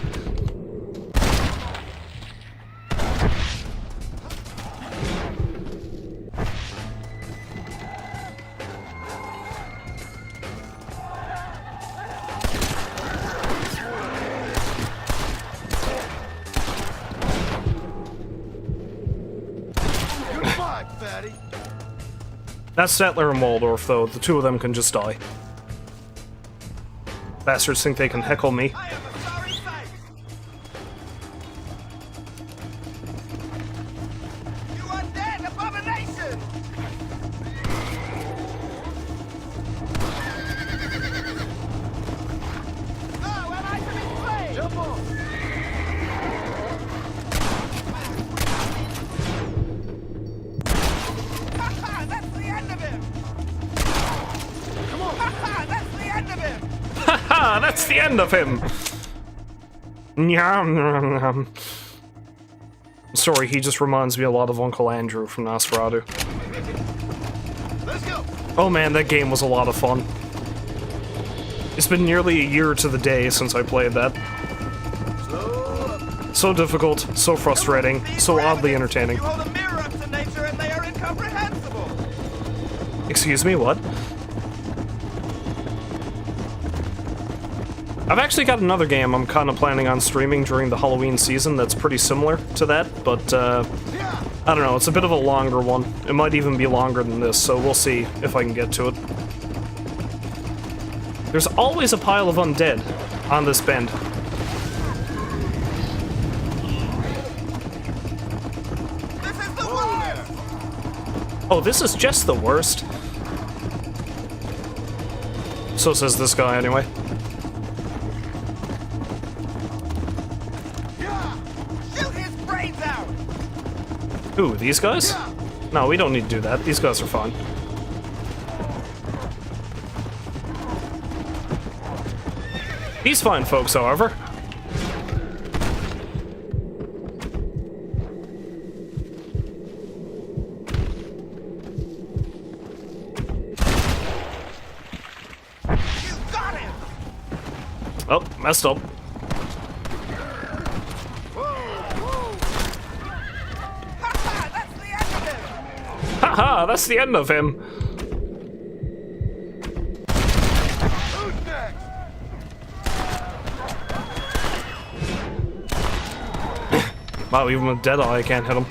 Goodbye, fatty. That's Statler and Waldorf, though. The two of them can just die. Bastards think they can heckle me. I am a sorry sight. You undead abomination! Oh, am I to be slain? Jump on! Ha-ha! That's the end of him! Come on! Ha-ha! That's the end of him! Haha, that's the end of him! Nyam, nyam, nyam. Sorry, he just reminds me a lot of Uncle Andrew from Nosferatu. Let's go! Oh man, that game was a lot of fun. It's been nearly a year to the day since I played that. So difficult, so frustrating, so oddly entertaining. You hold a mirror up to nature and they are incomprehensible! Excuse me, what? I've actually got another game I'm kind of planning on streaming during the Halloween season that's pretty similar to that, but I don't know, it's a bit of a longer one. It might even be longer than this, so we'll see if I can get to it. There's always a pile of undead on this bend. This is the worst! Oh, this is just the worst. So says this guy, anyway. Yeah! Shoot his brains out! Who, these guys? No, we don't need to do that. These guys are fine. These fine folks, however. Oh, messed up. Haha, that's the end of him. Who's next? Wow, even with Deadeye, I can't hit him.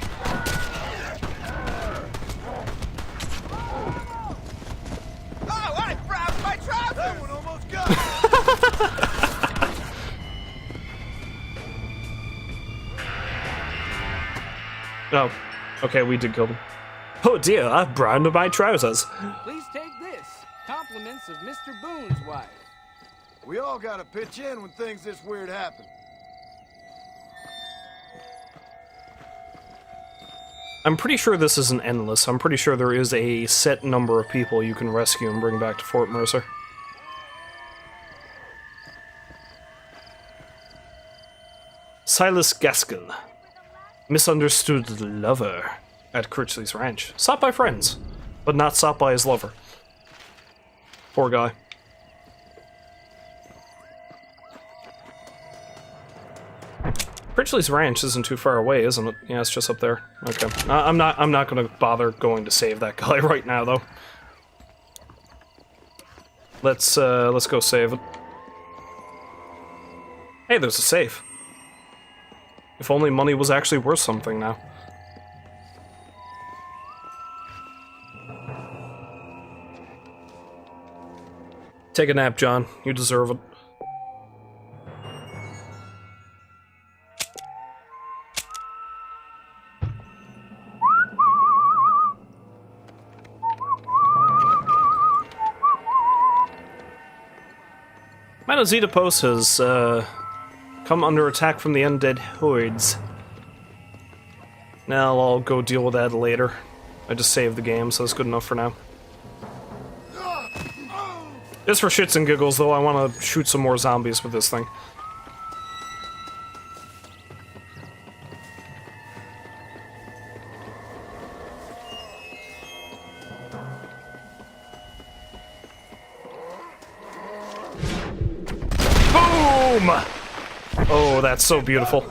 Oh, I grabbed my trousers! That one almost got me. Oh, okay, we did kill him. Oh dear, I've browned my trousers. Please take this. Compliments of Mr. Boone's wife. We all gotta pitch in when things this weird happen. I'm pretty sure this isn't endless. I'm pretty sure there is a set number of people you can rescue and bring back to Fort Mercer. Silas Gaskell. Misunderstood lover at Critchley's Ranch. Sought by friends, but not sought by his lover. Poor guy. Critchley's Ranch isn't too far away, isn't it? Yeah, it's just up there. Okay. I'm not gonna bother going to save that guy right now, though. Let's go save it. Hey, there's a safe. If only money was actually worth something now. Take a nap, John. You deserve it. Manazita Post has come under attack from the undead hordes. Now I'll go deal with that later. I just saved the game, so it's good enough for now. Just for shits and giggles, though, I want to shoot some more zombies with this thing. Boom! Oh, that's so beautiful.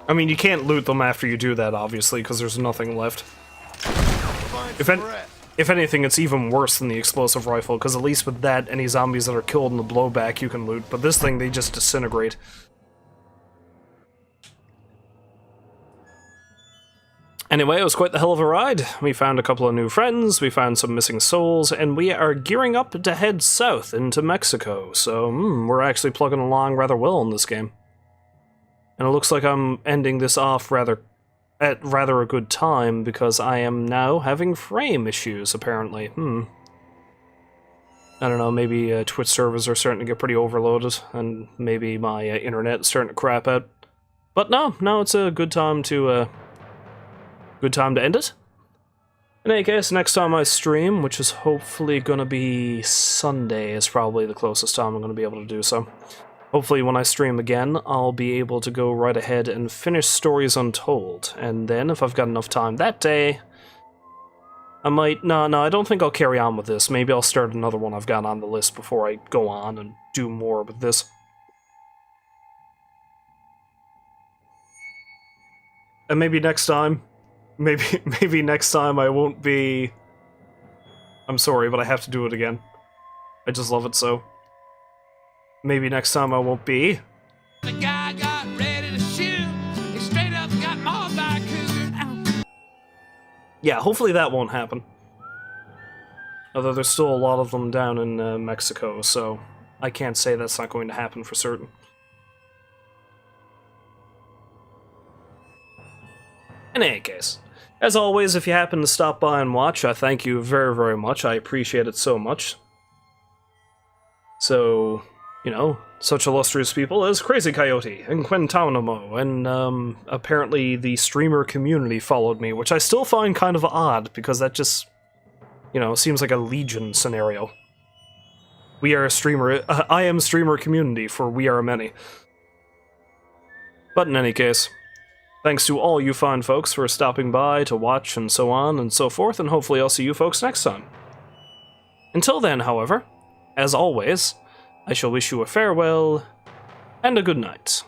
I mean, you can't loot them after you do that, obviously, because there's nothing left. If anything, it's even worse than the explosive rifle, because at least with that, any zombies that are killed in the blowback you can loot, but this thing, they just disintegrate. Anyway, it was quite the hell of a ride. We found a couple of new friends, we found some missing souls, and we are gearing up to head south into Mexico, so we're actually plugging along rather well in this game. And it looks like I'm ending this off at rather a good time, because I am now having frame issues, apparently. I don't know, maybe Twitch servers are starting to get pretty overloaded, and maybe my internet is starting to crap out. But no, it's a good time to end it. In any case, next time I stream, which is hopefully going to be Sunday, is probably the closest time I'm going to be able to do so. Hopefully when I stream again, I'll be able to go right ahead and finish Stories Untold, and then if I've got enough time that day, I might... No, I don't think I'll carry on with this. Maybe I'll start another one I've got on the list before I go on and do more with this. And maybe next time... Maybe next time I won't be... I'm sorry, but I have to do it again. I just love it so. Maybe next time I won't be... The guy got ready to shoot. He straight up got mauled by a cougar. Ow. Yeah, hopefully that won't happen. Although there's still a lot of them down in Mexico, so I can't say that's not going to happen for certain. In any case, as always, if you happen to stop by and watch, I thank you very, very much. I appreciate it so much. So, you know, such illustrious people as Crazy Coyote and Quintanamo, and apparently the streamer community followed me, which I still find kind of odd, because that just, you know, seems like a Legion scenario. We are a streamer, I am streamer community, for we are many. But in any case, thanks to all you fine folks for stopping by to watch and so on and so forth, and hopefully I'll see you folks next time. Until then, however, as always, I shall wish you a farewell and a good night.